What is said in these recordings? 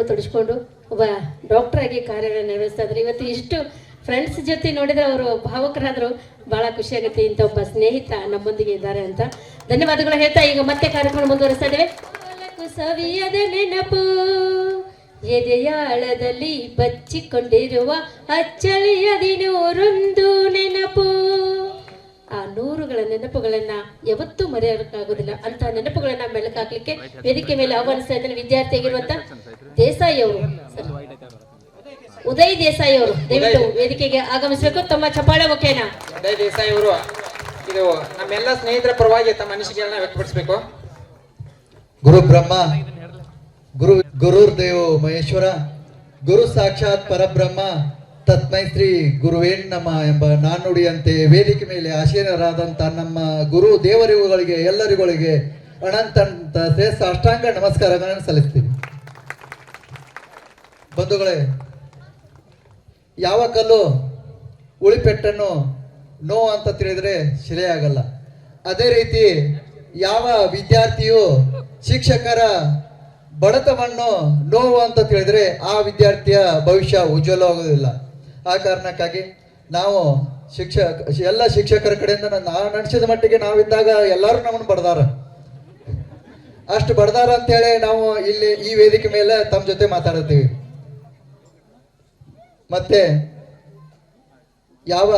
ತೊಡಸ್ಕೊಂಡು ಒಬ್ಬ ಡಾಕ್ಟರ್ ಆಗಿ ಕಾರ್ಯನಿರ್ವಹಿಸ್ತಾ ಇದ್ದಾರೆ. ಇವತ್ತು ಇಷ್ಟು ಫ್ರೆಂಡ್ಸ್ ಜೊತೆ ನೋಡಿದ್ರೆ ಅವರು ಭಾವಕರಾದ್ರು ಬಹಳ ಖುಷಿ ಆಗುತ್ತೆ. ಇಂಥ ಒಬ್ಬ ಸ್ನೇಹಿತ ನಮ್ಮೊಂದಿಗೆ ಇದ್ದಾರೆ ಅಂತ ಧನ್ಯವಾದಗಳು ಹೇಳ್ತಾ ಈಗ ಮತ್ತೆ ಕಾರ್ಯಕ್ರಮ ಮುಂದುವರಿಸ್ತಾ ಇದ್ದೇವೆ. ಸವಿಯದ ನೆನಪು ಎದೆಯಾಳದಲ್ಲಿ ಬಚ್ಚಿಕೊಂಡಿರುವ ಅಚ್ಚಳಿಯ ದಿನೂರೊಂದು ನೆನಪು. ಆ ನೂರುಗಳ ನೆನಪುಗಳನ್ನ ಯಾವತ್ತೂ ಮರೆಯೋಕ್ಕಾಗೋದಿಲ್ಲ. ಅಂತ ನೆನಪುಗಳನ್ನ ಮೆಲುಕಾಕ್ಲಿಕ್ಕೆ ವೇದಿಕೆ ಮೇಲೆ ಆಹ್ವಾನಿಸ್ತಾ ಇದ್ದೇನೆ ವಿದ್ಯಾರ್ಥಿಯಾಗಿರುವಂತ ದೇಸಾಯಿ ಅವರು, ಉದಯ್ ದೇಸಾಯಿ ಅವರು ದಯವಿಟ್ಟು ವೇದಿಕೆಗೆ ಆಗಮಿಸಬೇಕು. ತಮ್ಮ ಚಪ್ಪಾಳೆ ಮುಖೇನ ಉದಯ್ ದೇಸಾಯಿ ಅವರು ಇದು ನಮ್ಮೆಲ್ಲ ಸ್ನೇಹಿತರ ಪರವಾಗಿ ತಮ್ಮ ಅನಿಸಿಕೆಗಳನ್ನ ವ್ಯಕ್ತಪಡಿಸಬೇಕು. ಗುರು ಬ್ರಹ್ಮ ಗುರುರ್ದೇವೋ ಮಹೇಶ್ವರ, ಗುರು ಸಾಕ್ಷಾತ್ ಪರಬ್ರಹ್ಮ ತತ್ಮೈ ಶ್ರೀ ಗುರುವೇನ್ ನಮ ಎಂಬ ನಾಣ್ಣುಡಿಯಂತೆ ವೇದಿಕೆ ಮೇಲೆ ಆಸೀನರಾದಂಥ ನಮ್ಮ ಗುರು ದೇವರುಗಳಿಗೆ ಎಲ್ಲರಿಗಳಿಗೆ ಅನಂತ ಶ್ರೇಷ್ಠ ಅಷ್ಟಾಂಗ ನಮಸ್ಕಾರಗಳನ್ನು ಸಲ್ಲಿಸ್ತೀವಿ. ಬಂಧುಗಳೇ, ಯಾವ ಕಲ್ಲು ಉಳಿಪೆಟ್ಟನ್ನು ನೋವು ಅಂತ ತಿಳಿದ್ರೆ ಶಿಲೆಯಾಗಲ್ಲ. ಅದೇ ರೀತಿ ಯಾವ ವಿದ್ಯಾರ್ಥಿಯು ಶಿಕ್ಷಕರ ಬಡತವನ್ನು ನೋವು ಅಂತ ತಿಳಿದ್ರೆ ಆ ವಿದ್ಯಾರ್ಥಿಯ ಭವಿಷ್ಯ ಉಜ್ವಲವಾಗುವುದಿಲ್ಲ. ಆ ಕಾರಣಕ್ಕಾಗಿ ನಾವು ಎಲ್ಲ ಶಿಕ್ಷಕರ ಕಡೆಯಿಂದ ನಾವು ನಡೆಸಿದ ಮಟ್ಟಿಗೆ ನಾವಿದ್ದಾಗ ಎಲ್ಲರೂ ನಮ್ಮನ್ನು ಬಡ್ದಾರ, ಅಷ್ಟು ಬಡ್ದಾರ ಅಂತೇಳಿ ನಾವು ಇಲ್ಲಿ ಈ ವೇದಿಕೆ ಮೇಲೆ ತಮ್ಮ ಜೊತೆ ಮಾತಾಡ್ತೀವಿ. ಮತ್ತೆ ಯಾವ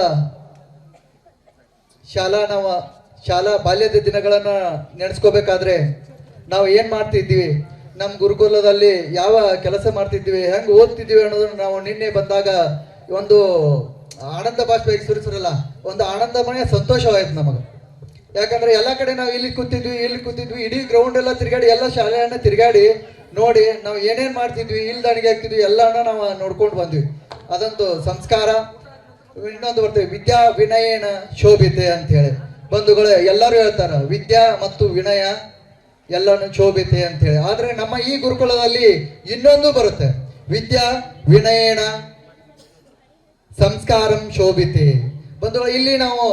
ಶಾಲಾ ಬಾಲ್ಯದ ದಿನಗಳನ್ನ ನೆನೆಸ್ಕೋಬೇಕಾದ್ರೆ ನಾವು ಏನ್ ಮಾಡ್ತಿದ್ವಿ, ನಮ್ಮ ಗುರುಕುಲದಲ್ಲಿ ಯಾವ ಕೆಲಸ ಮಾಡ್ತಿದ್ವಿ, ಹೆಂಗ್ ಓದ್ತಿದ್ವಿ ಅನ್ನೋದನ್ನ ನಾವು ನಿನ್ನೆ ಬಂದಾಗ ಒಂದು ಆನಂದ ಬಾಷ್ಪ ಸುರಿಸಿರಲ್ಲ, ಒಂದು ಆನಂದಮಯ ಸಂತೋಷವಾಯ್ತು ನಮಗೆ. ಯಾಕಂದ್ರೆ ಎಲ್ಲ ಕಡೆ ನಾವು ಇಲ್ಲಿ ಕೂತಿದ್ವಿ ಇಡೀ ಗ್ರೌಂಡ್ ಎಲ್ಲ ತಿರ್ಗಾಡಿ ಎಲ್ಲ ಶಾಲೆಯನ್ನ ತಿರ್ಗಾಡಿ ನೋಡಿ ನಾವು ಏನೇನ್ ಮಾಡ್ತಿದ್ವಿ, ಇಲ್ದಾಣಿಗೆ ಆಗ್ತಿದ್ವಿ ಎಲ್ಲಾನ ನಾವು ನೋಡ್ಕೊಂಡು ಬಂದ್ವಿ. ಅದಂತೂ ಸಂಸ್ಕಾರ. ಇನ್ನೊಂದು ಬರ್ತೇವೆ ವಿದ್ಯಾ ವಿನಯನ ಶೋಭಿತೆ ಅಂತ ಹೇಳಿ. ಬಂಧುಗಳೇ, ಎಲ್ಲರೂ ಹೇಳ್ತಾರ ವಿದ್ಯಾ ಮತ್ತು ವಿನಯ ಎಲ್ಲಾನು ಶೋಭಿತೆ ಅಂತ ಹೇಳಿ. ಆದ್ರೆ ನಮ್ಮ ಈ ಗುರುಕುಲದಲ್ಲಿ ಇನ್ನೊಂದು ಬರುತ್ತೆ, ವಿದ್ಯಾ ವಿನಯನ ಸಂಸ್ಕಾರಂ ಶೋಭಿತೆ. ಬಂಧುಗಳು, ಇಲ್ಲಿ ನಾವು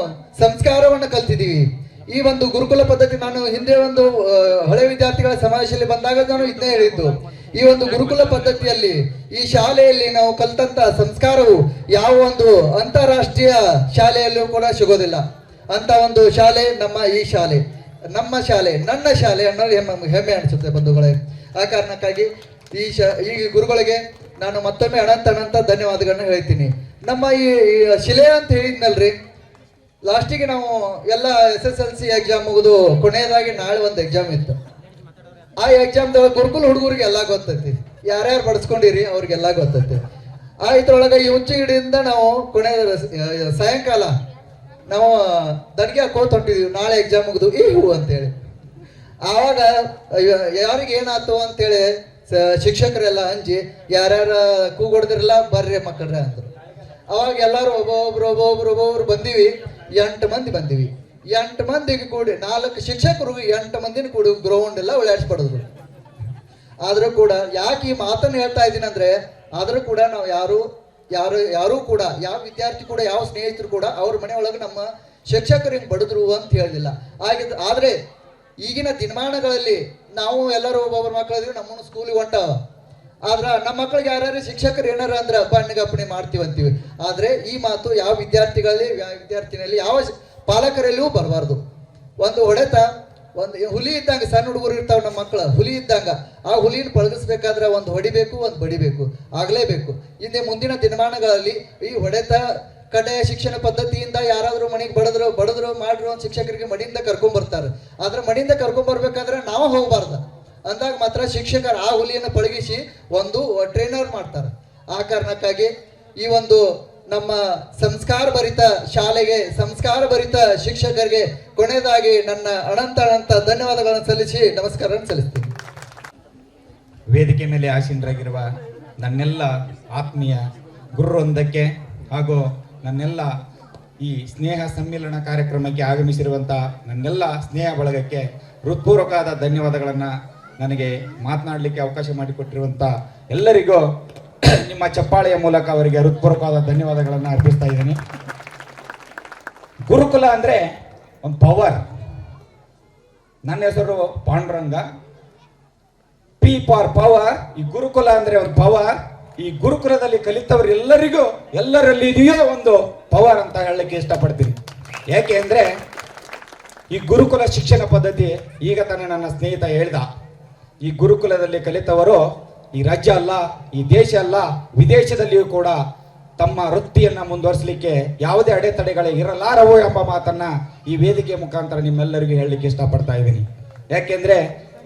ಸಂಸ್ಕಾರವನ್ನು ಕಲ್ತಿದ್ದೀವಿ. ಈ ಒಂದು ಗುರುಕುಲ ಪದ್ಧತಿ ನಾನು ಹಿಂದೆ ಒಂದು ಹಳೆ ವಿದ್ಯಾರ್ಥಿಗಳ ಸಮಾವೇಶದಲ್ಲಿ ಬಂದಾಗ ನಾನು ಇದನ್ನೇ ಹೇಳಿದ್ದು. ಈ ಒಂದು ಗುರುಕುಲ ಪದ್ಧತಿಯಲ್ಲಿ ಈ ಶಾಲೆಯಲ್ಲಿ ನಾವು ಕಲ್ತಂತ ಸಂಸ್ಕಾರವು ಯಾವ ಒಂದು ಅಂತಾರಾಷ್ಟ್ರೀಯ ಶಾಲೆಯಲ್ಲೂ ಕೂಡ ಸಿಗೋದಿಲ್ಲ. ಅಂತ ಒಂದು ಶಾಲೆ ನಮ್ಮ ಈ ಶಾಲೆ, ನಮ್ಮ ಶಾಲೆ, ನನ್ನ ಶಾಲೆ ಅನ್ನೋದು ಹೆಮ್ಮೆ ಅನಿಸುತ್ತೆ ಬಂಧುಗಳೇ. ಆ ಕಾರಣಕ್ಕಾಗಿ ಈ ಗುರುಗಳಿಗೆ ನಾನು ಮತ್ತೊಮ್ಮೆ ಅನಂತ ಧನ್ಯವಾದಗಳನ್ನ ಹೇಳ್ತೀನಿ. ನಮ್ಮ ಈ ಶಿಲೆ ಅಂತ ಹೇಳಿದ್ನಲ್ರಿ, ಲಾಸ್ಟಿಗೆ ನಾವು ಎಲ್ಲ SSLC ಎಕ್ಸಾಮ್ ಮುಗಿದು ಕೊನೆಯದಾಗಿ ನಾಳೆ ಒಂದು ಎಕ್ಸಾಮ್ ಇತ್ತು. ಆ ಎಕ್ಸಾಮ್ದೊಳಗೆ ಗುರುಕುಲ ಹುಡುಗರಿಗೆ ಎಲ್ಲ ಗೊತ್ತೈತಿ, ಯಾರ್ಯಾರು ಬಡಿಸ್ಕೊಂಡಿರಿ ಅವ್ರಿಗೆಲ್ಲ ಗೊತ್ತೈತಿ. ಇದ್ರೊಳಗೆ ಈ ಹುಚ್ಚಗಿಡಿಯಿಂದ ನಾವು ಕೊನೆಯ ಸಾಯಂಕಾಲ ನಾವು ದಡ್ಗೆ ಹಾಕೋತ ಹೊಂಟಿದ್ವಿ, ನಾಳೆ ಎಕ್ಸಾಮ್ ಮುಗಿದು ಹೂ ಅಂತೇಳಿ. ಆವಾಗ ಯಾರಿಗೆ ಏನಾಯ್ತು ಅಂತೇಳಿ ಶಿಕ್ಷಕರೆಲ್ಲ ಹಂಚಿ ಯಾರ್ಯಾರ ಕೂಗೊಡ್ದಿರಲ್ಲ ಬರ್ರಿ ಮಕ್ಕಳ್ರೆ ಅಂದ್ರು. ಅವಾಗ ಎಲ್ಲರೂ ಒಬ್ಬೊಬ್ರು ಬಂದಿವಿ. 8 ಮಂದಿ ಬಂದಿವಿ. 8 ಮಂದಿಗೆ ಕೂಡಿ 4 ಶಿಕ್ಷಕರು 8 ಮಂದಿನ ಕೂಡಿ ಗ್ರೌಂಡ್ ಎಲ್ಲ ಓಡಾಡಿಸ್ಬಿಡಿದ್ರು. ಆದ್ರೂ ಕೂಡ ಯಾಕೆ ಈ ಮಾತನ್ನು ಹೇಳ್ತಾ ಇದ್ದೀನಿ ಅಂದ್ರೆ, ಆದ್ರೂ ಕೂಡ ನಾವು ಯಾರು ಕೂಡ ಯಾವ ವಿದ್ಯಾರ್ಥಿ ಕೂಡ ಯಾವ ಸ್ನೇಹಿತರು ಕೂಡ ಅವ್ರ ಮನೆ ಒಳಗೆ ನಮ್ಮ ಶಿಕ್ಷಕರು ಹಿಂಗೆ ಬಡಿದ್ರು ಅಂತ ಹೇಳಿಲ್ಲ. ಆದ್ರೆ ಈಗಿನ ದಿನಮಾನಗಳಲ್ಲಿ ನಾವು ಎಲ್ಲರೂ ಒಬ್ಬೊಬ್ಬರ ಮಕ್ಕಳಿದ್ವಿ, ನಮ್ಮನ್ನು ಸ್ಕೂಲಿಗೆ ಹೊಂಟಾವ. ಆದ್ರ ನಮ್ಮ ಮಕ್ಕಳಿಗೆ ಯಾರ್ಯಾರು ಶಿಕ್ಷಕರು ಏನಾರ ಅಂದ್ರೆ ಬಣ್ಣಗಪ್ಪಣೆ ಮಾಡ್ತೀವಿ ಅಂತೀವಿ. ಆದ್ರೆ ಈ ಮಾತು ಯಾವ ವಿದ್ಯಾರ್ಥಿನಲ್ಲಿ ಯಾವ ಪಾಲಕರಲ್ಲಿಯೂ ಬರಬಾರ್ದು. ಒಂದು ಹೊಡೆತ, ಒಂದು ಹುಲಿ ಇದ್ದಂಗ, ಸಣ್ಣ ಹುಡುಗರು ಇರ್ತಾವ ನಮ್ಮ ಮಕ್ಕಳು, ಹುಲಿ ಇದ್ದಂಗ. ಆ ಹುಲಿನ ಪಳಗಿಸ್ಬೇಕಾದ್ರೆ ಒಂದು ಹೊಡಿಬೇಕು, ಒಂದು ಬಡಿಬೇಕು, ಆಗ್ಲೇಬೇಕು. ಹಿಂದೆ ಮುಂದಿನ ದಿನಮಾನಗಳಲ್ಲಿ ಈ ಹೊಡೆತ ಕಡ್ಡಾಯ ಶಿಕ್ಷಣ ಪದ್ಧತಿಯಿಂದ ಯಾರಾದ್ರೂ ಮನೆಗೆ ಬಡದ್ರು ಮಾಡಿರೋ ಶಿಕ್ಷಕರಿಗೆ ಮಡಿಯಿಂದ ಕರ್ಕೊಂಡ್ ಬರ್ತಾರೆ. ಆದ್ರೆ ಮಡಿಯಿಂದ ಕರ್ಕೊಂಡ್ ಬರ್ಬೇಕಾದ್ರೆ ನಾವು ಹೋಗ್ಬಾರ್ದು ಅಂದಾಗ ಮಾತ್ರ ಶಿಕ್ಷಕರು ಆ ಹುಲಿಯನ್ನು ಪಳಗಿಸಿ ಒಂದು ಟ್ರೈನರ್ ಮಾಡ್ತಾರೆ. ಆ ಕಾರಣಕ್ಕಾಗಿ ಈ ಒಂದು ನಮ್ಮ ಸಂಸ್ಕಾರ ಭರಿತ ಶಾಲೆಗೆ, ಸಂಸ್ಕಾರ ಭರಿತ ಶಿಕ್ಷಕರಿಗೆ ಕೊನೆಯದಾಗಿ ನನ್ನ ಅನಂತ ಧನ್ಯವಾದಗಳನ್ನು ಸಲ್ಲಿಸಿ ನಮಸ್ಕಾರವನ್ನು ಸಲ್ಲಿಸ್ತೀನಿ. ವೇದಿಕೆ ಮೇಲೆ ಆಸೀನರಾಗಿರುವ ನನ್ನೆಲ್ಲ ಆತ್ಮೀಯ ಗುರುವೃಂದಕ್ಕೆ ಹಾಗೂ ನನ್ನೆಲ್ಲ ಈ ಸ್ನೇಹ ಸಮ್ಮಿಲನ ಕಾರ್ಯಕ್ರಮಕ್ಕೆ ಆಗಮಿಸಿರುವಂಥ ನನ್ನೆಲ್ಲ ಸ್ನೇಹ ಬಳಗಕ್ಕೆ ಹೃತ್ಪೂರ್ವಕವಾದ ಧನ್ಯವಾದಗಳನ್ನು ನನಗೆ ಮಾತನಾಡಲಿಕ್ಕೆ ಅವಕಾಶ ಮಾಡಿಕೊಟ್ಟಿರುವಂಥ ಎಲ್ಲರಿಗೂ ನಿಮ್ಮ ಚಪ್ಪಾಳೆಯ ಮೂಲಕ ಅವರಿಗೆ ಹೃತ್ಪೂರ್ವಕವಾದ ಧನ್ಯವಾದಗಳನ್ನು ಅರ್ಪಿಸ್ತಾ ಇದ್ದೀನಿ. ಗುರುಕುಲ ಅಂದರೆ ಒಂದು ಪವರ್. ನನ್ನ ಹೆಸರು Panduranga, P P for power. ಈ ಗುರುಕುಲ ಅಂದ್ರೆ ಒಂದು ಪವರ್. ಈ ಗುರುಕುಲದಲ್ಲಿ ಕಲಿತವರೆಲ್ಲರಿಗೂ ಎಲ್ಲರಲ್ಲಿ ಇದೆಯೋ ಒಂದು ಪವರ್ ಅಂತ ಹೇಳಲಿಕ್ಕೆ ಇಷ್ಟಪಡ್ತೀನಿ. ಯಾಕೆ ಅಂದ್ರೆ ಈ ಗುರುಕುಲ ಶಿಕ್ಷಣ ಪದ್ಧತಿ, ಈಗ ತಾನೇ ನನ್ನ ಸ್ನೇಹಿತ ಹೇಳ್ದ, ಈ ಗುರುಕುಲದಲ್ಲಿ ಕಲಿತವರು ಈ ರಾಜ್ಯ ಅಲ್ಲ, ಈ ದೇಶ ಅಲ್ಲ, ವಿದೇಶದಲ್ಲಿಯೂ ಕೂಡ ತಮ್ಮ ವೃತ್ತಿಯನ್ನ ಮುಂದುವರಿಸಲಿಕ್ಕೆ ಯಾವುದೇ ಅಡೆತಡೆಗಳೇ ಇರಲಾರವು ಎಂಬ ಮಾತನ್ನ ಈ ವೇದಿಕೆ ಮುಖಾಂತರ ನಿಮ್ಮೆಲ್ಲರಿಗೂ ಹೇಳಲಿಕ್ಕೆ ಇಷ್ಟಪಡ್ತಾ ಇದ್ದೀನಿ. ಯಾಕೆಂದ್ರೆ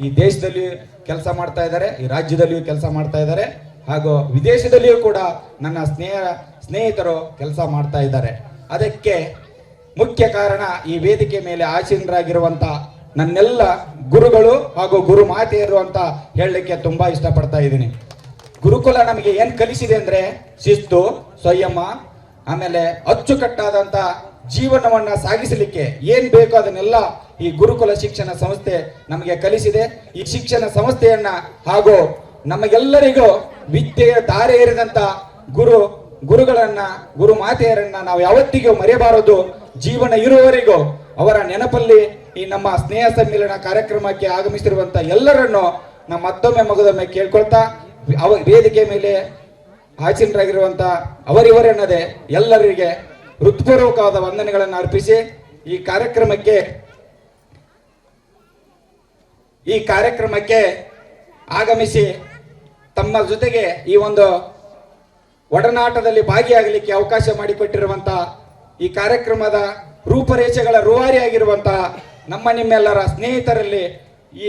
ಈ ದೇಶದಲ್ಲಿಯೂ ಕೆಲಸ ಮಾಡ್ತಾ ಇದ್ದಾರೆ, ಈ ರಾಜ್ಯದಲ್ಲಿಯೂ ಕೆಲಸ ಮಾಡ್ತಾ ಇದ್ದಾರೆ, ಹಾಗೂ ವಿದೇಶದಲ್ಲಿಯೂ ಕೂಡ ನನ್ನ ಸ್ನೇಹಿತರು ಕೆಲಸ ಮಾಡ್ತಾ ಇದ್ದಾರೆ. ಅದಕ್ಕೆ ಮುಖ್ಯ ಕಾರಣ ಈ ವೇದಿಕೆ ಮೇಲೆ ಆಸೀನರಾಗಿರುವಂತ ನನ್ನೆಲ್ಲ ಗುರುಗಳು ಹಾಗೂ ಗುರು ಮಾತೆಯರು ಅಂತ ಹೇಳಲಿಕ್ಕೆ ತುಂಬಾ ಇಷ್ಟಪಡ್ತಾ ಇದ್ದೀನಿ. ಗುರುಕುಲ ನಮಗೆ ಏನ್ ಕಲಿಸಿದೆ ಅಂದ್ರೆ ಶಿಸ್ತು, ಸಂಯಮ, ಆಮೇಲೆ ಅಚ್ಚುಕಟ್ಟಾದಂತ ಜೀವನವನ್ನ ಸಾಗಿಸಲಿಕ್ಕೆ ಏನ್ ಬೇಕೋ ಅದನ್ನೆಲ್ಲ ಈ ಗುರುಕುಲ ಶಿಕ್ಷಣ ಸಂಸ್ಥೆ ನಮಗೆ ಕಲಿಸಿದೆ. ಈ ಶಿಕ್ಷಣ ಸಂಸ್ಥೆಯನ್ನ ಹಾಗೂ ನಮಗೆಲ್ಲರಿಗೂ ವಿದ್ಯೆಯ ಧಾರೆ ಏರಿದಂತ ಗುರುಗಳನ್ನ, ಗುರು ಮಾತೆಯರನ್ನ ನಾವು ಯಾವತ್ತಿಗೂ ಮರೆಯಬಾರದು. ಜೀವನ ಇರುವವರೆಗೂ ಅವರ ನೆನಪಲ್ಲಿ ಈ ನಮ್ಮ ಸ್ನೇಹ ಸಮ್ಮಿಲನ ಕಾರ್ಯಕ್ರಮಕ್ಕೆ ಆಗಮಿಸಿರುವಂತ ಎಲ್ಲರನ್ನು ನಾವು ಮತ್ತೊಮ್ಮೆ ಮಗದೊಮ್ಮೆ ಕೇಳ್ಕೊಳ್ತಾ, ವೇದಿಕೆ ಮೇಲೆ ಆಸೀನರಾಗಿರುವಂತ ಅವರಿವರೆನ್ನದೆ ಎಲ್ಲರಿಗೆ ಹೃತ್ಪೂರ್ವಕವಾದ ವಂದನೆಗಳನ್ನು ಅರ್ಪಿಸಿ ಈ ಕಾರ್ಯಕ್ರಮಕ್ಕೆ ಆಗಮಿಸಿ ತಮ್ಮ ಜೊತೆಗೆ ಈ ಒಂದು ಒಡನಾಟದಲ್ಲಿ ಭಾಗಿಯಾಗಲಿಕ್ಕೆ ಅವಕಾಶ ಮಾಡಿಕೊಟ್ಟಿರುವಂತ ಈ ಕಾರ್ಯಕ್ರಮದ ರೂಪರೇಷೆಗಳ ರೂವಾರಿಯಾಗಿರುವಂತಹ ನಿಮ್ಮೆಲ್ಲರ ಸ್ನೇಹಿತರಲ್ಲಿ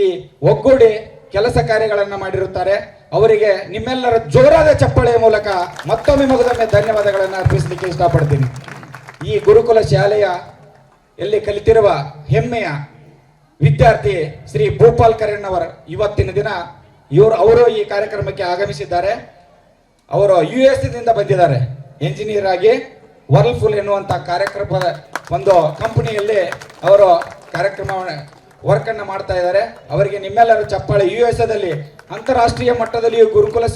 ಈ ಒಗ್ಗೂಡಿ ಕೆಲಸ ಕಾರ್ಯಗಳನ್ನ ಮಾಡಿರುತ್ತಾರೆ. ಅವರಿಗೆ ನಿಮ್ಮೆಲ್ಲರ ಜೋರಾದ ಚಪ್ಪಳೆಯ ಮೂಲಕ ಮತ್ತೊಮ್ಮೆ ಮಗದೊಮ್ಮೆ ಧನ್ಯವಾದಗಳನ್ನು ಅರ್ಪಿಸಲಿಕ್ಕೆ ಇಷ್ಟಪಡ್ತೀನಿ. ಈ ಗುರುಕುಲ ಶಾಲೆಯ ಎಲ್ಲಿ ಕಲಿತಿರುವ ಹೆಮ್ಮೆಯ ವಿದ್ಯಾರ್ಥಿ ಶ್ರೀ ಭೂಪಾಲ್ ಕರೆಣ್ಣವರ್ ಇವತ್ತಿನ ದಿನ ಅವರು ಈ ಕಾರ್ಯಕ್ರಮಕ್ಕೆ ಆಗಮಿಸಿದ್ದಾರೆ. ಅವರು US ದಿಂದ ಬಂದಿದ್ದಾರೆ. ಎಂಜಿನಿಯರ್ ಆಗಿ ವರ್ಲ್ಫುಲ್ ಎನ್ನುವಂತ ಕಾರ್ಯಕ್ರಮದ ಒಂದು ಕಂಪನಿಯಲ್ಲಿ ಅವರು ವರ್ಕ್ ಅನ್ನ ಮಾಡ್ತಾ ಇದ್ದಾರೆ. ಅವರಿಗೆ ನಿಮ್ಮೆಲ್ಲರ ಚಪ್ಪಾಳೆ. US ದಲ್ಲಿ ಅಂತಾರಾಷ್ಟ್ರೀಯ ಮಟ್ಟದಲ್ಲಿಯೂ ಗುರುಕುಲ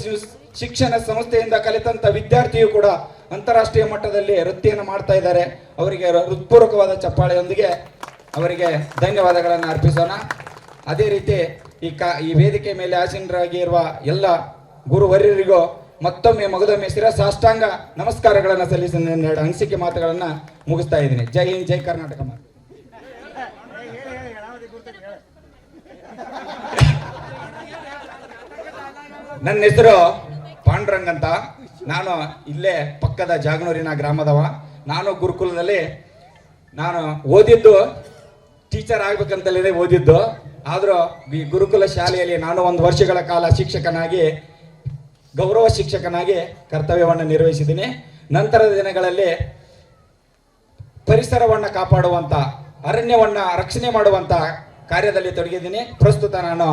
ಶಿಕ್ಷಣ ಸಂಸ್ಥೆಯಿಂದ ಕಲಿತಂತ ವಿದ್ಯಾರ್ಥಿಯು ಕೂಡ ಅಂತಾರಾಷ್ಟ್ರೀಯ ಮಟ್ಟದಲ್ಲಿ ವೃತ್ತಿಯನ್ನು ಮಾಡ್ತಾ ಇದ್ದಾರೆ. ಅವರಿಗೆ ಹೃತ್ಪೂರ್ವಕವಾದ ಚಪ್ಪಾಳೆಯೊಂದಿಗೆ ಅವರಿಗೆ ಧನ್ಯವಾದಗಳನ್ನು ಅರ್ಪಿಸೋಣ. ಅದೇ ರೀತಿ ಈ ವೇದಿಕೆ ಮೇಲೆ ಆಸೀನರಾಗಿರುವ ಎಲ್ಲ ಗುರುವರ್ಯರಿಗೂ ಮತ್ತೊಮ್ಮೆ ಮಗದೊಮ್ಮೆ ಶಿರಸಾಷ್ಟಾಂಗ ನಮಸ್ಕಾರಗಳನ್ನು ಸಲ್ಲಿಸಿ ಎರಡು ಅನಿಸಿಕೆ ಮಾತುಗಳನ್ನ ಮುಗಿಸ್ತಾ ಇದ್ದೀನಿ. ಜೈ ಹಿಂದ್, ಜೈ ಕರ್ನಾಟಕ. ನನ್ನ ಹೆಸರು ಪಾಂಡುರಂಗ್ ಅಂತ. ನಾನು ಇಲ್ಲೇ ಪಕ್ಕದ ಜಾಗನೂರಿನ ಗ್ರಾಮದವ. ನಾನು ಗುರುಕುಲದಲ್ಲಿ ಓದಿದ್ದು ಟೀಚರ್ ಆಗ್ಬೇಕಂತಲೇ ಓದಿದ್ದು. ಆದ್ರೂ ಈ ಗುರುಕುಲ ಶಾಲೆಯಲ್ಲಿ ನಾನು 1 ವರ್ಷಗಳ ಕಾಲ ಗೌರವ ಶಿಕ್ಷಕನಾಗಿ ಕರ್ತವ್ಯವನ್ನು ನಿರ್ವಹಿಸಿದ್ದೀನಿ. ನಂತರದ ದಿನಗಳಲ್ಲಿ ಪರಿಸರವನ್ನು ಕಾಪಾಡುವಂತ, ಅರಣ್ಯವನ್ನ ರಕ್ಷಣೆ ಮಾಡುವಂತ ಕಾರ್ಯದಲ್ಲಿ ತೊಡಗಿದ್ದೀನಿ. ಪ್ರಸ್ತುತ ನಾನು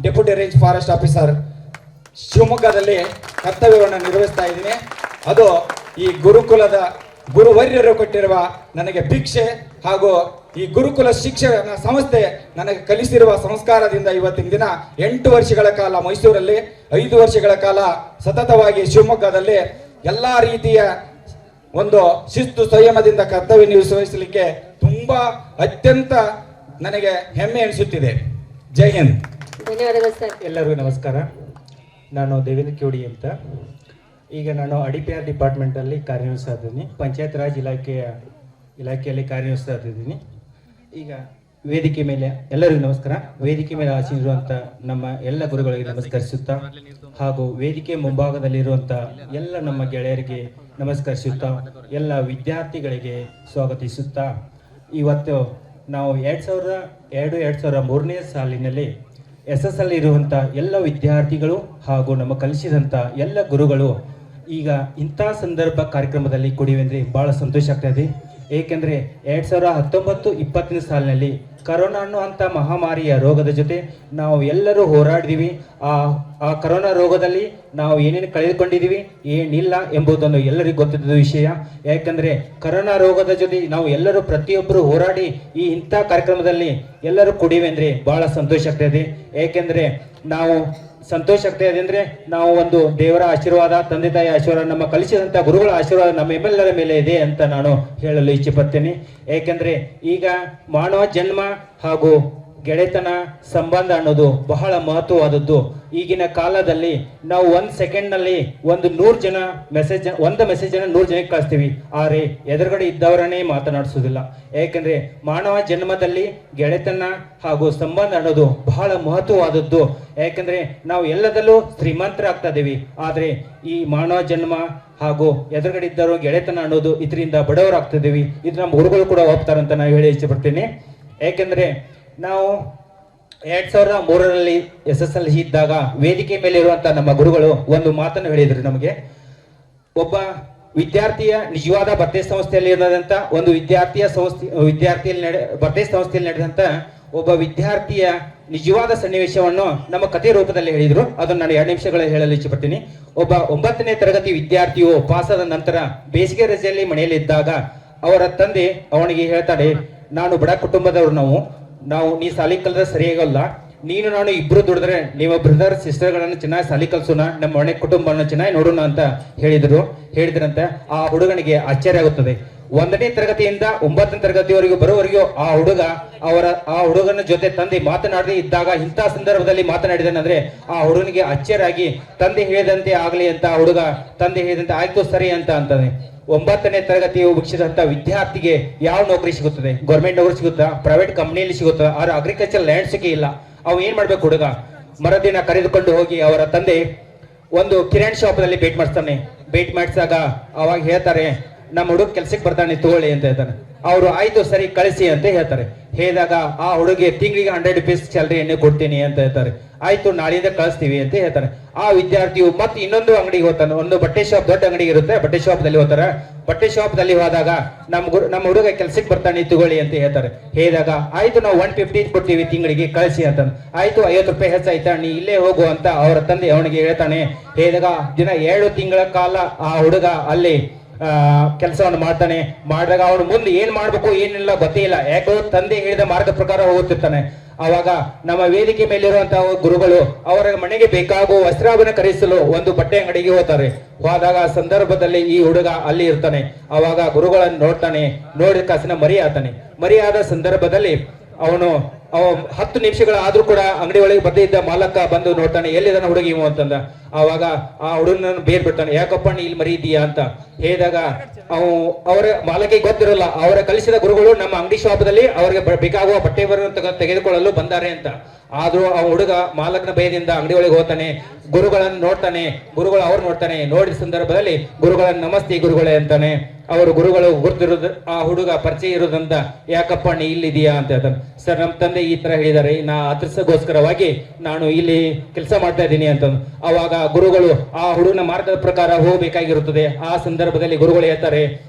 ಡೆಪ್ಯೂಟಿ ರೇಂಜ್ ಫಾರೆಸ್ಟ್ ಆಫೀಸರ್ ಶಿವಮೊಗ್ಗದಲ್ಲಿ ಕರ್ತವ್ಯವನ್ನು ನಿರ್ವಹಿಸ್ತಾ ಇದ್ದೀನಿ. ಅದು ಈ ಗುರುಕುಲದ ಗುರುವರ್ಯರು ಕೊಟ್ಟಿರುವ ನನಗೆ ಭಿಕ್ಷೆ ಹಾಗೂ ಈ ಗುರುಕುಲ ಶಿಕ್ಷಣ ಸಂಸ್ಥೆ ನನಗೆ ಕಲಿಸಿರುವ ಸಂಸ್ಕಾರದಿಂದ ಇವತ್ತಿನ ದಿನ 8 ವರ್ಷಗಳ ಕಾಲ ಮೈಸೂರಲ್ಲಿ, 5 ವರ್ಷಗಳ ಕಾಲ ಸತತವಾಗಿ ಶಿವಮೊಗ್ಗದಲ್ಲಿ ಎಲ್ಲಾ ರೀತಿಯ ಒಂದು ಶಿಸ್ತು ಸಂಯಮದಿಂದ ಕರ್ತವ್ಯ ನಿರ್ವಹಿಸಲಿಕ್ಕೆ ತುಂಬಾ ಅತ್ಯಂತ ನನಗೆ ಹೆಮ್ಮೆ ಅನಿಸುತ್ತಿದೆ. ಜೈ ಹಿಂದ್. ಧನ್ಯವಾದಗಳು ಸರ್. ಎಲ್ಲರಿಗೂ ನಮಸ್ಕಾರ. ನಾನು ದೇವೇಂದ್ರ ಕ್ಯೂಡಿ ಅಂತ. ಈಗ ನಾನು IDPR ಡಿಪಾರ್ಟ್ಮೆಂಟಲ್ಲಿ ಕಾರ್ಯನಿರ್ವಹಿಸ್ತಾ ಇದ್ದೀನಿ. ಪಂಚಾಯತ್ ರಾಜ್ ಇಲಾಖೆಯಲ್ಲಿ ಕಾರ್ಯನಿರ್ವಹಿಸ್ತಾ ಇದ್ದೀನಿ. ಈಗ ವೇದಿಕೆ ಮೇಲೆ ಎಲ್ಲರಿಗೂ ನಮಸ್ಕಾರ. ವೇದಿಕೆ ಮೇಲೆ ಆಸೀನರಿರುವಂಥ ನಮ್ಮ ಎಲ್ಲ ಗುರುಗಳಿಗೆ ನಮಸ್ಕರಿಸುತ್ತಾ, ಹಾಗೂ ವೇದಿಕೆ ಮುಂಭಾಗದಲ್ಲಿರುವಂಥ ಎಲ್ಲ ನಮ್ಮ ಗೆಳೆಯರಿಗೆ ನಮಸ್ಕರಿಸುತ್ತಾ, ಎಲ್ಲ ವಿದ್ಯಾರ್ಥಿಗಳಿಗೆ ಸ್ವಾಗತಿಸುತ್ತಾ, ಇವತ್ತು ನಾವು 2002-2003ನೇ ಸಾಲಿನಲ್ಲಿ SSL ಇರುವಂಥ ಎಲ್ಲ ವಿದ್ಯಾರ್ಥಿಗಳು ಹಾಗೂ ನಮ್ಮ ಕಲಿಸಿದಂಥ ಎಲ್ಲ ಗುರುಗಳು ಈಗ ಇಂಥ ಸಂದರ್ಭ ಕಾರ್ಯಕ್ರಮದಲ್ಲಿ ಕೂಡಿವೆ ಭಾಳ ಸಂತೋಷ ಆಗ್ತಾ ಇದೆ. ಏಕೆಂದರೆ 2019-20 ಸಾಲಿನಲ್ಲಿ ಕರೋನಾ ಅನ್ನುವಂಥ ಮಹಾಮಾರಿಯ ರೋಗದ ಜೊತೆ ನಾವು ಎಲ್ಲರೂ ಹೋರಾಡಿದೀವಿ. ಆ ಕರೋನಾ ರೋಗದಲ್ಲಿ ನಾವು ಏನೇನು ಕಳೆದುಕೊಂಡಿದ್ದೀವಿ, ಏನಿಲ್ಲ ಎಂಬುದನ್ನು ಎಲ್ಲರಿಗೂ ಗೊತ್ತಿದ್ದ ವಿಷಯ. ಯಾಕೆಂದರೆ ಕರೋನಾ ರೋಗದ ಜೊತೆ ನಾವು ಎಲ್ಲರೂ ಪ್ರತಿಯೊಬ್ಬರು ಹೋರಾಡಿ ಇಂಥ ಕಾರ್ಯಕ್ರಮದಲ್ಲಿ ಎಲ್ಲರೂ ಕೂಡಿವೆ ಅಂದರೆ ಭಾಳ ಸಂತೋಷ ಆಗ್ತಾಯಿದೆ. ಏಕೆಂದರೆ ನಾವು ಸಂತೋಷ ಆಗ್ತಾ ಇದೆ ಅಂದರೆ ನಾವು ಒಂದು ದೇವರ ಆಶೀರ್ವಾದ, ತಂದೆ ತಾಯಿ ಆಶೀರ್ವಾದ, ನಮ್ಮ ಕಲಿಸಿದಂಥ ಗುರುಗಳ ಆಶೀರ್ವಾದ ನಮ್ಮೆಲ್ಲರ ಮೇಲೆ ಇದೆ ಅಂತ ನಾನು ಹೇಳಲು ಇಚ್ಛೆ ಪಡ್ತೇನೆ. ಏಕೆಂದರೆ ಈಗ ಮಾನವ ಜನ್ಮ ಹಾಗೂ ಗೆಳೆತನ ಸಂಬಂಧ ಅನ್ನೋದು ಬಹಳ ಮಹತ್ವವಾದದ್ದು. ಈಗಿನ ಕಾಲದಲ್ಲಿ ನಾವು 1 ಸೆಕೆಂಡ್ನಲ್ಲಿ ಒಂದು 100 ಜನ ಒಂದು ಮೆಸೇಜ್ 100 ಜನಕ್ಕೆ ಕಳಿಸ್ತೀವಿ, ಆದರೆ ಎದುರುಗಡೆ ಇದ್ದವರನ್ನೇ ಮಾತನಾಡಿಸೋದಿಲ್ಲ. ಯಾಕೆಂದ್ರೆ ಮಾನವ ಜನ್ಮದಲ್ಲಿ ಗೆಳೆತನ ಹಾಗೂ ಸಂಬಂಧ ಅನ್ನೋದು ಬಹಳ ಮಹತ್ವವಾದದ್ದು. ಯಾಕೆಂದ್ರೆ ನಾವು ಎಲ್ಲದಲ್ಲೂ ಶ್ರೀಮಂತರಾಗ್ತಾ ಇದೀವಿ, ಆದರೆ ಈ ಮಾನವ ಜನ್ಮ ಹಾಗೂ ಎದುರುಗಡೆ ಇದ್ದವರು ಗೆಳೆತನ ಅನ್ನೋದು ಇದರಿಂದ ಬಡವರಾಗ್ತಿದ್ದೀವಿ. ಇದು ನಮ್ಮ ಗುರುಗಳು ಕೂಡ ಒಪ್ತಾರಂತ ನಾನು ಹೇಳಿ ಇಷ್ಟಪಡ್ತೀನಿ. ಯಾಕೆಂದ್ರೆ ನಾವು 2003ರಲ್ಲಿ SSLC ಇದ್ದಾಗ ವೇದಿಕೆ ಮೇಲೆ ಇರುವಂತ ನಮ್ಮ ಗುರುಗಳು ಒಂದು ಮಾತನ್ನು ಹೇಳಿದ್ರು ನಮಗೆ. ಒಬ್ಬ ವಿದ್ಯಾರ್ಥಿಯ ನಿಜವಾದ ಭರ್ತಿ ಸಂಸ್ಥೆಯಲ್ಲಿ ಇರೋದಂತ ಒಂದು ಭರ್ತಿ ಸಂಸ್ಥೆಯಲ್ಲಿ ನಡೆದಂತ ಒಬ್ಬ ವಿದ್ಯಾರ್ಥಿಯ ನಿಜವಾದ ಸನ್ನಿವೇಶವನ್ನು ನಮ್ಮ ಕಥೆ ರೂಪದಲ್ಲಿ ಹೇಳಿದ್ರು. ಅದನ್ನು ನಾನು 2 ನಿಮಿಷಗಳಲ್ಲಿ ಹೇಳಲು ಇಚ್ಛೆಪಡ್ತೀನಿ. ಒಬ್ಬ 9ನೇ ತರಗತಿ ವಿದ್ಯಾರ್ಥಿಯು ಪಾಸಾದ ನಂತರ ಬೇಸಿಗೆ ರಜೆಯಲ್ಲಿ ಮನೆಯಲ್ಲಿದ್ದಾಗ ಅವರ ತಂದೆ ಅವನಿಗೆ ಹೇಳ್ತಾರೆ, ನಾನು ಬಡ ಕುಟುಂಬದವರು, ನೀ ಸಾಲಿ ಕಲಿದ್ರೆ ಸರಿಯಾಗಲ್ಲ, ನೀನು ನಾನು ಇಬ್ರು ದುಡಿದ್ರೆ ನಿಮ್ಮ ಬ್ರದರ್ ಸಿಸ್ಟರ್ಗಳನ್ನು ಚೆನ್ನಾಗಿ ಸಾಲಿ ಕಲ್ಸೋಣ, ನಮ್ಮ ಮನೆ ಕುಟುಂಬವನ್ನು ಚೆನ್ನಾಗಿ ನೋಡೋಣ ಅಂತ ಹೇಳಿದ್ರಂತೆ. ಆ ಹುಡುಗನಿಗೆ ಆಶ್ಚರ್ಯ ಆಗುತ್ತದೆ. 1ನೇ ತರಗತಿಯಿಂದ 9ನೇ ತರಗತಿವರೆಗೂ ಬರೋವರೆಗೂ ಆ ಹುಡುಗನ ಜೊತೆ ತಂದೆ ಮಾತನಾಡದೇ ಇದ್ದಾಗ ಇಂಥ ಸಂದರ್ಭದಲ್ಲಿ ಮಾತನಾಡಿದನಂದ್ರೆ ಆ ಹುಡುಗನಿಗೆ ಆಶ್ಚರ್ಯ ಆಗಿ ತಂದೆ ಹೇಳಿದಂತೆ ಆಗ್ಲಿ ಅಂತ ತಂದೆ ಹೇಳಿದಂತೆ ಆಯ್ತು ಸರಿ ಅಂತ ಅಂತಾನೆ. 9ನೇ ತರಗತಿ ಮುಗಿಸಿದಂತ ವಿದ್ಯಾರ್ಥಿಗೆ ಯಾವ ನೌಕರಿ ಸಿಗುತ್ತದೆ? ಗೌರ್ಮೆಂಟ್ ನೌಕರಿ ಸಿಗುತ್ತಾ? ಪ್ರೈವೇಟ್ ಕಂಪ್ನಿಯಲ್ಲಿ ಸಿಗುತ್ತಾ? ಆದ್ರೆ ಅಗ್ರಿಕಲ್ಚರ್ ಲ್ಯಾಂಡ್ ಸಿಕ್ಕಿ ಇಲ್ಲ. ಅವ್ ಏನ್ ಮಾಡ್ಬೇಕು? ಹುಡುಗ ಮರದಿನ ಕರೆದುಕೊಂಡು ಹೋಗಿ ಅವರ ತಂದೆ ಒಂದು ಕಿರಾಣಿ ಶಾಪ್ ನಲ್ಲಿ ಭೇಟಿ ಮಾಡಿಸ್ತಾನೆ. ಭೇಟಿ ಮಾಡಿಸಿದಾಗ ಅವಾಗ ಹೇಳ್ತಾರೆ, ನಮ್ಮ ಹುಡುಗ ಕೆಲ್ಸಕ್ಕೆ ಬರ್ತಾನೆ, ತಗೊಳ್ಳಿ ಅಂತ ಹೇಳ್ತಾನೆ. ಅವರು ಆಯ್ತು ಸರಿ ಕಳಿಸಿ ಅಂತ ಹೇಳ್ತಾರೆ. ಹೇಳಿದಾಗ ಆ ಹುಡುಗಿ ತಿಂಗಳಿಗೆ 100 ರೂಪೀಸ್ ಸ್ಯಾಲರಿಯನ್ನು ಕೊಡ್ತೀನಿ ಅಂತ ಹೇಳ್ತಾರೆ. ಆಯ್ತು ನಾಳೆಯಿಂದ ಕಳಿಸ್ತೀವಿ ಅಂತ ಹೇಳ್ತಾರೆ. ಆ ವಿದ್ಯಾರ್ಥಿಯು ಮತ್ತೆ ಇನ್ನೊಂದು ಅಂಗಡಿಗೆ ಹೋಗ್ತಾನೆ. ಒಂದು ಬಟ್ಟೆ ಶಾಪ್, ದೊಡ್ಡ ಅಂಗಡಿ ಇರುತ್ತೆ, ಬಟ್ಟೆ ಶಾಪ್ ದಲ್ಲಿ ಹೋಗ್ತಾರೆ. ಬಟ್ಟೆ ಶಾಪ್ ದಲ್ಲಿ ಹೋದಾಗ ನಮ್ಮ ಹುಡುಗ ಕೆಲ್ಸಕ್ಕೆ ಬರ್ತಾನೆ, ತಗೊಳ್ಳಿ ಅಂತ ಹೇಳ್ತಾರೆ. ಹೇಳಿದಾಗ ಆಯ್ತು ನಾವು 150 ಕೊಡ್ತೀವಿ ತಿಂಗಳಿಗೆ, ಕಳಿಸಿ ಅಂತ. ಆಯ್ತು 50 ರೂಪಾಯಿ ಹೆಚ್ಚಾಯ್ತಾ, ನೀ ಇಲ್ಲೇ ಹೋಗು ಅಂತ ಅವರ ತಂದೆ ಅವನಿಗೆ ಹೇಳ್ತಾನೆ. ಹೇಳಿದಾಗ 2 ತಿಂಗಳ ಕಾಲ ಆ ಹುಡುಗ ಅಲ್ಲಿ ಕೆಲಸವನ್ನು ಮಾಡಿದಾಗ ಅವನು ಮುಂದೆ ಏನ್ ಮಾಡ್ಬೇಕು ಏನಿಲ್ಲ ಗೊತ್ತಿಲ್ಲ. ಯಾಕೋ ತಂದೆ ಹೇಳಿದ ಮಾರ್ಗ ಪ್ರಕಾರ ಹೋಗುತ್ತಿರ್ತಾನೆ. ಅವಾಗ ನಮ್ಮ ವೇದಿಕೆ ಮೇಲಿರುವಂತಹ ಗುರುಗಳು ಅವರ ಮನೆಗೆ ಬೇಕಾಗುವ ವಸ್ತ್ರಾಭರಣ ಖರೀದಿಸಲು ಒಂದು ಬಟ್ಟೆ ಅಂಗಡಿಗೆ ಹೋದಾಗ ಸಂದರ್ಭದಲ್ಲಿ ಈ ಹುಡುಗ ಅಲ್ಲಿ ಇರ್ತಾನೆ. ಅವಾಗ ಗುರುಗಳನ್ನು ನೋಡ್ತಾನೆ. ನೋಡಿದ ಕಾಸಿನ ಮರಿಯಾದ ಸಂದರ್ಭದಲ್ಲಿ ಅವನು 10 ನಿಮಿಷಗಳಾದ್ರೂ ಕೂಡ ಅಂಗಡಿ ಒಳಗೆ ಬರ್ದೇ ಇದ್ದ ಮಾಲಕ ಬಂದು ನೋಡ್ತಾನೆ, ಎಲ್ಲಿದ್ದಾನೆ ಹುಡುಗಿ ಇವು ಅಂತಂದ. ಆವಾಗ ಆ ಹುಡುಗನನ್ನು ಬೇರ್ ಬಿಡ್ತಾನೆ. ಯಾಕಪ್ಪ ನೀ ಇಲ್ಲಿ ಮರಿ ಇದೀಯಾ ಅಂತ ಹೇಳಿದಾಗ ಅವರ ಮಾಲಕಿಗೆ ಗೊತ್ತಿರಲ್ಲ, ಅವರ ಕಲಿಸಿದ ಗುರುಗಳು ನಮ್ಮ ಅಂಗಡಿ ಶಾಪದಲ್ಲಿ ಅವರಿಗೆ ಬೇಕಾಗುವ ಬಟ್ಟೆ ತೆಗೆದುಕೊಳ್ಳಲು ಬಂದಾರೆ ಅಂತ. ಆದ್ರೂ ಆ ಹುಡುಗ ಮಾಲಕನ ಭಯದಿಂದ ಅಂಗಡಿ ಒಳಗೆ ಹೋಗ್ತಾನೆ. ಗುರುಗಳನ್ನು ನೋಡ್ತಾನೆ. ಗುರುಗಳು ಅವ್ರು ನೋಡ್ತಾನೆ. ನೋಡಿದ ಸಂದರ್ಭದಲ್ಲಿ ಗುರುಗಳನ್ನು ನಮಸ್ತೆ ಗುರುಗಳೇ ಅಂತಾನೆ. ಅವರು ಗುರುಗಳು ಗುರ್ತಿರೋದು ಆ ಹುಡುಗ ಪರಿಚಯ ಇರೋದಂತ. ಯಾಕಪ್ಪ ನೀ ಇಲ್ಲಿದೀಯಾ ಅಂತ ಹೇಳ್ತಾನೆ. ಸರ್ ನಮ್ಮ ತಂದೆ ಈ ತರ ಹೇಳಿದ್ದಾರೆ, ನಾ ಅದೃಷ್ಟಗೋಸ್ಕರವಾಗಿ ನಾನು ಇಲ್ಲಿ ಕೆಲಸ ಮಾಡ್ತಾ ಇದ್ದೀನಿ ಅಂತ. ಅವಾಗ ಗುರುಗಳು ಆ ಹುಡುಗನ ಮಾರ್ಗದ ಪ್ರಕಾರ ಹೋಗಬೇಕಾಗಿರುತ್ತದೆ. ಆ ಸಂದರ್ಭದಲ್ಲಿ ಗುರುಗಳು ಹೇಳ್ತಾರೆ,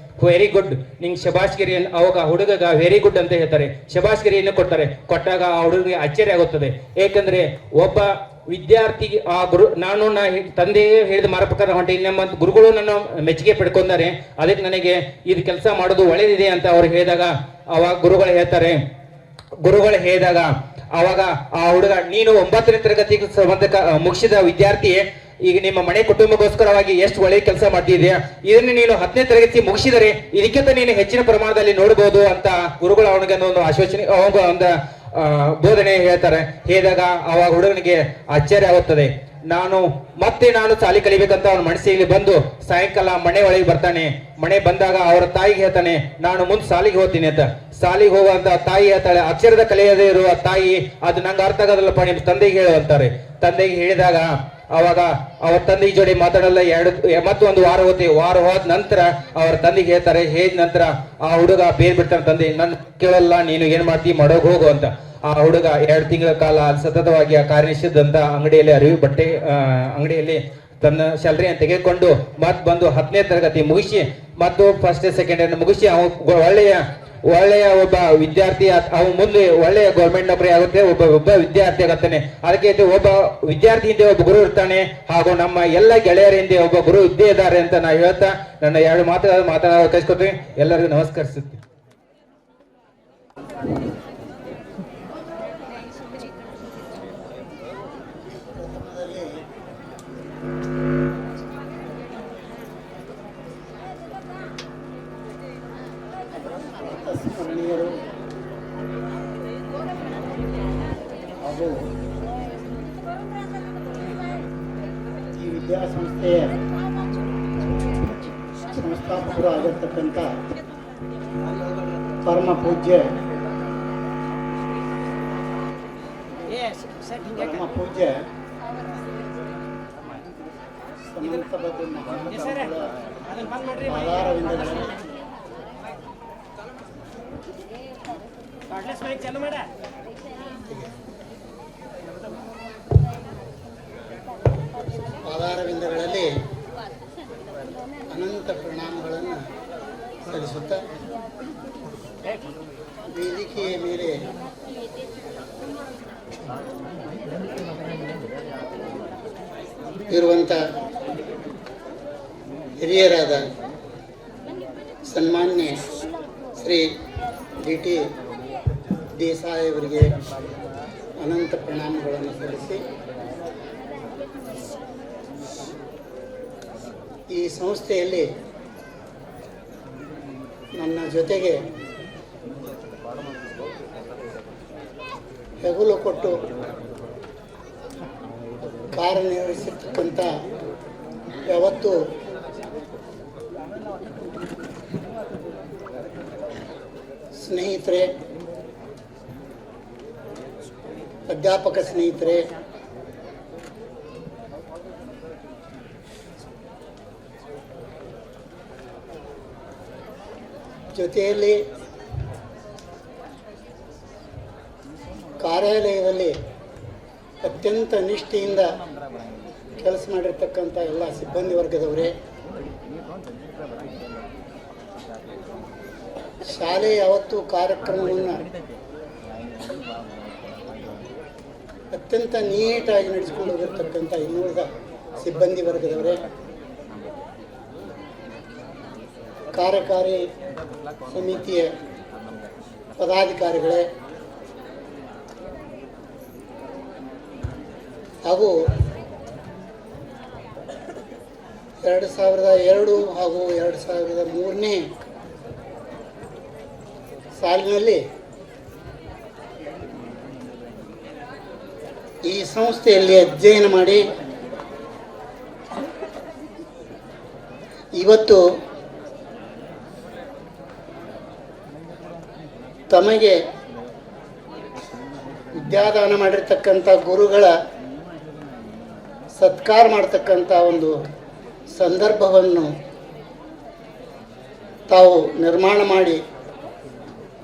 ವೆರಿ ಗುಡ್, ನಿಂಗೆ ಶಬಾಷ್ಗಿರಿ. ಅವಾಗ ಹುಡುಗಗ ವೆರಿ ಗುಡ್ ಅಂತ ಹೇಳ್ತಾರೆ, ಶಬಾಷ್ಗಿರಿಯನ್ನು ಕೊಡ್ತಾರೆ. ಕೊಟ್ಟಾಗ ಆ ಹುಡುಗನಿಗೆ ಆಶ್ಚರ್ಯ ಆಗುತ್ತದೆ. ಏಕೆಂದ್ರೆ ಒಬ್ಬ ವಿದ್ಯಾರ್ಥಿ ತಂದೆ ಹೇಳಿದ ಮಾರ್ಗ ಪ್ರಕಾರ ಹೊಂಟೀನಿ, ನಮ್ಮ ಗುರುಗಳು ನನ್ನ ಮೆಚ್ಚುಗೆ ಪಡ್ಕೊಂಡಾರೆ, ಅದಕ್ಕೆ ನನಗೆ ಇದು ಕೆಲಸ ಮಾಡೋದು ಒಳ್ಳೇದಿದೆ ಅಂತ ಅವ್ರು ಹೇಳಿದಾಗ ಅವಾಗ ಗುರುಗಳು ಹೇಳಿದಾಗ ಅವಾಗ ಆ ಹುಡುಗ, ನೀನು 9ನೇ ತರಗತಿಗೆ ಮುಗಿಸಿದ ವಿದ್ಯಾರ್ಥಿ, ಈಗ ನಿಮ್ಮ ಮನೆ ಕುಟುಂಬಕ್ಕೋಸ್ಕರವಾಗಿ ಎಷ್ಟು ಒಳ್ಳೆ ಕೆಲಸ ಮಾಡ್ತಿದ್ಯಾ, ಇದನ್ನು ನೀನು 10ನೇ ತರಗತಿ ಮುಗಿಸಿದರೆ ಇದಕ್ಕಿಂತ ನೀನು ಹೆಚ್ಚಿನ ಪ್ರಮಾಣದಲ್ಲಿ ನೋಡಬಹುದು ಅಂತ ಗುರುಗಳು ಅವನಿಗೆ ಒಂದು ಆಶ್ವಾಸನೆ, ಒಂದು ಬೋಧನೆ ಹೇಳ್ತಾರೆ. ಹೇಳಿದಾಗ ಅವಾಗ ಹುಡುಗನಿಗೆ ಆಶ್ಚರ್ಯ ಆಗುತ್ತದೆ. ನಾನು ಸಾಲಿ ಕಲಿಬೇಕಂತ ಅವನ ಮನಸ್ಸಿಗೆ ಬಂದು ಸಾಯಂಕಾಲ ಮನೆ ಒಳಗೆ ಬರ್ತಾನೆ. ಮನೆ ಬಂದಾಗ ಅವರ ತಾಯಿಗೆ ಹೇಳ್ತಾನೆ, ನಾನು ಮುಂದೆ ಸಾಲಿಗೆ ಹೋಗ್ತೀನಿ ಅಂತ. ಸಾಲಿಗೆ ಹೋಗುವಂತ ತಾಯಿ ಹೇಳ್ತಾಳೆ, ಅಕ್ಷರದ ಕಲಿಯದೇ ಇರುವ ತಾಯಿ, ಅದು ನಂಗೆ ಅರ್ಥ ಆಗೋದಿಲ್ಲಪ್ಪ, ನಿಮ್ಮ ತಂದೆಗೆ ಹೇಳು ಅಂತಾರೆ. ತಂದೆಗೆ ಹೇಳಿದಾಗ ಅವಾಗ ಅವ್ರ ತಂದೆ ಜೋಡಿ ಮಾತಾಡಲ್ಲ. ಮತ್ತೊಂದು ವಾರ ಹೋದ ನಂತರ ಅವ್ರ ತಂದೆಗೆ ಹೇಳ್ತಾರೆ. ಹೇಳಿದ ನಂತರ ಆ ಹುಡುಗ ಬೇರ್ ಬಿಡ್ತಾನೆ. ತಂದೆ, ನನ್ ಕೇಳಲ್ಲ, ನೀನು ಏನ್ ಮಾಡ್ತೀವಿ ಮಾಡೋಕ್ ಹೋಗು ಅಂತ. ಆ ಹುಡುಗ 2 ತಿಂಗಳ ಕಾಲ ಸತತವಾಗಿ ಆ ಕಾರ್ಯನಿಷಿದ್ದಂತ ಅಂಗಡಿಯಲ್ಲಿ ಅಂಗಡಿಯಲ್ಲಿ ತನ್ನ ಸ್ಯಾಲರಿಯನ್ನು ತೆಗೆದುಕೊಂಡು ಬಂದು 10ನೇ ತರಗತಿ ಮುಗಿಸಿ ಮತ್ತು ಫಸ್ಟ್ ಸೆಕೆಂಡ್ ಇಯರ್ ಮುಗಿಸಿ ಒಳ್ಳೆಯ ಒಬ್ಬ ವಿದ್ಯಾರ್ಥಿ. ಅವನು ಮುಂದೆ ಒಳ್ಳೆಯ ಗೌರ್ಮೆಂಟ್ ನೌಕರಿ ಆಗುತ್ತೆ, ಒಬ್ಬ ವಿದ್ಯಾರ್ಥಿ ಆಗುತ್ತಾನೆ. ಅದಕ್ಕೆ ಒಬ್ಬ ವಿದ್ಯಾರ್ಥಿ ಹಿಂದೆ ಒಬ್ಬ ಗುರು ಇರ್ತಾನೆ, ಹಾಗೂ ನಮ್ಮ ಎಲ್ಲ ಗೆಳೆಯರ ಹಿಂದೆ ಒಬ್ಬ ಗುರು ಇದ್ದೇ ಇದ್ದಾರೆ ಅಂತ ನಾವು ಹೇಳ್ತಾ ನನ್ನ 2 ಮಾತನಾಡ ಕಳಿಸ್ಕೊತೀವಿ. ಎಲ್ಲರಿಗೂ ನಮಸ್ಕರಿಸುತ್ತೀನಿ. ಸಂಸ್ಥೆಯ ಸಂಸ್ಥಾಪಕರು ಆಗಿರ್ತಕ್ಕಂಥ ಪರಮ ಪೂಜ್ಯ ಸಮಂತಬದ್ಧ ಮಹಾನುಭಾವರ ಪಾದಾರವಿಂದಗಳಲ್ಲಿ ಪಾದಾರವಿಂದಗಳಲ್ಲಿ ಅನಂತ ಪ್ರಣಾಮಗಳನ್ನು ಸಲ್ಲಿಸುತ್ತಾ ವೇದಿಕೆಯ ಮೇಲೆ ಇರುವಂಥ ಹಿರಿಯರಾದ ಸನ್ಮಾನ್ಯ ಶ್ರೀ ಡಿ.ಟಿ. ದೇಸಾಯಿ ಅವರಿಗೆ ಅನಂತ ಪ್ರಣಾಮಗಳನ್ನು ಸಲ್ಲಿಸಿ ಈ ಸಂಸ್ಥೆಯಲ್ಲಿ ನನ್ನ ಜೊತೆಗೆ ಹೆಗಲು ಕೊಟ್ಟು ಕಾರ್ಯನಿರ್ವಹಿಸಿರ್ತಕ್ಕಂಥ ಯಾವತ್ತು ಸ್ನೇಹಿತರೆ, ಅಧ್ಯಾಪಕ ಸ್ನೇಹಿತರೆ, ಜೊತೆಯಲ್ಲಿ ಕಾರ್ಯಾಲಯದಲ್ಲಿ ಅತ್ಯಂತ ನಿಷ್ಠೆಯಿಂದ ಕೆಲಸ ಮಾಡಿರ್ತಕ್ಕಂಥ ಎಲ್ಲ ಸಿಬ್ಬಂದಿ ವರ್ಗದವರೇ, ಶಾಲೆ ಯಾವತ್ತೂ ಕಾರ್ಯಕ್ರಮವನ್ನು ಅತ್ಯಂತ ನೀಟಾಗಿ ನಡೆಸಿಕೊಂಡು ಹೋಗಿರ್ತಕ್ಕಂಥ ಇನ್ನುಳಿದ ಸಿಬ್ಬಂದಿ ವರ್ಗದವರೇ, ಕಾರ್ಯಕಾರಿ ಸಮಿತಿಯ ಪದಾಧಿಕಾರಿಗಳೇ ಹಾಗೂ 2002 ಹಾಗೂ 2003ನೇ ಸಾಲಿನಲ್ಲಿ ಈ ಸಂಸ್ಥೆಯಲ್ಲಿ ಅಧ್ಯಯನ ಮಾಡಿ ಇವತ್ತು ತಮಗೆ ವಿದ್ಯಾದಾನ ಮಾಡಿರ್ತಕ್ಕಂಥ ಗುರುಗಳ ಸತ್ಕಾರ ಮಾಡ್ತಕ್ಕಂಥ ಒಂದು ಸಂದರ್ಭವನ್ನು ತಾವು ನಿರ್ಮಾಣ ಮಾಡಿ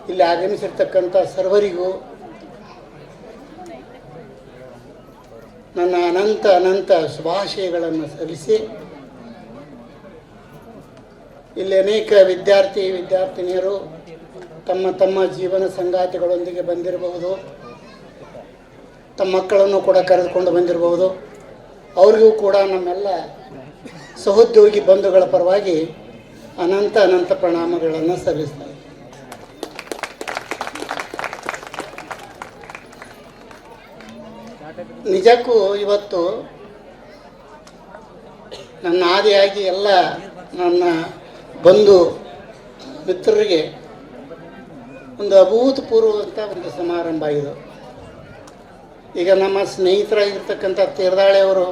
ಇಲ್ಲಿ ಆಗಮಿಸಿರ್ತಕ್ಕಂಥ ಸರ್ವರಿಗೂ ನನ್ನ ಅನಂತ ಶುಭಾಶಯಗಳನ್ನು ಸಲ್ಲಿಸಿ, ಇಲ್ಲಿ ಅನೇಕ ವಿದ್ಯಾರ್ಥಿನಿಯರು ತಮ್ಮ ಜೀವನ ಸಂಗಾತಿಗಳೊಂದಿಗೆ ಬಂದಿರಬಹುದು, ತಮ್ಮ ಮಕ್ಕಳನ್ನು ಕೂಡ ಕರೆದುಕೊಂಡು ಬಂದಿರಬಹುದು. ಅವರಿಗೂ ಕೂಡ ನಮ್ಮೆಲ್ಲ ಸಹೋದ್ಯೋಗಿ ಬಂಧುಗಳ ಪರವಾಗಿ ಅನಂತ ಪ್ರಣಾಮಗಳನ್ನು ಸಲ್ಲಿಸ್ತಾರೆ. ನಿಜಕ್ಕೂ ಇವತ್ತು ನನ್ನ ಆದಿಯಾಗಿ ಎಲ್ಲ ನನ್ನ ಬಂಧು ಮಿತ್ರರಿಗೆ ಒಂದು ಅಭೂತಪೂರ್ವವಂಥ ಒಂದು ಸಮಾರಂಭ ಇದು. ಈಗ ನಮ್ಮ ಸ್ನೇಹಿತರಾಗಿರ್ತಕ್ಕಂಥ ತೀರ್ದಾಳೆಯವರು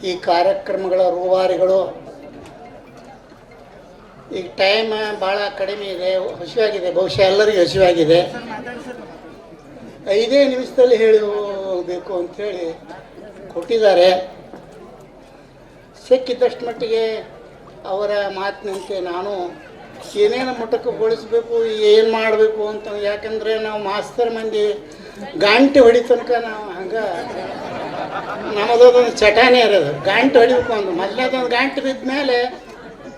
ಈ ಕಾರ್ಯಕ್ರಮಗಳ ರೂವಾರಿಗಳು. ಈಗ ಟೈಮ್ ಭಾಳ ಕಡಿಮೆ ಇದೆ, ಹಸಿವಾಗಿದೆ, ಬಹುಶಃ ಎಲ್ಲರಿಗೂ ಹಸಿವಾಗಿದೆ. 5 ನಿಮಿಷದಲ್ಲಿ ಹೇಳಿ ಹೋಗಬೇಕು ಅಂಥೇಳಿ ಕೊಟ್ಟಿದ್ದಾರೆ. ಸಿಕ್ಕಿದ್ದಷ್ಟು ಮಟ್ಟಿಗೆ ಅವರ ಮಾತಿನಂತೆ ನಾನು ಏನೇನು ಮಟ್ಟಕ್ಕೊಳಿಸ್ಬೇಕು, ಏನು ಮಾಡಬೇಕು ಅಂತ. ಯಾಕಂದರೆ ನಾವು ಮಾಸ್ತರ್ ಮಂದಿ ಗಂಟೆ ಹೊಡಿ ತನಕ ನಾವು ಹಂಗೆ ನಮ್ಮದೊಂದು ಚಟಾನೇ ಇರೋದು. ಗಂಟೆ ಹೊಡಿಬೇಕು ಅಂದು ಮೊದಲನೇದೊಂದು ಗಂಟೆ ಬಿದ್ದ ಮೇಲೆ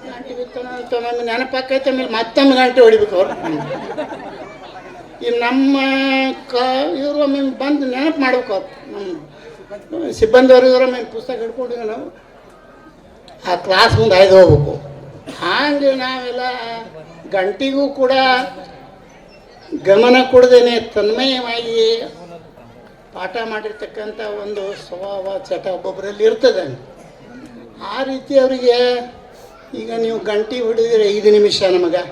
ಗಂಟೆ ಬಿತ್ತಂತ ಒಮ್ಮೆ ನೆನಪಾಕೈತೆ, ಆಮೇಲೆ ಮತ್ತೊಮ್ಮೆ ಗಂಟೆ ಹೊಡಿಬೇಕು ಅವ್ರು. ಈ ನಮ್ಮ ಇವರು ಒಮ್ಮೆ ಬಂದು ನೆನಪು ಮಾಡ್ಬೇಕು ಅವ್ರು. ನಮ್ಮ ಸಿಬ್ಬಂದಿಯವರು ಒಮ್ಮೆ ಪುಸ್ತಕ ಹಿಡ್ಕೊಂಡಿವಿ ನಾವು ಆ ಕ್ಲಾಸ್ ಮುಂದೆ ಆಯ್ದು ಹೋಗ್ಬೇಕು. ಹಾಗೆ ನಾವೆಲ್ಲ ಗಂಟೆಗೂ ಕೂಡ ಗಮನ ಕೊಡದೇನೆ ತನ್ಮಯವಾಗಿ ಪಾಠ ಮಾಡಿರ್ತಕ್ಕಂಥ ಒಂದು ಸ್ವಭಾವ ಚಟ ಒಬ್ಬೊಬ್ಬರಲ್ಲಿ ಇರ್ತದೆ. ಆ ರೀತಿ ಅವರಿಗೆ ಈಗ ನೀವು ಗಂಟೆ ಹೊಡಿದ್ರೆ 5 ನಿಮಿಷ, ನಮಗೆ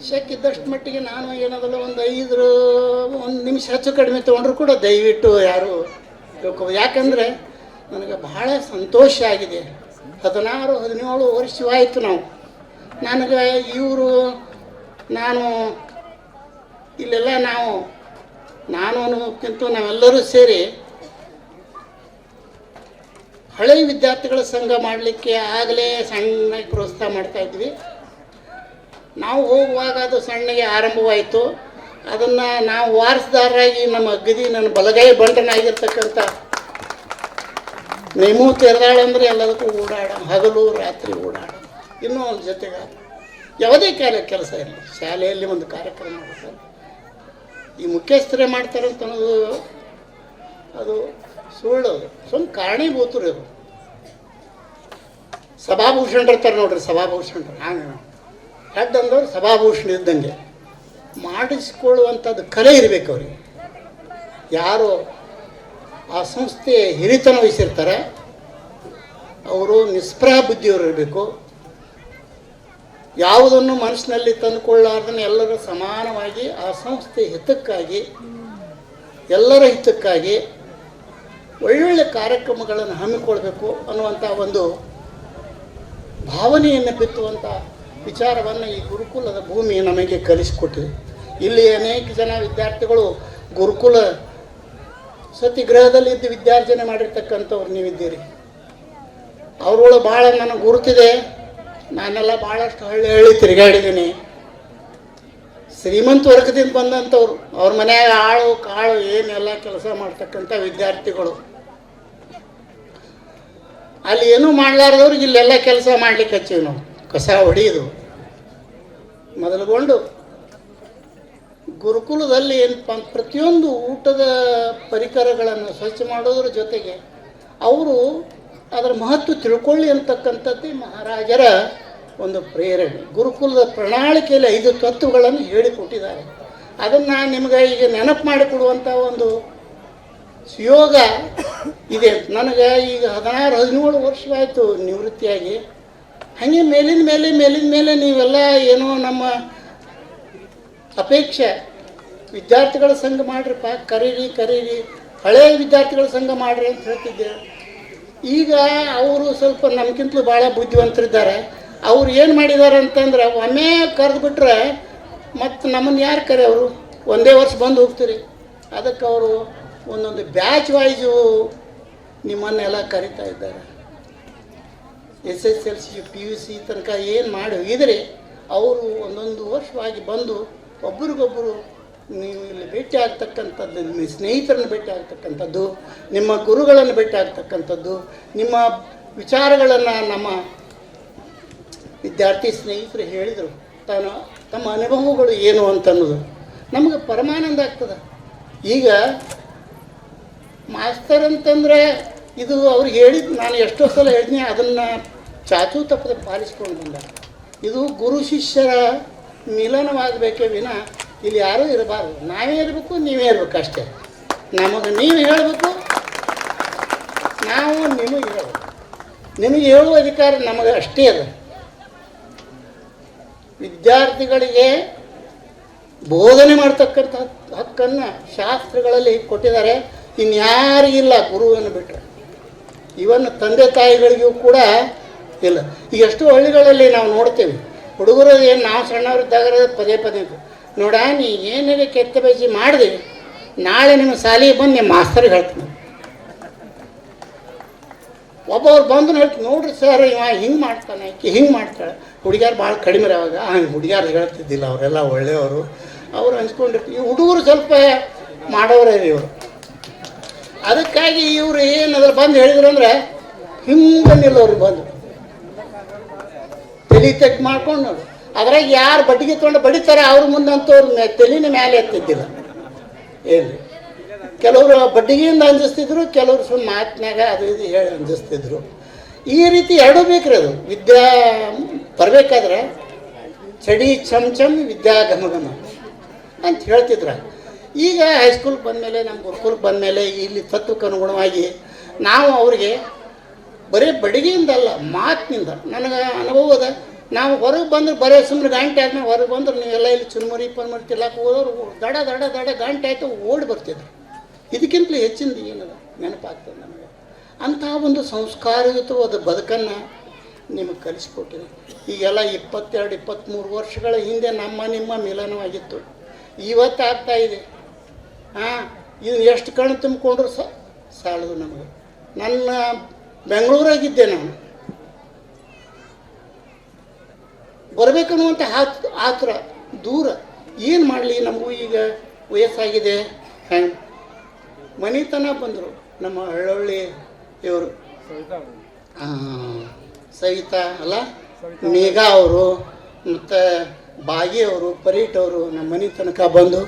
ಶಕ್ಕಿದ್ದಷ್ಟು ಮಟ್ಟಿಗೆ ನಾನು ಏನಾದರೂ ಒಂದು 1 ನಿಮಿಷ ಹೆಚ್ಚು ಕಡಿಮೆ ತೊಗೊಂಡ್ರು ಕೂಡ ದಯವಿಟ್ಟು ಯಾರು ತಿಳ್ಕೊ. ಯಾಕಂದರೆ ನನಗೆ ಬಹಳ ಸಂತೋಷ ಆಗಿದೆ. 16-17 ವರ್ಷವಾಯಿತು ನಾವು. ನನಗೆ ಇವರು ನಾನು ಇಲ್ಲೆಲ್ಲ ನಾನು ಅನ್ನೋಕ್ಕಿಂತ ನಾವೆಲ್ಲರೂ ಸೇರಿ ಹಳೆಯ ವಿದ್ಯಾರ್ಥಿಗಳ ಸಂಘ ಮಾಡಲಿಕ್ಕೆ ಆಗಲೇ ಸಣ್ಣಗೆ ಪ್ರೋತ್ಸಾಹ ಮಾಡ್ತಾಯಿದ್ವಿ. ನಾವು ಹೋಗುವಾಗ ಅದು ಸಣ್ಣಗೆ ಆರಂಭವಾಯಿತು. ಅದನ್ನು ನಾವು ವಾರಸುದಾರರಾಗಿ ನಮ್ಮ ಅಗದಿ ನನ್ನ ಬಲಗೈ ಬಂಟನಾಗಿರ್ತಕ್ಕಂಥ ನೇಮು ತೆರೆದಾಳ ಅಂದರೆ ಎಲ್ಲದಕ್ಕೂ ಓಡಾಡ, ಹಗಲು ರಾತ್ರಿ ಓಡಾಡ. ಇನ್ನೂ ಒಂದು ಜೊತೆಗೆ ಯಾವುದೇ ಕೆಲಸ ಇಲ್ಲ, ಶಾಲೆಯಲ್ಲಿ ಒಂದು ಕಾರ್ಯಕ್ರಮ ಮಾಡ್ತಾರೆ, ಈ ಮುಖ್ಯಸ್ಥರೇ ಮಾಡ್ತಾರಂತ ಅನ್ನೋದು ಅದು ಸುಳ್ಳು. ಅದು ಸುಮ್ಮನೆ ಕಾರಣೀಭೂತರು. ಅದು ಸಭಾಭೂಷಣರು ಇರ್ತಾರೆ ನೋಡ್ರಿ, ಸಭಾಭೂಷಣರು ಹಂಗೆ ಹೆಡ್ ಅಂದವ್ರು ಸಭಾಭೂಷಣ ಇದ್ದಂಗೆ ಮಾಡಿಸ್ಕೊಳ್ಳುವಂಥದ್ದು ಕಲೆ ಇರಬೇಕು ಅವ್ರಿಗೆ. ಯಾರು ಆ ಸಂಸ್ಥೆಯ ಹಿರಿತನ ವಹಿಸಿರ್ತಾರೆ ಅವರು ನಿಸ್ಪೃಹ ಬುದ್ಧಿಯವರು ಇರಬೇಕು. ಯಾವುದನ್ನು ಮನಸ್ಸಿನಲ್ಲಿ ತಂದುಕೊಳ್ಳಾರ್ದನ್ನು ಎಲ್ಲರೂ ಸಮಾನವಾಗಿ ಆ ಸಂಸ್ಥೆಯ ಹಿತಕ್ಕಾಗಿ, ಎಲ್ಲರ ಹಿತಕ್ಕಾಗಿ ಒಳ್ಳೊಳ್ಳೆ ಕಾರ್ಯಕ್ರಮಗಳನ್ನು ಹಮ್ಮಿಕೊಳ್ಬೇಕು ಅನ್ನುವಂಥ ಒಂದು ಭಾವನೆಯನ್ನು ಬಿತ್ತುವಂಥ ವಿಚಾರವನ್ನು ಈ ಗುರುಕುಲದ ಭೂಮಿ ನಮಗೆ ಕಲಿಸಿಕೊಟ್ಟಿದೆ. ಇಲ್ಲಿ ಅನೇಕ ಜನ ವಿದ್ಯಾರ್ಥಿಗಳು ಗುರುಕುಲ ಸತಿಗೃಹದಲ್ಲಿ ಇದ್ದು ವಿದ್ಯಾರ್ಜನೆ ಮಾಡಿರ್ತಕ್ಕಂಥವ್ರು ನೀವಿದ್ದೀರಿ. ಅವರೊಳಗೆ ಭಾಳ ನನಗೆ ಗುರುತಿದೆ. ನಾನೆಲ್ಲ ಭಾಳಷ್ಟು ಹಳ್ಳಿ ತಿರುಗಾಡಿದ್ದೀನಿ. ಶ್ರೀಮಂತ ವರ್ಗದಿಂದ ಬಂದಂಥವ್ರು, ಅವ್ರ ಮನ್ಯಾಗ ಆಳು ಕಾಳು ಏನೆಲ್ಲ ಕೆಲಸ ಮಾಡ್ತಕ್ಕಂಥ ವಿದ್ಯಾರ್ಥಿಗಳು. ಅಲ್ಲಿ ಏನೂ ಮಾಡಲಾರ್ದವ್ರಿಗೆ ಇಲ್ಲೆಲ್ಲ ಕೆಲಸ ಮಾಡ್ಲಿಕ್ಕೆ ಹಚ್ಚಿವಿ ನಾವು. ಕಸ ಹೊಡೆಯೋದು ಮೊದಲುಗೊಂಡು ಗುರುಕುಲದಲ್ಲಿ ಏನಪ್ಪ ಪ್ರತಿಯೊಂದು ಊಟದ ಪರಿಕರಗಳನ್ನು ಸ್ವಚ್ಛ ಮಾಡೋದ್ರ ಜೊತೆಗೆ ಅವರು ಅದರ ಮಹತ್ವ ತಿಳ್ಕೊಳ್ಳಿ ಅಂತಕ್ಕಂಥದ್ದೇ ಮಹಾರಾಜರ ಒಂದು ಪ್ರೇರಣೆ. ಗುರುಕುಲದ ಪ್ರಣಾಳಿಕೆಯಲ್ಲಿ 5 ತತ್ವಗಳನ್ನು ಹೇಳಿಕೊಟ್ಟಿದ್ದಾರೆ. ಅದನ್ನು ನಿಮ್ಗೆ ಈಗ ನೆನಪು ಮಾಡಿಕೊಡುವಂಥ ಒಂದು ಸುಯೋಗ ಇದೆ. ನನಗೆ ಈಗ 16-17 ವರ್ಷವಾಯಿತು ನಿವೃತ್ತಿಯಾಗಿ. ಹಾಗೆ ಮೇಲಿನ ಮೇಲೆ ನೀವೆಲ್ಲ ಏನೋ ನಮ್ಮ ಅಪೇಕ್ಷೆ ವಿದ್ಯಾರ್ಥಿಗಳ ಸಂಘ ಮಾಡ್ರಿಪ್ಪ, ಕರೀರಿ ಹಳೆಯ ವಿದ್ಯಾರ್ಥಿಗಳ ಸಂಘ ಮಾಡ್ರಿ ಅಂತ ಹೇಳ್ತಿದ್ದೆ. ಈಗ ಅವರು ಸ್ವಲ್ಪ ನಮ್ಗಿಂತಲೂ ಭಾಳ ಬುದ್ಧಿವಂತರಿದ್ದಾರೆ. ಅವ್ರು ಏನು ಮಾಡಿದ್ದಾರೆ ಅಂತಂದ್ರೆ ಒಮ್ಮೆ ಕರೆದು ಬಿಟ್ರೆ ಮತ್ತು ನಮ್ಮನ್ನು ಯಾರು ಕರೆಯವರು, ಒಂದೇ ವರ್ಷ ಬಂದು ಹೋಗ್ತೀರಿ. ಅದಕ್ಕೆ ಅವರು ಒಂದೊಂದು ಬ್ಯಾಚ್ ವೈಸು ನಿಮ್ಮನ್ನೆಲ್ಲ ಕರಿತಾ ಇದ್ದಾರೆ. SSLC PUC ತನಕ ಏನು ಮಾಡಿ ಹೋಗಿದ್ರೆ ಅವರು ಒಂದೊಂದು ವರ್ಷವಾಗಿ ಬಂದು ಒಬ್ರಿಗೊಬ್ಬರು ನೀವು ಇಲ್ಲಿ ಭೇಟಿ ಆಗ್ತಕ್ಕಂಥದ್ದು, ನಿಮ್ಮ ಸ್ನೇಹಿತರನ್ನು ಭೇಟಿ ಆಗ್ತಕ್ಕಂಥದ್ದು, ನಿಮ್ಮ ಗುರುಗಳನ್ನು ಭೇಟಿ ಆಗ್ತಕ್ಕಂಥದ್ದು, ನಿಮ್ಮ ವಿಚಾರಗಳನ್ನು ನಮ್ಮ ವಿದ್ಯಾರ್ಥಿ ಸ್ನೇಹಿತರು ಹೇಳಿದರು. ತಮ್ಮ ಅನುಭವಗಳು ಏನು ಅಂತನ್ನೋದು ನಮಗೆ ಪರಮಾನಂದ ಆಗ್ತದೆ. ಈಗ ಮಾಸ್ತರ್ ಅಂತಂದರೆ ಇದು ಅವ್ರಿಗೆ ಹೇಳಿದ್ದು ನಾನು ಎಷ್ಟೋ ಸಲ ಹೇಳಿದ್ನಿ, ಅದನ್ನು ಚಾಚೂ ತಪ್ಪದೆ ಪಾಲಿಸ್ಕೊಂಡು ಬಂದ. ಇದು ಗುರು ಶಿಷ್ಯರ ಮಿಲನವಾಗಬೇಕೇ ವಿನ ಇಲ್ಲಿ ಯಾರೂ ಇರಬಾರ್ದು. ನಾವೇ ಇರಬೇಕು, ನೀವೇ ಇರಬೇಕು ಅಷ್ಟೇ. ನಮಗೆ ನೀವು ಹೇಳಬೇಕು, ನಾವು ನಿಮಗೆ ಹೇಳಬೇಕು. ನಿಮಗೆ ಹೇಳುವ ಅಧಿಕಾರ ನಮಗೆ ಅಷ್ಟೇ ಅದ. ವಿದ್ಯಾರ್ಥಿಗಳಿಗೆ ಬೋಧನೆ ಮಾಡ್ತಕ್ಕಂಥ ಹಕ್ಕನ್ನು ಶಾಸ್ತ್ರಗಳಲ್ಲಿ ಕೊಟ್ಟಿದ್ದಾರೆ. ಇನ್ಯಾರಿಗಿಲ್ಲ ಗುರುವನ್ನು ಬಿಟ್ಟರೆ. ಇವನ್ ತಂದೆ ತಾಯಿಗಳಿಗೂ ಕೂಡ ಇಲ್ಲ. ಈಗ ಎಷ್ಟೋ ಹಳ್ಳಿಗಳಲ್ಲಿ ನಾವು ನೋಡ್ತೇವೆ, ಹುಡುಗರು ಏನು ನಾವು ಸಣ್ಣವರಿದ್ದಾಗ ಪದೇ ನೋಡ ನೀ ಏನಾಗೆ ಕೆತ್ತ ಬೇಜಿ ಮಾಡಿದೆ, ನಾಳೆ ನಿಮ್ಮ ಶಾಲೆಗೆ ಬಂದು ನಿಮ್ಮ ಮಾಸ್ತರಿಗೆ ಹೇಳ್ತೀನಿ. ಒಬ್ಬವ್ರು ಬಂದು ಹೇಳ್ತೀನಿ, ನೋಡ್ರಿ ಸರ್ ಇವ ಹಿಂಗೆ ಮಾಡ್ತಾನೆ, ಹಿಂಗೆ ಮಾಡ್ತಾಳೆ. ಹುಡುಗಿಯಾರು ಭಾಳ ಕಡಿಮೆ ಅವಾಗ. ಹಂಗೆ ಹುಡುಗಿಯಾರು ಹೇಳ್ತಿದ್ದಿಲ್ಲ, ಅವರೆಲ್ಲ ಒಳ್ಳೆಯವರು. ಅವ್ರು ಹಂಚ್ಕೊಂಡಿರ್ತೀವಿ. ಈ ಹುಡುಗರು ಸ್ವಲ್ಪ ಮಾಡೋರೇ ಇವರು. ಅದಕ್ಕಾಗಿ ಇವರು ಏನಾದ್ರು ಬಂದು ಹೇಳಿದ್ರು ಅಂದರೆ ಹಿಂಗೆ ನಿಲ್ಲೋರು ಬಂದು ತಲೆ ತೆಗ್ ಮಾಡ್ಕೊಂಡು ನೋಡು. ಅದ್ರಾಗ ಯಾರು ಬಡ್ಡಿಗೆ ತೊಗೊಂಡು ಬಡಿತಾರೆ ಅವ್ರ ಮುಂದಂತವ್ರು ತಲೆನ ಮೇಲೆ ಎತ್ತಿದ್ದಿಲ್ಲ. ಏನು ಕೆಲವರು ಬಡ್ಡಿಗೆಯಿಂದ ಅಂಜಿಸ್ತಿದ್ರು, ಕೆಲವರು ಸುಮ್ಮನೆ ಮಾತಿನಾಗ ಅದು ಇದು ಹೇಳಿ ಅಂಜಿಸ್ತಿದ್ರು. ಈ ರೀತಿ ಎರಡೂ ಬೇಕ್ರಿ. ಅದು ವಿದ್ಯಾ ಬರಬೇಕಾದ್ರೆ ಚಡಿ ಚಮ್ ವಿದ್ಯಾ ಘಮ ಅಂತ ಹೇಳ್ತಿದ್ರ. ಈಗ ಹೈಸ್ಕೂಲ್ಗೆ ಬಂದಮೇಲೆ, ನಮ್ಮ ಗುರುಕುಲಕ್ಕೆ ಬಂದಮೇಲೆ ಇಲ್ಲಿ ತತ್ವಕ್ಕೆ ಅನುಗುಣವಾಗಿ ನಾವು ಅವ್ರಿಗೆ ಬರೀ ಬಡಿಗೆಯಿಂದಲ್ಲ ಮಾತಿನಿಂದ ನನಗೆ ಅನುಭವ ಅದ. ನಾವು ಹೊರಗೆ ಬಂದ್ರೆ ಬರೀ ಸುಮ್ಮನೆ ಗಂಟೆ ಆದ್ಮೇಲೆ ಹೊರಗೆ ಬಂದ್ರೆ ನೀವೆಲ್ಲ ಇಲ್ಲಿ ಚುರುಮುರಿ ಪನ್ಮರಿ ತಿಲ್ಲಕ್ಕೆ ಹೋದವ್ರು ದಡ ಗಂಟೆ ಆಯಿತು ಓಡಿ ಬರ್ತಿದ್ರು. ಇದಕ್ಕಿಂತಲೂ ಹೆಚ್ಚಿಂದ ಏನದ ನೆನಪಾಗ್ತದೆ ನಮಗೆ. ಅಂತಹ ಒಂದು ಸಂಸ್ಕಾರಯುತವಾದ ಬದುಕನ್ನು ನಿಮಗೆ ಕಲಿಸ್ಕೊಟ್ಟಿದೆ. ಈಗೆಲ್ಲ 22-23 ವರ್ಷಗಳ ಹಿಂದೆ ನಿಮ್ಮ ಮಿಲನವಾಗಿತ್ತು, ಇವತ್ತು ಆಗ್ತಾ ಇದೆ. ಇದನ್ನು ಎಷ್ಟು ಕಣ್ಣು ತುಂಬಿಕೊಂಡ್ರು ಸಾಲದು ನಮಗೆ. ನನ್ನ ಬೆಂಗಳೂರಾಗಿದ್ದೆ, ನಾನು ಬರಬೇಕನ್ನುವಂಥ ಆತರ ದೂರ. ಏನು ಮಾಡಲಿ, ನಮಗೂ ಈಗ ವಯಸ್ಸಾಗಿದೆ. ಮನಿತನ ಬಂದರು ನಮ್ಮ ಹಳ್ಳೊಳ್ಳಿ ಇವರು ಸವಿತಾ ಅಲ್ಲ, ಮೇಘಾ ಅವರು ಮತ್ತು ಬಾಗಿ ಅವರು, ಪರೀಟ್ ಅವರು ನಮ್ಮ ಮನೆ ತನಕ ಬಂದು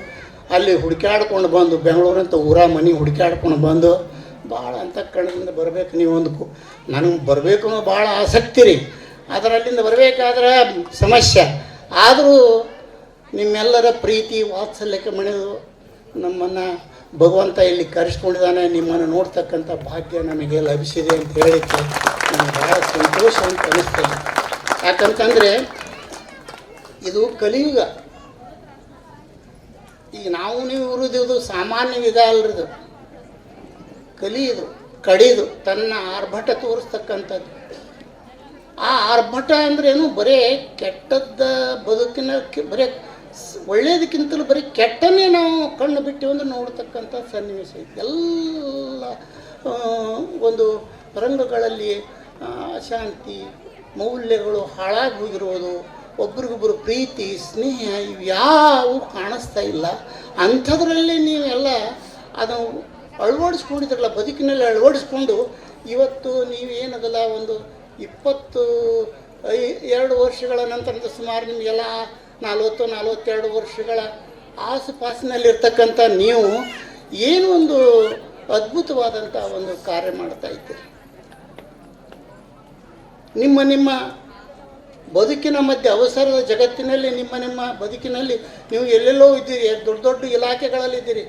ಅಲ್ಲಿ ಹುಡುಕಾಡ್ಕೊಂಡು ಬಂದು, ಬೆಂಗಳೂರಂತ ಊರ ಮನೆ ಹುಡುಕಾಡ್ಕೊಂಡು ಬಂದು ಭಾಳ ಅಂತಃಕರಣದಿಂದ ಬರಬೇಕು ನೀವೊಂದು ನನಗೆ ಬರಬೇಕು ಅನ್ನೋ ಭಾಳ ಆಸಕ್ತಿ ರೀ. ಅದರಲ್ಲಿಂದ ಬರಬೇಕಾದ್ರೆ ಸಮಸ್ಯೆ ಆದರೂ ನಿಮ್ಮೆಲ್ಲರ ಪ್ರೀತಿ ವಾತ್ಸಲ್ಯಕ್ಕೆ ಮಣಿದು ನಮ್ಮನ್ನು ಭಗವಂತ ಇಲ್ಲಿ ಕರೆಸ್ಕೊಂಡಿದ್ದಾನೆ. ನಿಮ್ಮನ್ನು ನೋಡ್ತಕ್ಕಂಥ ಭಾಗ್ಯ ನಮಗೆ ಲಭಿಸಿದೆ ಅಂತ ಹೇಳಿಕ್ಕೆ ನನಗೆ ಭಾಳ ಸಂತೋಷ ಅಂತ ಅನಿಸ್ತದೆ. ಯಾಕಂತಂದರೆ ಇದು ಕಲಿಯುಗ. ಈಗ ನಾವು ನೀವು ಇರುವುದು ಸಾಮಾನ್ಯ ವಿಧ ಅಲ್ರಿದು, ಕಲಿಯುದು, ಕಡಿದು ತನ್ನ ಆರ್ಭಟ ತೋರಿಸ್ತಕ್ಕಂಥದ್ದು. ಆ ಆರ್ಭಟ ಅಂದ್ರೇನು, ಬರೀ ಕೆಟ್ಟದ್ದ ಬದುಕಿನ ಬರೀ ಒಳ್ಳೆಯದಕ್ಕಿಂತಲೂ ಬರೀ ಕೆಟ್ಟನ್ನೇ ನಾವು ಕಣ್ಣು ಬಿಟ್ಟು ಅಂದ್ರೆ ನೋಡ್ತಕ್ಕಂಥ ಸನ್ನಿವೇಶ ಐತೆ. ಎಲ್ಲ ಒಂದು ರಂಗಗಳಲ್ಲಿ ಅಶಾಂತಿ, ಮೌಲ್ಯಗಳು ಹಾಳಾಗಿ ಹೋಗಿರೋದು, ಒಬ್ರಿಗೊಬ್ಬರು ಪ್ರೀತಿ ಸ್ನೇಹ ಇವ್ಯಾವು ಕಾಣಿಸ್ತಾ ಇಲ್ಲ. ಅಂಥದ್ರಲ್ಲಿ ನೀವೆಲ್ಲ ಅದನ್ನು ಅಳವಡಿಸ್ಕೊಂಡಿದ್ರಲ್ಲ, ಬದುಕಿನಲ್ಲಿ ಅಳವಡಿಸ್ಕೊಂಡು ಇವತ್ತು ನೀವೇನದಲ್ಲ ಒಂದು 22 ವರ್ಷಗಳ ನಂತರದ ಸುಮಾರು ನಿಮಗೆಲ್ಲ 40-42 ವರ್ಷಗಳ ಆಸುಪಾಸಿನಲ್ಲಿರ್ತಕ್ಕಂಥ ನೀವು ಏನು ಒಂದು ಅದ್ಭುತವಾದಂಥ ಒಂದು ಕಾರ್ಯ ಮಾಡ್ತಾ ಇದ್ದೀರಿ. ನಿಮ್ಮ ಬದುಕಿನ ಮಧ್ಯೆ ಅವಸರದ ಜಗತ್ತಿನಲ್ಲಿ ನಿಮ್ಮ ಬದುಕಿನಲ್ಲಿ ನೀವು ಎಲ್ಲೆಲ್ಲೋ ಇದ್ದೀರಿ, ದೊಡ್ಡ ದೊಡ್ಡ ಇಲಾಖೆಗಳಲ್ಲಿದ್ದೀರಿ,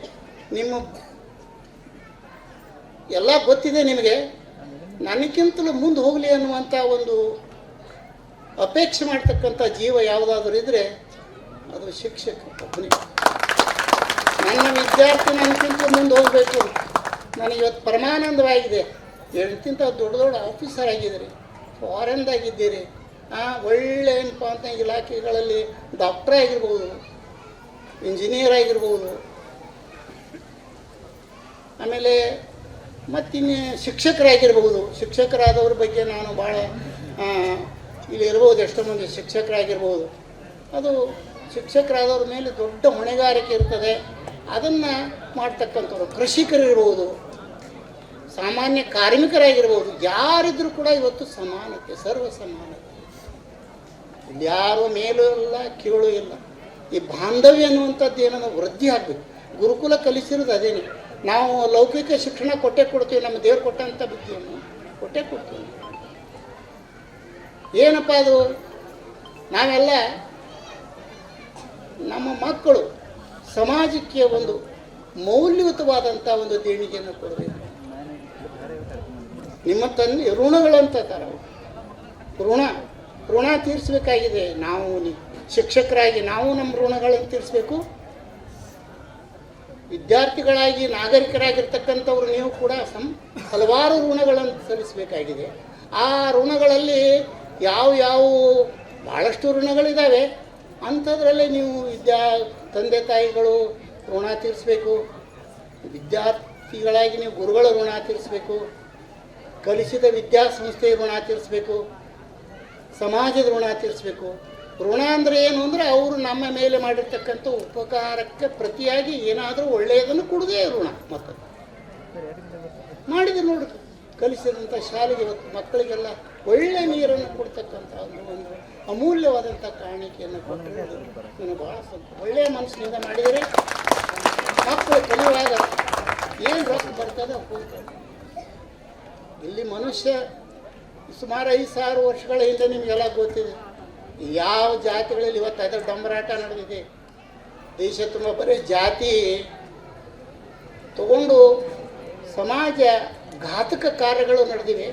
ನಿಮ್ಮ ಎಲ್ಲ ಗೊತ್ತಿದೆ ನಿಮಗೆ. ನನಗಿಂತಲೂ ಮುಂದೆ ಹೋಗಲಿ ಅನ್ನುವಂಥ ಒಂದು ಅಪೇಕ್ಷೆ ಮಾಡ್ತಕ್ಕಂಥ ಜೀವ ಯಾವುದಾದ್ರೂ ಇದ್ದರೆ ಅದು ಶಿಕ್ಷಕ ಒಬ್ಬನೇ. ನನ್ನ ವಿದ್ಯಾರ್ಥಿ ನನಗಿಂತ ಮುಂದೆ ಹೋಗಬೇಕು. ನನಗೆ ಇವತ್ತು ಪರಮಾನಂದವಾಗಿದೆ. ಎಂತಿಂಥ ದೊಡ್ಡ ದೊಡ್ಡ ಆಫೀಸರ್ ಆಗಿದ್ದೀರಿ, ಫಾರೆನ್ದಾಗಿದ್ದೀರಿ, ಒಳ್ಳೆ ಏನಪ್ಪ ಅಂತ ಇಲಾಖೆಗಳಲ್ಲಿ ಡಾಕ್ಟರ್ ಆಗಿರ್ಬೋದು, ಇಂಜಿನಿಯರ್ ಆಗಿರ್ಬೋದು, ಆಮೇಲೆ ಮತ್ತಿನ್ನು ಶಿಕ್ಷಕರಾಗಿರ್ಬೋದು. ಶಿಕ್ಷಕರಾದವ್ರ ಬಗ್ಗೆ ನಾನು ಭಾಳ ಇಲ್ಲಿ ಇರ್ಬೋದು, ಎಷ್ಟೋ ಮಂದಿ ಶಿಕ್ಷಕರಾಗಿರ್ಬೋದು. ಅದು ಶಿಕ್ಷಕರಾದವ್ರ ಮೇಲೆ ದೊಡ್ಡ ಹೊಣೆಗಾರಿಕೆ ಇರ್ತದೆ. ಅದನ್ನು ಮಾಡ್ತಕ್ಕಂಥವ್ರು ಕೃಷಿಕರಿರ್ಬೋದು, ಸಾಮಾನ್ಯ ಕಾರ್ಮಿಕರಾಗಿರ್ಬೋದು, ಯಾರಿದ್ರೂ ಕೂಡ ಇವತ್ತು ಸಮಾನತೆ, ಸರ್ವ ಸಮಾನತೆ. ಇಲ್ಲಿ ಯಾರು ಮೇಲೂ ಇಲ್ಲ ಕೀಳು ಇಲ್ಲ. ಈ ಬಾಂಧವ್ಯ ಅನ್ನುವಂಥದ್ದು ಏನೋ ವೃದ್ಧಿ ಆಗಬೇಕು. ಗುರುಕುಲ ಕಲಿಸಿರೋದು ಅದೇನೆ. ನಾವು ಲೌಕಿಕ ಶಿಕ್ಷಣ ಕೊಡ್ತೀವಿ, ನಮ್ಮ ದೇವ್ರು ಕೊಟ್ಟಂಥ ಬುದ್ಧಿಯನ್ನು ಕೊಡ್ತೀವಿ. ಏನಪ್ಪ ಅದು, ನಾವೆಲ್ಲ ನಮ್ಮ ಮಕ್ಕಳು ಸಮಾಜಕ್ಕೆ ಒಂದು ಮೌಲ್ಯಯುತವಾದಂಥ ಒಂದು ದೇಣಿಗೆಯನ್ನು ಕೊಡಬೇಕು. ನಿಮ್ಮ ತಂದೆ ಋಣಗಳಂತಾರೆ, ಋಣ ತೀರಿಸಬೇಕಾಗಿದೆ. ನಾವು ಶಿಕ್ಷಕರಾಗಿ ನಾವು ನಮ್ಮ ಋಣಗಳನ್ನು ತೀರಿಸಬೇಕು. ವಿದ್ಯಾರ್ಥಿಗಳಾಗಿ ನಾಗರಿಕರಾಗಿರ್ತಕ್ಕಂಥವ್ರು ನೀವು ಕೂಡ ಹಲವಾರು ಋಣಗಳನ್ನು ಸಲ್ಲಿಸಬೇಕಾಗಿದೆ. ಆ ಋಣಗಳಲ್ಲಿ ಯಾವ ಭಾಳಷ್ಟು ಋಣಗಳಿದ್ದಾವೆ. ಅಂಥದ್ರಲ್ಲೇ ನೀವು ತಂದೆ ತಾಯಿಗಳು ಋಣ ತೀರಿಸಬೇಕು, ವಿದ್ಯಾರ್ಥಿಗಳಾಗಿ ನೀವು ಗುರುಗಳ ಋಣ ತೀರಿಸಬೇಕು, ಕಲಿಸಿದ ವಿದ್ಯಾಸಂಸ್ಥೆಯ ಋಣ ತೀರಿಸಬೇಕು, ಸಮಾಜದ ಋಣ ತೀರಿಸಬೇಕು. ಋಣ ಅಂದರೆ ಏನು ಅಂದರೆ ಅವರು ನಮ್ಮ ಮೇಲೆ ಮಾಡಿರ್ತಕ್ಕಂಥ ಉಪಕಾರಕ್ಕೆ ಪ್ರತಿಯಾಗಿ ಏನಾದರೂ ಒಳ್ಳೆಯದನ್ನು ಕೊಡೋದೇ ಋಣ. ಮತ್ತು ಮಾಡಿದೆ ನೋಡಿ, ಕಲಿಸಿದಂಥ ಶಾಲೆಗೆ ಇವತ್ತು ಮಕ್ಕಳಿಗೆಲ್ಲ ಒಳ್ಳೆ ನೀರನ್ನು ಕೊಡ್ತಕ್ಕಂಥ ಒಂದು ಅಮೂಲ್ಯವಾದಂಥ ಕಾಣಿಕೆಯನ್ನು ಕೊಟ್ಟರೆ ನನಗೆ ಭಾಳ ಒಳ್ಳೆಯ ಮನಸ್ಸಿನಿಂದ ಮಾಡಿದರೆ ಮಕ್ಕಳು ಕಲಿಯುವಾಗ ಏನು ರೊಕ್ಕ ಬರ್ತದೆ ಹೋಗ್ತದೆ. ಇಲ್ಲಿ ಮನುಷ್ಯ ಸುಮಾರು 5,000 ವರ್ಷಗಳ ಹಿಂದೆ ನಿಮಗೆಲ್ಲ ಗೊತ್ತಿದೆ ಯಾವ ಜಾತಿಗಳಲ್ಲಿ ಇವತ್ತು ಅದರ ಡಂಬರಾಟ ನಡೆದಿದೆ. ದೇಶ ತುಂಬ ಬರೀ ಜಾತಿ ತಗೊಂಡು ಸಮಾಜ ಘಾತಕ ಕಾರ್ಯಗಳು ನಡೆದಿವೆ.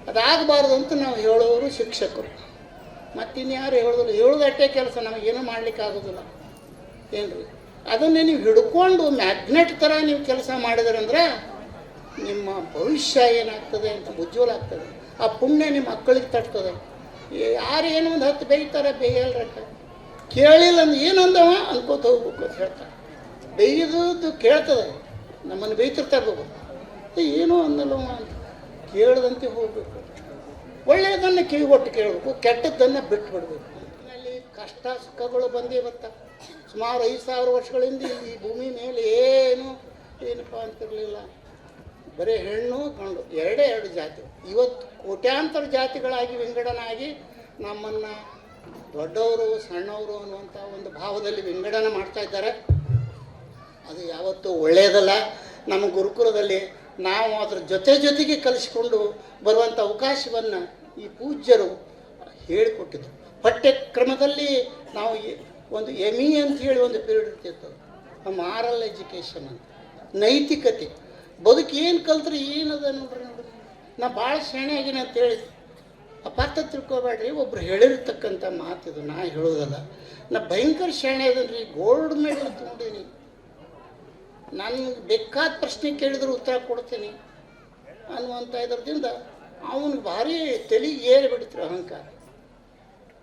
ಅದಾಗಬಾರ್ದು ಅಂತ ನಾವು ಹೇಳೋರು ಶಿಕ್ಷಕರು. ಮತ್ತಿನ್ಯಾರು ಹೇಳೋದಿಲ್ಲ. ಹೇಳೋದಟ್ಟೆ ಕೆಲಸ, ನಮಗೇನೂ ಮಾಡಲಿಕ್ಕಾಗೋದಿಲ್ಲ ಏನ್ರಿ. ಅದನ್ನೇ ನೀವು ಹಿಡ್ಕೊಂಡು ಮ್ಯಾಗ್ನೆಟ್ ಥರ ನೀವು ಕೆಲಸ ಮಾಡಿದ್ರಂದ್ರೆ ನಿಮ್ಮ ಭವಿಷ್ಯ ಏನಾಗ್ತದೆ ಅಂತ ಉಜ್ವಲ ಆಗ್ತದೆ. ಆ ಪುಣ್ಯ ನಿಮ್ಮ ಮಕ್ಕಳಿಗೆ ತಟ್ತದೆ. ಯಾರು ಏನೋ ಒಂದು 10 ಬೇಯ್ತಾರೆ, ಬೇಯಲ್ರಕ್ಕ. ಕೇಳಿಲ್ಲ ಅಂದ್ರೆ ಏನಂದವ ಅನ್ಕೋತ ಹೋಗ್ಬೇಕು ಅಂತ ಹೇಳ್ತಾರೆ. ಬೇಯ್ದು ಕೇಳ್ತದೆ, ನಮ್ಮನ್ನು ಬೇಯ್ತಿರ್ತಾರೆ ಬಾಬು, ಏನೋ ಅಂದಲ್ಲವ ಅಂತ ಕೇಳದಂತೆ ಹೋಗ್ಬೇಕು. ಒಳ್ಳೆಯದನ್ನು ಕಿವಿಗೊಟ್ಟು ಕೇಳಬೇಕು, ಕೆಟ್ಟದ್ದನ್ನು ಬಿಟ್ಟು ಬಿಡಬೇಕು. ಅಲ್ಲಿ ಕಷ್ಟ ಸುಖಗಳು ಬಂದೇ ಬರ್ತಾವೆ. ಸುಮಾರು 5,000 ವರ್ಷಗಳಿಂದ ಈ ಭೂಮಿ ಮೇಲೆ ಏನಪ್ಪ ಅಂತಿರಲಿಲ್ಲ. ಬರೀ ಹೆಣ್ಣು ಗಂಡು ಎರಡು ಜಾತಿ. ಇವತ್ತು ಕೋಟ್ಯಾಂತರ ಜಾತಿಗಳಾಗಿ ವಿಂಗಡನಾಗಿ ನಮ್ಮನ್ನು ದೊಡ್ಡವರು ಸಣ್ಣವರು ಅನ್ನುವಂಥ ಒಂದು ಭಾವದಲ್ಲಿ ವಿಂಗಡಣೆ ಮಾಡ್ತಾ ಇದ್ದಾರೆ. ಅದು ಯಾವತ್ತೂ ಒಳ್ಳೆಯದಲ್ಲ. ನಮ್ಮ ಗುರುಕುಲದಲ್ಲಿ ನಾವು ಅದರ ಜೊತೆಗೆ ಕಲಿಸಿಕೊಂಡು ಬರುವಂಥ ಅವಕಾಶವನ್ನು ಈ ಪೂಜ್ಯರು ಹೇಳಿಕೊಟ್ಟಿದ್ರು. ಪಠ್ಯಕ್ರಮದಲ್ಲಿ ನಾವು ಒಂದು ME ಅಂತ ಹೇಳಿ ಒಂದು ಪೀರಿಯಡ್ ಇರ್ತಿತ್ತು, ಮಾರಲ್ ಎಜುಕೇಷನ್ ಅಂತ, ನೈತಿಕತೆ. ಬದುಕು ಏನು ಕಲ್ತ್ರೆ ಏನದ ನೋಡ್ರಿ. ನಾ ಭಾಳ ಶಾಣೆ ಆಗಿನ ಅಂತ ಹೇಳಿದ್ವಿ. ಅಪಾರ್ಥ ತಿಳ್ಕೊಬೇಡ್ರಿ, ಒಬ್ರು ಹೇಳಿರ್ತಕ್ಕಂಥ ಮಾತಿದು, ನಾ ಹೇಳೋದಲ್ಲ. ನಾ ಭಯಂಕರ ಶಾಣೆ ಅದನ್ರಿ, ಗೋಲ್ಡ್ ಮೆಡಲ್ ತೊಗೊಂಡೀನಿ. ನಾನು ಬೇಕಾದ ಪ್ರಶ್ನೆ ಕೇಳಿದ್ರು ಉತ್ತರ ಕೊಡ್ತೀನಿ ಅನ್ನುವಂಥ ಇದರದಿಂದ ಅವನಿಗೆ ಭಾರಿ ತಲೆಗೆ ಏರಿ ಬಿಡ್ತಾರೆ ಅಹಂಕಾರ.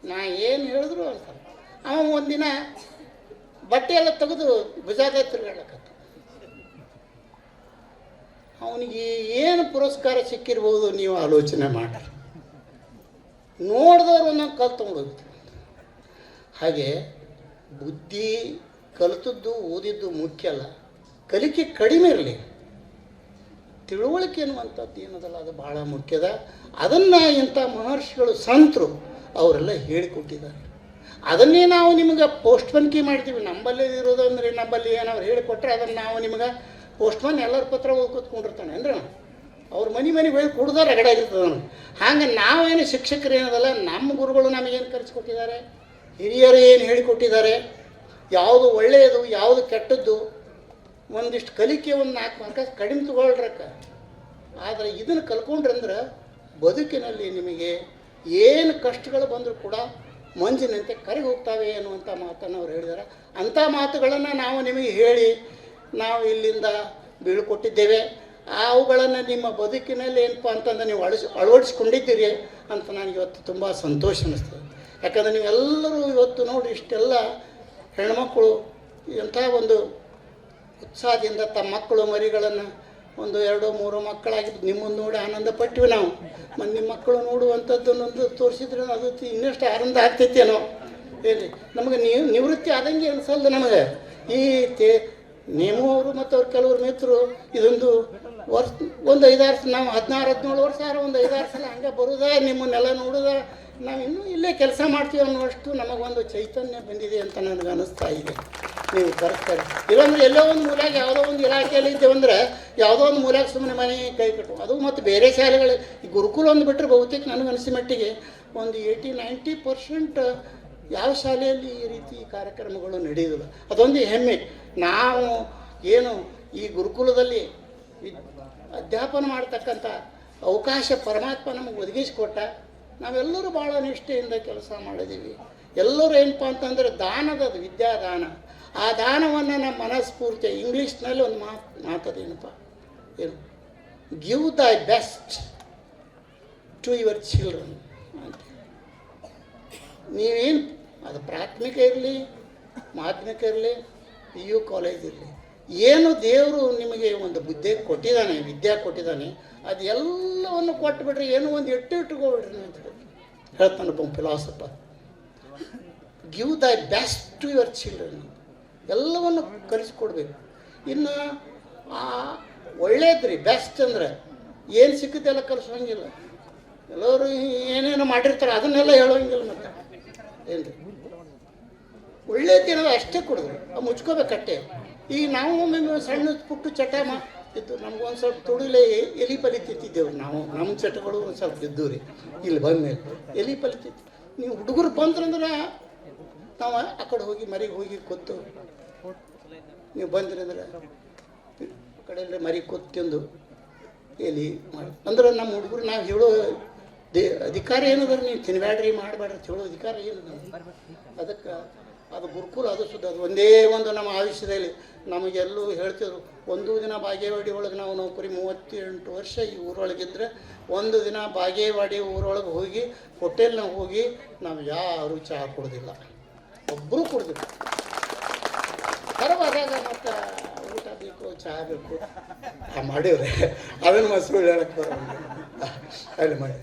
ನಾ ಏನು ಹೇಳಿದ್ರು ಅಂತಾರೆ. ಅವ ಒಂದಿನ ಬಟ್ಟೆ ಎಲ್ಲ ತೆಗೆದು ಭುಜಾದ ತಿರುಗಾಡಕತ್ತ. ಅವನಿಗೆ ಏನು ಪುರಸ್ಕಾರ ಸಿಕ್ಕಿರ್ಬೋದು ನೀವು ಆಲೋಚನೆ ಮಾಡ್ರಿ. ನೋಡಿದವ್ರು ಒಂದೊಂದು ಕಲ್ ತೊಗೊಂಡೋಗ್ತಾರೆ. ಹಾಗೆ ಬುದ್ಧಿ ಕಲಿತದ್ದು ಓದಿದ್ದು ಮುಖ್ಯ ಅಲ್ಲ, ಕಲಿಕೆ ಕಡಿಮೆ ಇರಲಿ, ತಿಳುವಳಿಕೆ ಅನ್ನುವಂಥದ್ದು ಏನದಲ್ಲ ಅದು ಭಾಳ ಮುಖ್ಯದ. ಅದನ್ನು ಇಂಥ ಮಹರ್ಷಿಗಳು ಸಂತರು ಅವರೆಲ್ಲ ಹೇಳಿಕೊಟ್ಟಿದ್ದಾರೆ. ಅದನ್ನೇ ನಾವು ನಿಮಗೆ ಪೋಸ್ಟ್ಮನ್ಕಿ ಮಾಡ್ತೀವಿ. ನಂಬಲ್ಲಿ ಇರೋದು ಅಂದರೆ ನಮ್ಮಲ್ಲಿ ಏನವ್ರು ಹೇಳಿಕೊಟ್ರೆ ಅದನ್ನು ನಾವು ನಿಮಗೆ ಪೋಸ್ಟ್ಮನ್ ಎಲ್ಲರ ಪತ್ರ ಓದ್ಕೊತ್ಕೊಂಡಿರ್ತಾನೆ ಅಂದ್ರೆ ಅವ್ರ ಮನೆಗೆ ಹೋಗಿ ಕುಡ್ದಾರ ರಗಡಾಗಿರ್ತದೆ ಅವನು. ಹಾಗೆ ನಾವೇನು ಶಿಕ್ಷಕರು ಏನದಲ್ಲ, ನಮ್ಮ ಗುರುಗಳು ನಮಗೇನು ಕಲಿಸ್ಕೊಟ್ಟಿದ್ದಾರೆ, ಹಿರಿಯರು ಏನು ಹೇಳಿಕೊಟ್ಟಿದ್ದಾರೆ, ಯಾವುದು ಒಳ್ಳೆಯದು ಯಾವುದು ಕೆಟ್ಟದ್ದು, ಒಂದಿಷ್ಟು ಕಲಿಕೆ ಒಂದು 4 ಮಾರ್ಕ ಕಡಿಮೆ ತಗೊಳ್ರಕ್ಕ. ಆದರೆ ಇದನ್ನು ಕಲ್ಕೊಂಡ್ರಂದ್ರೆ ಬದುಕಿನಲ್ಲಿ ನಿಮಗೆ ಏನು ಕಷ್ಟಗಳು ಬಂದರೂ ಕೂಡ ಮಂಜಿನಂತೆ ಕರಗಿ ಹೋಗ್ತಾವೆ ಅನ್ನುವಂಥ ಮಾತನ್ನು ಅವ್ರು ಹೇಳಿದ್ದಾರೆ. ಅಂಥ ಮಾತುಗಳನ್ನು ನಾವು ನಿಮಗೆ ಹೇಳಿ ನಾವು ಇಲ್ಲಿಂದ ಬೀಳ್ಕೊಟ್ಟಿದ್ದೇವೆ. ಅವುಗಳನ್ನು ನಿಮ್ಮ ಬದುಕಿನಲ್ಲಿ ಏನಪ್ಪ ಅಂತಂದ್ರೆ ನೀವು ಅಳವಡಿಸ್ಕೊಂಡಿದ್ದೀರಿ ಅಂತ ನನಗೆ ಇವತ್ತು ತುಂಬ ಸಂತೋಷ ಅನ್ನಿಸ್ತದೆ. ಯಾಕಂದರೆ ನೀವೆಲ್ಲರೂ ಇವತ್ತು ನೋಡಿ ಇಷ್ಟೆಲ್ಲ ಹೆಣ್ಮಕ್ಕಳು ಎಂಥ ಒಂದು ಉತ್ಸಾಹದಿಂದ ತಮ್ಮ ಮಕ್ಕಳು ಮರಿಗಳನ್ನು 1, 2, 3 ಮಕ್ಕಳಾಗಿದ್ದು ನಿಮ್ಮನ್ನು ನೋಡಿ ಆನಂದ ಪಟ್ಟಿವಿ ನಾವು. ಮತ್ತು ನಿಮ್ಮ ಮಕ್ಕಳು ನೋಡುವಂಥದ್ದನ್ನೊಂದು ತೋರಿಸಿದ್ರೆ ಅದು ಇನ್ನಷ್ಟು ಆನಂದ ಆಗ್ತೈತೇನೋ. ಹೇಳಿ, ನಮಗೆ ನಿವೃತ್ತಿ ಆದಂಗೆ ಅನಿಸಲ್ದು ನಮಗೆ. ಈ ನೇಮು ಅವರು ಮತ್ತು ಅವ್ರು ಕೆಲವರು ಮಿತ್ರರು ಇದೊಂದು ವರ್ಷ ಒಂದು 5-6 ನಾವು 16-17 ವರ್ಷ ಒಂದು 5-6 ಸಲ ಹಂಗೆ ಬರೋದ, ನಿಮ್ಮನ್ನೆಲ್ಲ ನೋಡೋದ, ನಾವು ಇನ್ನೂ ಇಲ್ಲೇ ಕೆಲಸ ಮಾಡ್ತೀವಿ ಅನ್ನೋಷ್ಟು ನಮಗೊಂದು ಚೈತನ್ಯ ಬಂದಿದೆ ಅಂತ ನನಗೆ ಅನ್ನಿಸ್ತಾ ಇದೆ. ನೀವು ಕರೆಕ್ಟಾಗಿ ಇಲ್ಲಾಂದ್ರೆ ಎಲ್ಲೋ ಒಂದು ಮೂಲೆಯಾಗ ಯಾವುದೋ ಒಂದು ಇಲಾಖೆಯಲ್ಲಿ ಇದ್ದೇವಂದ್ರೆ ಯಾವುದೋ ಒಂದು ಮೂಲೆಯಾಗ ಸುಮ್ಮನೆ ಮನೆ ಕೈ ಕಟ್ಟು. ಅದು ಮತ್ತು ಬೇರೆ ಶಾಲೆಗಳು ಈ ಗುರುಕುಲ ಒಂದು ಬಿಟ್ಟರೆ ಬಹುತೇಕ ನನಗೆ ಅನಿಸಿದ ಮಟ್ಟಿಗೆ ಒಂದು 80-90% ಯಾವ ಶಾಲೆಯಲ್ಲಿ ಈ ರೀತಿ ಕಾರ್ಯಕ್ರಮಗಳು ನಡೆಯೋದಿಲ್ಲ. ಅದೊಂದು ಹೆಮ್ಮೆ. ನಾವು ಏನು ಈ ಗುರುಕುಲದಲ್ಲಿ ಅಧ್ಯಾಪನ ಮಾಡ್ತಕ್ಕಂಥ ಅವಕಾಶ ಪರಮಾತ್ಮ ನಮಗೆ ಒದಗಿಸಿಕೊಟ್ಟ. ನಾವೆಲ್ಲರೂ ಭಾಳ ನಿಷ್ಠೆಯಿಂದ ಕೆಲಸ ಮಾಡಿದ್ದೀವಿ. ಎಲ್ಲರೂ ಏನಪ್ಪ ಅಂತಂದರೆ ದಾನದದು ವಿದ್ಯಾದಾನ. ಆ ದಾನವನ್ನು ನಮ್ಮ ಮನಸ್ಫೂರ್ತಿ ಇಂಗ್ಲೀಷ್ನಲ್ಲಿ ಒಂದು ಮಾತದೇನಪ್ಪ ಏನು, give the best to your children ಅಂತ. ನೀವೇನು ಅದು ಪ್ರಾಥಮಿಕ ಇರಲಿ, ಮಾಧ್ಯಮಿಕ ಇರಲಿ, PU ಕಾಲೇಜ್ ಇರಲಿ, ಏನು ದೇವರು ನಿಮಗೆ ಒಂದು ಬುದ್ಧಿ ಕೊಟ್ಟಿದ್ದಾನೆ, ವಿದ್ಯೆ ಕೊಟ್ಟಿದ್ದಾನೆ, ಅದು ಎಲ್ಲವನ್ನು ಕೊಟ್ಟುಬಿಡ್ರಿ, ಏನೋ ಒಂದು ಇಟ್ಕೊಬಿಡ್ರಿ ಅಂತ ಹೇಳ್ತಾನೆ ಒಬ್ಬ philosopher. Give the best to your children, ಎಲ್ಲವನ್ನು ಕಲಿಸ್ಕೊಡ್ಬೇಕು. ಇನ್ನು ಆ ಒಳ್ಳೇದ್ರಿ ಬೆಸ್ಟ್ ಅಂದರೆ ಏನು ಸಿಕ್ಕುತ್ತೆ ಎಲ್ಲ ಕಲಿಸೋಂಗಿಲ್ಲ. ಎಲ್ಲರೂ ಏನೇನೋ ಮಾಡಿರ್ತಾರೆ ಅದನ್ನೆಲ್ಲ ಹೇಳೋಂಗಿಲ್ಲ. ಮತ್ತೆ ಏನು ರೀ ಒಳ್ಳೇದೇನೋ ಅಷ್ಟೇ ಕೊಡಿದ್ರು, ಅದು ಮುಚ್ಕೋಬೇಕಟ್ಟೆ. ಈಗ ನಾವು ಒಮ್ಮೆ ಸಣ್ಣ ಪುಟ್ಟು ಚಟ ಇದ್ದು ನಮ್ಗೊಂದು ಸ್ವಲ್ಪ ತುಡಿಲೇ ಎಲಿ ಪಲಿ ತಿಂತಿದ್ದೆವು ನಾವು. ನಮ್ಮ ಚಟಗಳು ಒಂದು ಸ್ವಲ್ಪ ಇದ್ದವು ರೀ. ಇಲ್ಲಿ ಬಂದಮೇಲೆ ಎಲಿ ಪಲಿ ತಿಂತಿ ನೀವು ಹುಡುಗರು ಬಂದ್ರಂದ್ರೆ ನಾವು ಆ ಕಡೆ ಹೋಗಿ ಮರಿಗೆ ಹೋಗಿ ಕೂತು, ನೀವು ಬಂದ್ರಂದ್ರೆ ಆ ಕಡೆ ಮರಿ ಕೂತ್ಕೊಂಡು ಎಲಿ ಮಾಡಿ ಅಂದ್ರೆ ನಮ್ಮ ಹುಡುಗರು ನಾವು ಹೇಳೋ ಅಧಿಕಾರ ಏನದ, ನೀವು ತಿನ್ಬೇಡ್ರಿ ಮಾಡಬೇಡ್ರಿ ಅಂತ ಹೇಳೋ ಅಧಿಕಾರ ಏನದ. ಅದಕ್ಕೆ ಅದು ಗುರುಕುಲ ಅದು ಸುದ್ದ ಅದು ಒಂದೇ ಒಂದು ನಮ್ಮ ಆಯುಷ್ಯದಲ್ಲಿ ನಮಗೆಲ್ಲೂ ಹೇಳ್ತಿದ್ರು. ಒಂದು ದಿನ ಬಾಗೇವಾಡಿ ಒಳಗೆ ನಾವು ನೌಕರಿ 38 ವರ್ಷ ಈ ಊರೊಳಗಿದ್ರೆ ಒಂದು ದಿನ ಬಾಗೇವಾಡಿ ಊರೊಳಗೆ ಹೋಗಿ ಹೋಟೆಲ್ನಾಗ ಹೋಗಿ ನಾವು ಯಾರು ಚಹಾ ಕೊಡೋದಿಲ್ಲ, ಒಬ್ಬರು ಕುಡ್ದಿಲ್ಲ. ಹೊರಬಾದಾಗ ಮತ್ತು ಊಟ ಬೇಕು ಚಹಾ ಬೇಕು ಮಾಡಿವ್ರೆ ಅದನ್ನು ಮಸರು ಹೇಳಕ್ಕೆ ಬರೋಲ್ಲ ಅಲ್ಲಿ ಮಾಡಿ.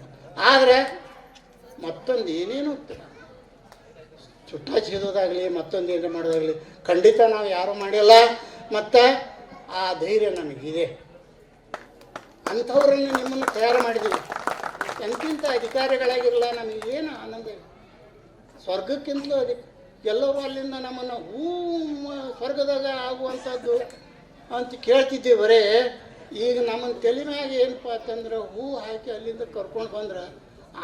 ಆದರೆ ಮತ್ತೊಂದು ಏನೇನು ಚುಟ್ಟ ಹಚ್ಚಿದೋದಾಗಲಿ ಮತ್ತೊಂದು ಏನಾರು ಮಾಡೋದಾಗಲಿ ಖಂಡಿತ ನಾವು ಯಾರೂ ಮಾಡಿಲ್ಲ. ಮತ್ತು ಆ ಧೈರ್ಯ ನಮಗಿದೆ. ಅಂಥವ್ರನ್ನು ನಿಮ್ಮನ್ನು ತಯಾರು ಮಾಡಿದ್ದೀವಿ. ಎಂತಿಂಥ ಅಧಿಕಾರಿಗಳಾಗಿರಲ್ಲ, ನಮಗೇನು ಆನಂದ ಇದೆ. ಸ್ವರ್ಗಕ್ಕಿಂತಲೂ ಅದಕ್ಕೆ ಎಲ್ಲರೂ ಅಲ್ಲಿಂದ ನಮ್ಮನ್ನು ಸ್ವರ್ಗದಾಗ ಆಗುವಂಥದ್ದು ಅಂತ ಕೇಳ್ತಿದ್ದೀವಿ. ಬರೇ ಈಗ ನಮ್ಮನ್ನು ತಲೆ ಮ್ಯಾಗ ಏನಪ್ಪ ಅಂತಂದ್ರೆ ಹೂ ಹಾಕಿ ಅಲ್ಲಿಂದ ಕರ್ಕೊಂಡು ಬಂದ್ರೆ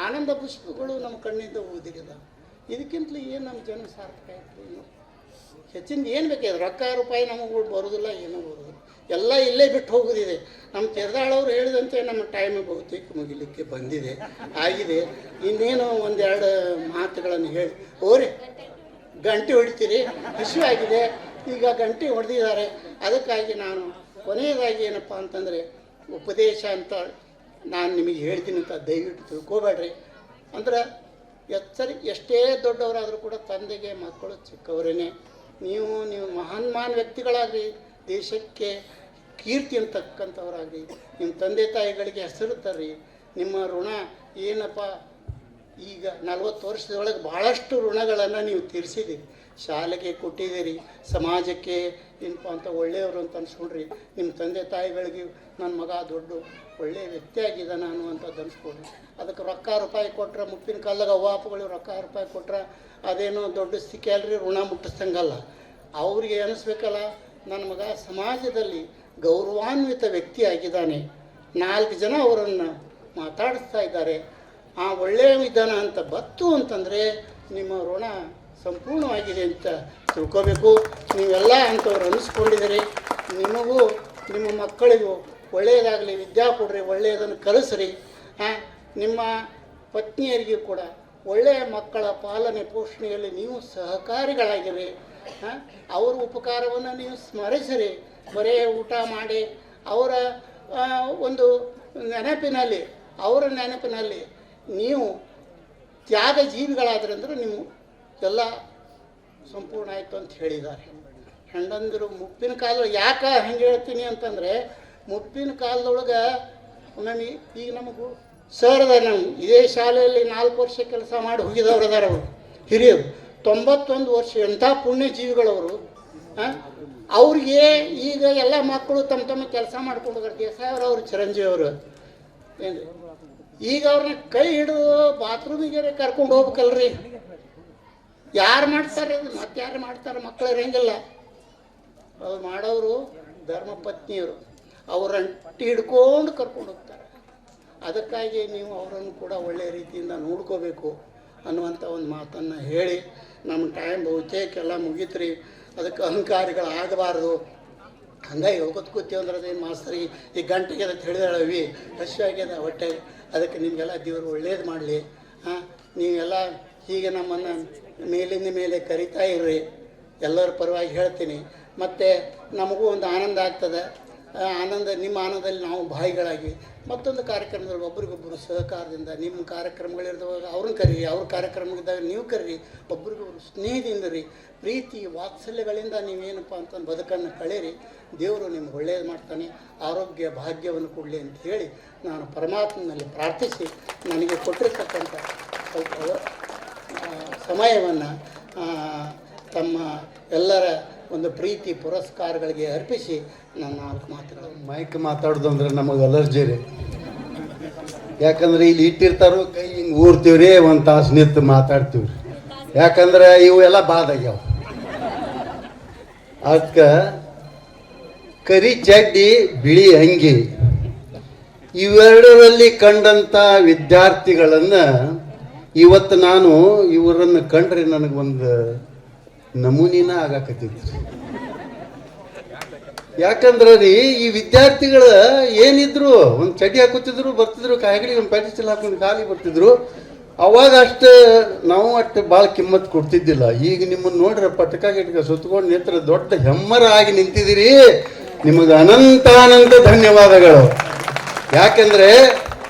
ಆನಂದ ಪುಷ್ಪಗಳು ನಮ್ಮ ಕಣ್ಣಿಂದ ಊದಿರಿದ. ಇದಕ್ಕಿಂತಲೂ ಏನು ನಮ್ಮ ಜನ ಸಾರ್ಥಕ ಆಯ್ತು? ಇನ್ನು ಹೆಚ್ಚಿಂದ ಏನು ಬೇಕಾದ್ರೆ ರೊಕ್ಕ ರೂಪಾಯಿ ನಮಗೂ ಬರೋದಿಲ್ಲ, ಏನೂ ಬರೋದಿಲ್ಲ, ಎಲ್ಲ ಇಲ್ಲೇ ಬಿಟ್ಟು ಹೋಗೋದಿದೆ. ನಮ್ಮ ತೆರೆದಾಳವ್ರು ಹೇಳಿದಂತೆ ನಮ್ಮ ಟೈಮ್ ಬಹುತೇಕ ಮುಗಿಲಿಕ್ಕೆ ಬಂದಿದೆ, ಆಗಿದೆ. ಇನ್ನೇನು ಒಂದೆರಡು ಮಾತುಗಳನ್ನು ಹೇಳಿ ಓರಿ ಗಂಟೆ ಹೊಡಿತೀರಿ, ಹಸಿವಾಗಿದೆ, ಈಗ ಗಂಟೆ ಹೊಡೆದಿದ್ದಾರೆ. ಅದಕ್ಕಾಗಿ ನಾನು ಕೊನೆಯದಾಗಿ ಏನಪ್ಪ ಅಂತಂದರೆ ಉಪದೇಶ ಅಂತ ನಾನು ನಿಮಗೆ ಹೇಳ್ತೀನಿ ಅಂತ ದಯವಿಟ್ಟು ತಿಳ್ಕೊಬೇಡ್ರಿ. ಅಂದ್ರೆ ಎಷ್ಟೇ ದೊಡ್ಡವರಾದರೂ ಕೂಡ ತಂದೆಗೆ ಮಕ್ಕಳು ಚಿಕ್ಕವರೇನೆ. ನೀವು ಮಹಾನ್ ವ್ಯಕ್ತಿಗಳಾಗ್ರಿ, ದೇಶಕ್ಕೆ ಕೀರ್ತಿ ಅಂತಕ್ಕಂಥವ್ರಾಗ್ರಿ, ನಿಮ್ಮ ತಂದೆ ತಾಯಿಗಳಿಗೆ ಹೆಸರು ತರ್ರಿ. ನಿಮ್ಮ ಋಣ ಏನಪ್ಪ ಈಗ 40 ವರ್ಷದೊಳಗೆ ಭಾಳಷ್ಟು ಋಣಗಳನ್ನು ನೀವು ತೀರಿಸಿದ್ದೀರಿ. ಶಾಲೆಗೆ ಕೊಟ್ಟಿದ್ದೀರಿ, ಸಮಾಜಕ್ಕೆ ಏನಪ್ಪ ಅಂತ ಒಳ್ಳೆಯವರು ಅಂತ ಅನ್ಸ್ಕೊಂಡ್ರಿ. ನಿಮ್ಮ ತಂದೆ ತಾಯಿಗಳಿಗೆ ನನ್ನ ಮಗ ದೊಡ್ಡ ಒಳ್ಳೆಯ ವ್ಯಕ್ತಿ ಆಗಿದೆ ನಾನು ಅಂತ ಅನ್ಸ್ಕೊಂಡ್ರಿ. ಅದಕ್ಕೆ ರೊಕ್ಕ ರೂಪಾಯಿ ಕೊಟ್ರೆ ಮುಪ್ಪಿನ ಕಾಲದಾಗ ಅವ್ವ ಅಪ್ಪಗಳು ರೊಕ್ಕ ರೂಪಾಯಿ ಕೊಟ್ರೆ ಅದೇನೋ ದೊಡ್ಡ ಸ್ಥಿತಿ ಅಲ್ರಿ, ಋಣ ಮುಟ್ಟಿಸ್ತಂಗಲ್ಲ. ಅವ್ರಿಗೆ ಅನಿಸ್ಬೇಕಲ್ಲ, ನನ್ನ ಮಗ ಸಮಾಜದಲ್ಲಿ ಗೌರವಾನ್ವಿತ ವ್ಯಕ್ತಿ ಆಗಿದ್ದಾನೆ, 4 ಜನ ಅವರನ್ನು ಮಾತಾಡಿಸ್ತಾ ಇದ್ದಾರೆ, ಆ ಒಳ್ಳೆಯ ವಿಧಾನ ಅಂತ ಬತ್ತು ಅಂತಂದರೆ ನಿಮ್ಮ ಋಣ ಸಂಪೂರ್ಣವಾಗಿದೆ ಅಂತ ತಿಳ್ಕೋಬೇಕು. ನೀವೆಲ್ಲ ಅಂಥವ್ರು ಅನ್ನಿಸ್ಕೊಂಡಿದ್ದೀರಿ. ನಿಮಗೂ ನಿಮ್ಮ ಮಕ್ಕಳಿಗೂ ಒಳ್ಳೆಯದಾಗಲಿ, ವಿದ್ಯಾ ಕೊಡ್ರಿ, ಒಳ್ಳೆಯದನ್ನು ಕಲಿಸ್ರಿ. ನಿಮ್ಮ ಪತ್ನಿಯರಿಗೂ ಕೂಡ ಒಳ್ಳೆಯ ಮಕ್ಕಳ ಪಾಲನೆ ಪೋಷಣೆಯಲ್ಲಿ ನೀವು ಸಹಕಾರಿಗಳಾಗಿರಿ. ಅವರ ಉಪಕಾರವನ್ನು ನೀವು ಸ್ಮರಿಸಿರಿ. ಬರೇ ಊಟ ಮಾಡಿ ಅವರ ಒಂದು ನೆನಪಿನಲ್ಲಿ, ಅವರ ನೆನಪಿನಲ್ಲಿ ನೀವು ತ್ಯಾಗ ಜೀವಿಗಳಾದ್ರಂದ್ರೆ ನೀವು ಎಲ್ಲ ಸಂಪೂರ್ಣ ಆಯಿತು ಅಂತ ಹೇಳಿದ್ದಾರೆ. ಹೆಂಡಂದಿರು ಮುಪ್ಪಿನ ಕಾಲ ಯಾಕೆ ಹಂಗೆ ಹೇಳ್ತೀನಿ ಅಂತಂದರೆ, ಮುಪ್ಪಿನ ಕಾಲದೊಳಗೆ ಒಮ್ಮೆ ಈಗ ನಮಗೂ ಸರ್ ಅದ, ನಾವು ಇದೇ ಶಾಲೆಯಲ್ಲಿ 4 ವರ್ಷ ಕೆಲಸ ಮಾಡಿ ಹೋಗಿದವ್ರು ಅದಾರ. ಅವರು ಹಿರಿಯರು 91 ವರ್ಷ, ಎಂಥ ಪುಣ್ಯ ಜೀವಿಗಳವರು. ಅವ್ರಿಗೆ ಈಗ ಎಲ್ಲ ಮಕ್ಕಳು ತಮ್ಮ ಕೆಲಸ ಮಾಡ್ಕೊಂಡು ಹೋಗ್ತಾರೆ. ದೇಸಾಯಿ ಅವರು ಚಿರಂಜೀವಿ ಅವರು ಏನು ಈಗ ಅವ್ರನ್ನ ಕೈ ಹಿಡಿದು ಬಾತ್ರೂಮಿಗೆ ಕರ್ಕೊಂಡು ಹೋಗ್ಬೇಕಲ್ರಿ. ಯಾರು ಮಾಡ್ತಾರೆ ಅದು? ಮತ್ತೆ ಯಾರು ಮಾಡ್ತಾರೆ? ಮಕ್ಕಳು ಇರಂಗಿಲ್ಲ. ಅವ್ರು ಮಾಡೋರು ಧರ್ಮಪತ್ನಿಯರು, ಅವ್ರ ಅಂಟಿ ಹಿಡ್ಕೊಂಡು ಕರ್ಕೊಂಡು ಹೋಗ್ತಾರೆ. ಅದಕ್ಕಾಗಿ ನೀವು ಅವರನ್ನು ಕೂಡ ಒಳ್ಳೆಯ ರೀತಿಯಿಂದ ನೋಡ್ಕೋಬೇಕು ಅನ್ನುವಂಥ ಒಂದು ಮಾತನ್ನು ಹೇಳಿ ನಮ್ಮ ಟೈಮ್ ಬಹುತೇಕ ಎಲ್ಲ ಮುಗೀತ್ರಿ. ಅದಕ್ಕೆ ಅಹಂಕಾರಿಗಳಾಗಬಾರ್ದು. ಹಂಗಾಗಿ ಹೋಗೋದ್ಕೂತೀವಿ ಅಂದ್ರೆ ಅದೇನು ಮಾಸ್ತರಿ ಈ ಗಂಟೆಗೆ ಅಂತ ಹೇಳಿದಳವಿ ಹಸಿವಾಗ್ಯದ ಹೊಟ್ಟೆ. ಅದಕ್ಕೆ ನಿಮಗೆಲ್ಲ ದೇವರು ಒಳ್ಳೇದು ಮಾಡಲಿ. ನೀವೆಲ್ಲ ಹೀಗೆ ನಮ್ಮನ್ನು ಮೇಲಿಂದ ಮೇಲೆ ಕರಿತಾ ಇರ್ರಿ. ಎಲ್ಲರ ಪರವಾಗಿ ಹೇಳ್ತೀನಿ. ಮತ್ತು ನಮಗೂ ಒಂದು ಆನಂದ ಆಗ್ತದೆ. ಆನಂದ, ನಿಮ್ಮ ಆನಂದದಲ್ಲಿ ನಾವು ಭಾಗಿಗಳಾಗಿ ಮತ್ತೊಂದು ಕಾರ್ಯಕ್ರಮದಲ್ಲಿ ಒಬ್ರಿಗೊಬ್ಬರು ಸಹಕಾರದಿಂದ ನಿಮ್ಮ ಕಾರ್ಯಕ್ರಮಗಳಿರ್ದವಾಗ ಅವ್ರನ್ನ ಕರೀರಿ, ಅವ್ರ ಕಾರ್ಯಕ್ರಮದಾಗ ನೀವು ಕರೀರಿ. ಒಬ್ರಿಗೊಬ್ರು ಸ್ನೇಹದಿಂದ ರೀ, ಪ್ರೀತಿ ವಾತ್ಸಲ್ಯಗಳಿಂದ ನೀವೇನಪ್ಪ ಅಂತಂದು ಬದುಕನ್ನು ಕಳೀರಿ. ದೇವರು ನಿಮ್ಗೆ ಒಳ್ಳೆಯದು ಮಾಡ್ತಾನೆ, ಆರೋಗ್ಯ ಭಾಗ್ಯವನ್ನು ಕೊಡಲಿ ಅಂತ ಹೇಳಿ ನಾನು ಪರಮಾತ್ಮನಲ್ಲಿ ಪ್ರಾರ್ಥಿಸಿ ನನಗೆ ಕೊಟ್ಟಿರ್ತಕ್ಕಂಥ ಸ್ವಲ್ಪ ಸಮಯವನ್ನು ತಮ್ಮ ಎಲ್ಲರ ಒಂದು ಪ್ರೀತಿ ಪುರಸ್ಕಾರಗಳಿಗೆ ಅರ್ಪಿಸಿ ನನ್ನ 4 ಮಾತುಗಳು. ಮೈಕ್ ಮಾತಾಡೋದು ಅಂದ್ರೆ ನಮಗೆ ಅಲರ್ಜಿ ರೀ. ಯಾಕಂದ್ರೆ ಇಲ್ಲಿ ಇಟ್ಟಿರ್ತಾರೋ ಕೈ ಹಿಂಗೆ ಊರ್ತೀವ್ರಿ, ಒಂದು ತಾಸು ನಿಂತು ಮಾತಾಡ್ತೀವ್ರಿ. ಯಾಕಂದ್ರೆ ಇವು ಎಲ್ಲ ಬಾದಾಗ್ಯಾವ. ಅದಕ್ಕೆ ಕರಿ ಚಡ್ಡಿ ಬಿಳಿ ಅಂಗಿ ಇವೆರಡರಲ್ಲಿ ಕಂಡಂಥ ವಿದ್ಯಾರ್ಥಿಗಳನ್ನು ಇವತ್ತು ನಾನು ಇವರನ್ನು ಕಂಡ್ರೆ ನನಗೊಂದು ನಮೂನಿನ ಆಗಾಕತ್ತಿತ್ತು. ಯಾಕಂದ್ರೆ ರೀ ಈ ವಿದ್ಯಾರ್ಥಿಗಳು ಏನಿದ್ರು ಒಂದು ಚಡ್ಡಿ ಹಾಕೋತಿದ್ರು, ಬರ್ತಿದ್ರು, ಕಾಯಿಗಳಿಗೆ ಒಂದು ಪ್ಯಾಟಿ ಚೀಲ ಹಾಕೊಂಡು ಖಾಲಿ ಬರ್ತಿದ್ರು. ಅವಾಗ ಅಷ್ಟು ನಾವು ಅಷ್ಟು ಭಾಳ ಕಿಮ್ಮತ್ ಕೊಡ್ತಿದ್ದಿಲ್ಲ. ಈಗ ನಿಮ್ಮನ್ನು ನೋಡ್ರೆ ಪಟಕ ಗಿಟಕ ಸುತ್ತಕೊಂಡು ನಿಂತರ ದೊಡ್ಡ ಹೆಮ್ಮರ ಆಗಿ ನಿಂತಿದ್ದೀರಿ. ನಿಮಗೆ ಅನಂತಾನಂತ ಧನ್ಯವಾದಗಳು. ಯಾಕೆಂದ್ರೆ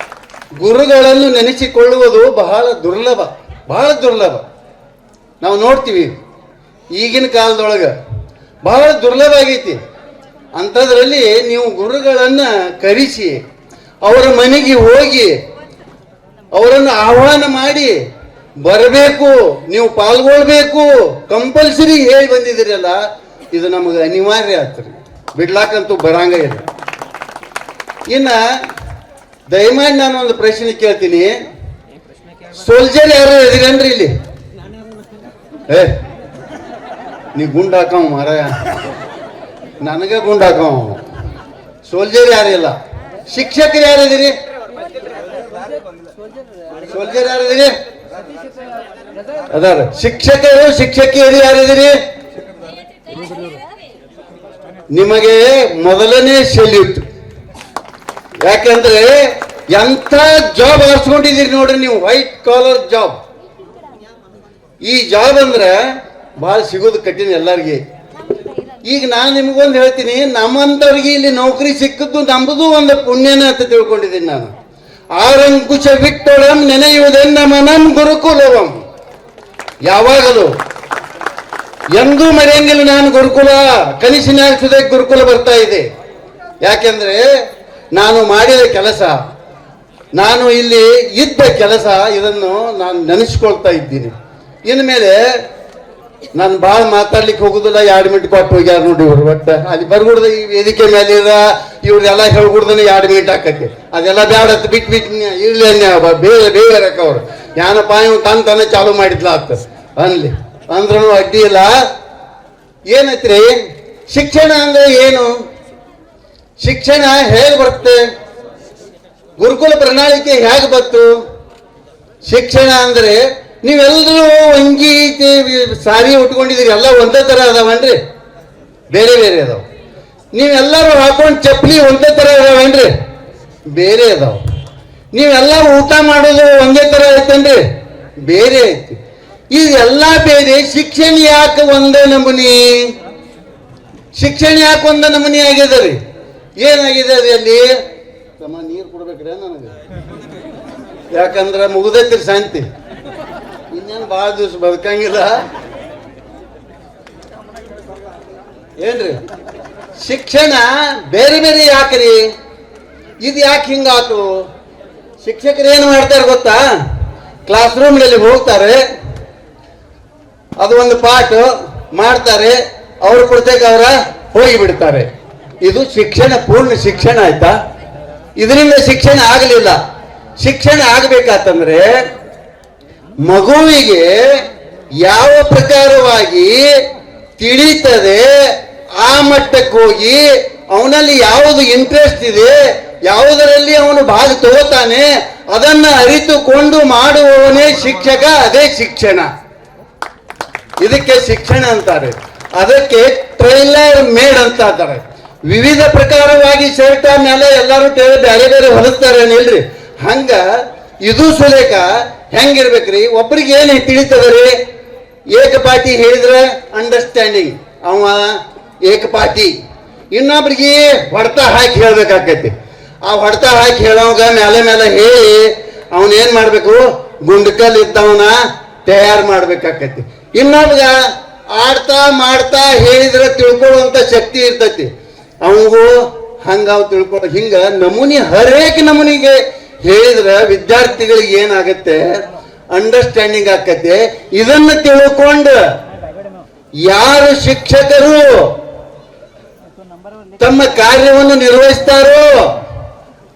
ಗುರುಗಳನ್ನು ನೆನೆಸಿಕೊಳ್ಳುವುದು ಬಹಳ ದುರ್ಲಭ, ಬಹಳ ದುರ್ಲಭ. ನಾವು ನೋಡ್ತೀವಿ ಈಗಿನ ಕಾಲದೊಳಗೆ ಬಹಳ ದುರ್ಲಭ ಆಗೈತಿ. ಅಂಥದ್ರಲ್ಲಿ ನೀವು ಗುರುಗಳನ್ನು ಕರೆಸಿ ಅವರ ಮನೆಗೆ ಹೋಗಿ ಅವರನ್ನು ಆಹ್ವಾನ ಮಾಡಿ ಬರಬೇಕು, ನೀವು ಪಾಲ್ಗೊಳ್ಬೇಕು, ಕಂಪಲ್ಸರಿ ಹೇಳಿ ಬಂದಿದ್ದೀರಲ್ಲ, ಇದು ನಮಗೆ ಅನಿವಾರ್ಯ ಆಗ್ತದೆ, ಬಿಡ್ಲಾಕಂತೂ ಬರಂಗ ಇದೆ. ಇನ್ನು ದಯಮಾಡಿ ನಾನು ಒಂದು ಪ್ರಶ್ನೆ ಕೇಳ್ತೀನಿ. ಸೋಲ್ಜರ್ ಯಾರು ಇದ್ದೀರನ್ರಿ ಇಲ್ಲಿ? ನೀ ಗುಂಡ್ ಹಾಕವ ಮಾರಾಯ, ನನಗೆ ಗುಂಡ್ ಹಾಕವ. ಸೋಲ್ಜರ್ ಯಾರಿಲ್ಲ. ಶಿಕ್ಷಕರು ಯಾರಿದ್ದೀರಿ? ಸೋಲ್ಜರ್ ಯಾರಿದ್ದೀರಿ? ಅದಾರ. ಶಿಕ್ಷಕರು ಶಿಕ್ಷಕಿಯರು ಯಾರಿದ್ದೀರಿ? ನಿಮಗೆ ಮೊದಲನೇ ಸೆಲ್ಯೂಟ್. ಯಾಕಂದ್ರೆ ಎಂಥ ಜಾಬ್ ಆರಿಸ್ಕೊಂಡಿದ್ದೀರಿ ನೋಡ್ರಿ ನೀವು, ವೈಟ್ ಕಾಲರ್ ಜಾಬ್. ಈ ಜಾಬ್ ಅಂದ್ರೆ ಭಾಳ ಸಿಗೋದು ಕಠಿಣ ಎಲ್ಲರಿಗೆ. ಈಗ ನಾನು ನಿಮಗೊಂದು ಹೇಳ್ತೀನಿ, ನಮ್ಮಂಥವ್ರಿಗೆ ಇಲ್ಲಿ ನೌಕರಿ ಸಿಕ್ಕದ್ದು ನಮ್ಮದು ಒಂದು ಪುಣ್ಯನ ಅಂತ ತಿಳ್ಕೊಂಡಿದ್ದೀನಿ ನಾನು. ಆರಂಕುಶ ಬಿಟ್ಟೊಳಂ ನೆನೆಯುವುದೆನ್ನ ಮನಂ ಗುರುಕುಲವಂ. ಯಾವಾಗಲೂ ಎಂದೂ ಮರೆಯಂಗಿಲ್ಲ ನಾನು ಗುರುಕುಲ. ಕನಸಿನಾಗ ಸುದೇ ಗುರುಕುಲ ಬರ್ತಾ ಇದೆ. ಯಾಕೆಂದ್ರೆ ನಾನು ಮಾಡಿದ ಕೆಲಸ, ನಾನು ಇಲ್ಲಿ ಇದ್ದ ಕೆಲಸ, ಇದನ್ನು ನಾನು ನೆನೆಸ್ಕೊಳ್ತಾ ಇದ್ದೀನಿ. ಇನ್ಮೇಲೆ ನಾನು ಭಾಳ ಮಾತಾಡ್ಲಿಕ್ಕೆ ಹೋಗುದಿಲ್ಲ. 2 ಮಿನಿಟ್ ಕೊಟ್ಟು ಹೋಗ್ಯಾರ ನೋಡಿ ಇವ್ರು. ಬಟ್ ಅಲ್ಲಿ ಬರ್ಗುಡ್ದ ಈ ವೇದಿಕೆ ಮೇಲೆ ಇವ್ರದೆಲ್ಲ ಹೇಳ್ಗುಡ್ದನೆ 2 ಮಿನಿಟ್ ಹಾಕಕ್ಕೆ ಅದೆಲ್ಲ ಬ್ಯಾಡ ಅಂತ ಬಿಟ್ಟು ಇರ್ಲಿ ಬೇರೆ ಬೇರೆಕ್ಕ ಅವ್ರು ಏನಪ್ಪ ಇವ್ ತನ್ನ ಚಾಲು ಮಾಡಿದ್ಲ ಅಂತ ಅನ್ಲಿ ಅಂದ್ರೂ ಅಡ್ಡಿ ಇಲ್ಲ. ಏನೈತ್ರಿ ಶಿಕ್ಷಣ ಅಂದ್ರೆ ಏನು? ಶಿಕ್ಷಣ ಹೇಗೆ ಬರುತ್ತೆ? ಗುರುಕುಲ ಪ್ರಣಾಳಿಕೆ ಹೇಗೆ ಬಂತು? ಶಿಕ್ಷಣ ಅಂದ್ರೆ ನೀವೆಲ್ಲರೂ ಅಂಗಿ ಸಾರಿ ಉಟ್ಕೊಂಡಿದ್ದೀರಿ, ಎಲ್ಲ ಒಂದೇ ಥರ ಅದಾವನ್ರಿ? ಬೇರೆ ಬೇರೆ ಅದಾವ. ನೀವೆಲ್ಲರೂ ಹಾಕೊಂಡು ಚಪ್ಪಲಿ ಒಂದೇ ಥರ ಅದಾವನ್ರಿ? ಬೇರೆ ಅದಾವ. ನೀವೆಲ್ಲ ಊಟ ಮಾಡೋದು ಒಂದೇ ಥರ ಐತನ್ರಿ? ಬೇರೆ ಐತಿ. ಇದೆಲ್ಲ ಬೇರೆ. ಶಿಕ್ಷಣ ಯಾಕೆ ಒಂದೇ ನಮೂನಿ? ಶಿಕ್ಷಣ ಯಾಕೆ ಒಂದೇ ನಮೂನಿ ಆಗಿದೆ ರೀ? ಏನಾಗಿದೆ ಅದು? ಅಲ್ಲಿ ನೀರು ಕೊಡ್ಬೇಕ್ರೆ ನನಗೆ, ಯಾಕಂದ್ರೆ ಮುಗಿದೈತಿ ಶಾಂತಿ, ಇನ್ನೇನು ಭಾಳ ದಿವಸ ಬದುಕಂಗಿಲ್ಲ ಏನ್ರಿ? ಶಿಕ್ಷಣ ಬೇರೆ ಬೇರೆ ಯಾಕ್ರಿ? ಇದು ಯಾಕೆ ಹಿಂಗಾತು? ಶಿಕ್ಷಕರು ಏನು ಮಾಡ್ತಾರೆ ಗೊತ್ತಾ? ಕ್ಲಾಸ್ ರೂಮ್ನಲ್ಲಿ ಹೋಗ್ತಾರೆ, ಅದು ಒಂದು ಪಾಠ ಮಾಡ್ತಾರೆ, ಅವ್ರ ಕೊಡ್ತೇಕ ಅವರ ಹೋಗಿ ಬಿಡ್ತಾರೆ. ಇದು ಶಿಕ್ಷಣ, ಪೂರ್ಣ ಶಿಕ್ಷಣ ಆಯ್ತಾ? ಇದರಿಂದ ಶಿಕ್ಷಣ ಆಗಲಿಲ್ಲ. ಶಿಕ್ಷಣ ಆಗಬೇಕಾತಂದ್ರೆ ಮಗುವಿಗೆ ಯಾವ ಪ್ರಕಾರವಾಗಿ ತಿಳಿತದೆ ಆ ಮಟ್ಟಕ್ಕೆ ಹೋಗಿ ಅವನಲ್ಲಿ ಯಾವುದು ಇಂಟ್ರೆಸ್ಟ್ ಇದೆ, ಯಾವುದರಲ್ಲಿ ಅವನು ಭಾಗ ತಗೋತಾನೆ, ಅದನ್ನ ಅರಿತುಕೊಂಡು ಮಾಡುವವನೇ ಶಿಕ್ಷಕ. ಅದೇ ಶಿಕ್ಷಣ. ಇದಕ್ಕೆ ಶಿಕ್ಷಣ ಅಂತಾರೆ. ಅದಕ್ಕೆ ಟ್ರೈಲರ್ ಮೇಡ್ ಅಂತ ಅಂತಾರೆ. ವಿವಿಧ ಪ್ರಕಾರವಾಗಿ ಶರ್ಟ್ ಮೇಲೆ ಎಲ್ಲರೂ ಬೇರೆ ಬೇರೆ ಹೊಲಿಸ್ತಾರೆ ಇಲ್ರಿ? ಹಂಗ ಇದು ಸುಲೇಖ ಹೆಂಗಿರ್ಬೇಕ್ರಿ? ಒಬ್ರಿಗೆ ಏನು ತಿಳಿತದ್ರಿ? ಏಕಪಾಟಿ ಹೇಳಿದ್ರೆ ಅಂಡರ್ಸ್ಟ್ಯಾಂಡಿಂಗ್, ಅವ ಏಕಪಾಟಿ. ಇನ್ನೊಬ್ರಿಗೆ ಹೊಡ್ತಾ ಹಾಕಿ ಹೇಳ್ಬೇಕಾಕೈತಿ. ಆ ಹೊಡ್ತಾ ಹಾಕಿ ಹೇಳೋವಾಗ ಮೇಲೆ ಮೇಲೆ ಹೇಳಿ ಅವನೇನ್ ಮಾಡ್ಬೇಕು? ಗುಂಡ್ಕಲ್ ಇದ್ದವನ ತಯಾರು ಮಾಡ್ಬೇಕಾಕೈತಿ. ಇನ್ನೊಬ್ಗ ಆಡ್ತಾ ಮಾಡ್ತಾ ಹೇಳಿದ್ರೆ ತಿಳ್ಕೊಳ್ಳುವಂತ ಶಕ್ತಿ ಇರ್ತೈತಿ. ಅವನಿಗೂ ಹಂಗ ತಿಳ್ಕೊಳ್ಳೋ. ಹಿಂಗ ನಮೂನಿ ಹರೇಕ್ ನಮೂನಿಗೆ ಹೇಳಿದ್ರೆ ವಿದ್ಯಾರ್ಥಿಗಳಿಗೆ ಏನಾಗತ್ತೆ? ಅಂಡರ್ಸ್ಟ್ಯಾಂಡಿಂಗ್ ಆಕತ್ತೆ. ಇದನ್ನು ತಿಳ್ಕೊಂಡು ಯಾರು ಶಿಕ್ಷಕರು ತಮ್ಮ ಕಾರ್ಯವನ್ನು ನಿರ್ವಹಿಸ್ತಾರೋ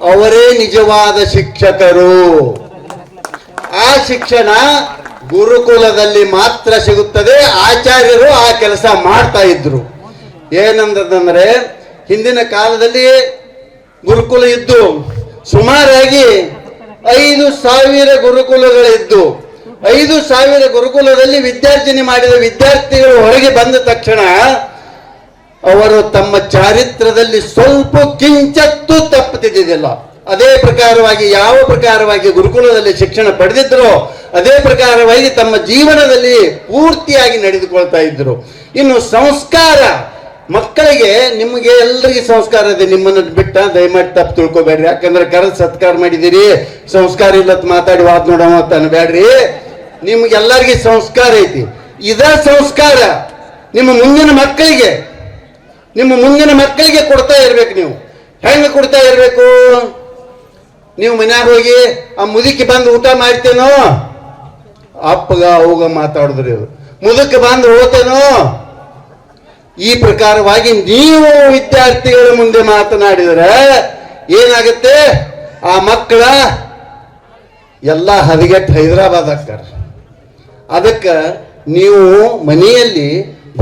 ಅವರೇ ನಿಜವಾದ ಶಿಕ್ಷಕರು. ಆ ಶಿಕ್ಷಣ ಗುರುಕುಲದಲ್ಲಿ ಮಾತ್ರ ಸಿಗುತ್ತದೆ. ಆಚಾರ್ಯರು ಆ ಕೆಲಸ ಮಾಡ್ತಾ ಇದ್ರು. ಏನಂದ್ರೆ ಹಿಂದಿನ ಕಾಲದಲ್ಲಿ ಗುರುಕುಲ ಇದ್ದು ಸುಮಾರಾಗಿ 5,000 ಗುರುಕುಲಗಳಿದ್ದು 5,000 ಗುರುಕುಲದಲ್ಲಿ ವಿದ್ಯಾರ್ಜನೆ ಮಾಡಿದ ವಿದ್ಯಾರ್ಥಿಗಳು ಹೊರಗೆ ಬಂದ ತಕ್ಷಣ ಅವರು ತಮ್ಮ ಚಾರಿತ್ರದಲ್ಲಿ ಸ್ವಲ್ಪ ಕಿಂಚತ್ತೂ ತಪ್ಪುತ್ತಿದ್ದಿಲ್ಲ. ಅದೇ ಪ್ರಕಾರವಾಗಿ ಯಾವ ಪ್ರಕಾರವಾಗಿ ಗುರುಕುಲದಲ್ಲಿ ಶಿಕ್ಷಣ ಪಡೆದಿದ್ದರೋ ಅದೇ ಪ್ರಕಾರವಾಗಿ ತಮ್ಮ ಜೀವನದಲ್ಲಿ ಪೂರ್ತಿಯಾಗಿ ನಡೆದುಕೊಳ್ತಾ ಇದ್ರು. ಇನ್ನು ಸಂಸ್ಕಾರ ಮಕ್ಕಳಿಗೆ, ನಿಮಗೆ ಎಲ್ಲರಿಗೆ ಸಂಸ್ಕಾರ ಇದೆ, ನಿಮ್ಮನ್ನು ಬಿಟ್ಟ ದಯಮಾಡಿ ತಪ್ಪು ತಿಳ್ಕೊಬೇಡ್ರಿ. ಯಾಕಂದ್ರೆ ಕರೆದು ಸತ್ಕಾರ ಮಾಡಿದಿರಿ, ಸಂಸ್ಕಾರ ಇಲ್ಲತ್ ಮಾತಾಡಿ ವಾದ್ ನೋಡವ ಅಂತ ಅನ್ಬೇಡ್ರಿ. ನಿಮ್ಗೆಲ್ಲರಿಗೆ ಸಂಸ್ಕಾರ ಐತಿ. ಇದ ಸಂಸ್ಕಾರ ನಿಮ್ಮ ಮುಂದಿನ ಮಕ್ಕಳಿಗೆ ಕೊಡ್ತಾ ಇರ್ಬೇಕು. ನೀವು ಹೆಂಗ ಕೊಡ್ತಾ ಇರ್ಬೇಕು? ನೀವು ಮನ್ಯಾಗ ಹೋಗಿ ಆ ಮುದುಕಿ ಬಂದು ಊಟ ಮಾಡ್ತೇನೋ, ಅಪ್ಪಗ ಅವಾಗ ಮಾತಾಡಿದ್ರಿ. ಮುದುಕ ಬಂದು ಹೋಗ್ತೇನೋ, ಈ ಪ್ರಕಾರವಾಗಿ ನೀವು ವಿದ್ಯಾರ್ಥಿಗಳ ಮುಂದೆ ಮಾತನಾಡಿದರೆ ಏನಾಗುತ್ತೆ? ಆ ಮಕ್ಕಳ ಎಲ್ಲ ಹದಗೆಟ್ಟು ಹೈದರಾಬಾದ್ ಆಗ್ತಾರೆ. ಅದಕ್ಕೆ ನೀವು ಮನೆಯಲ್ಲಿ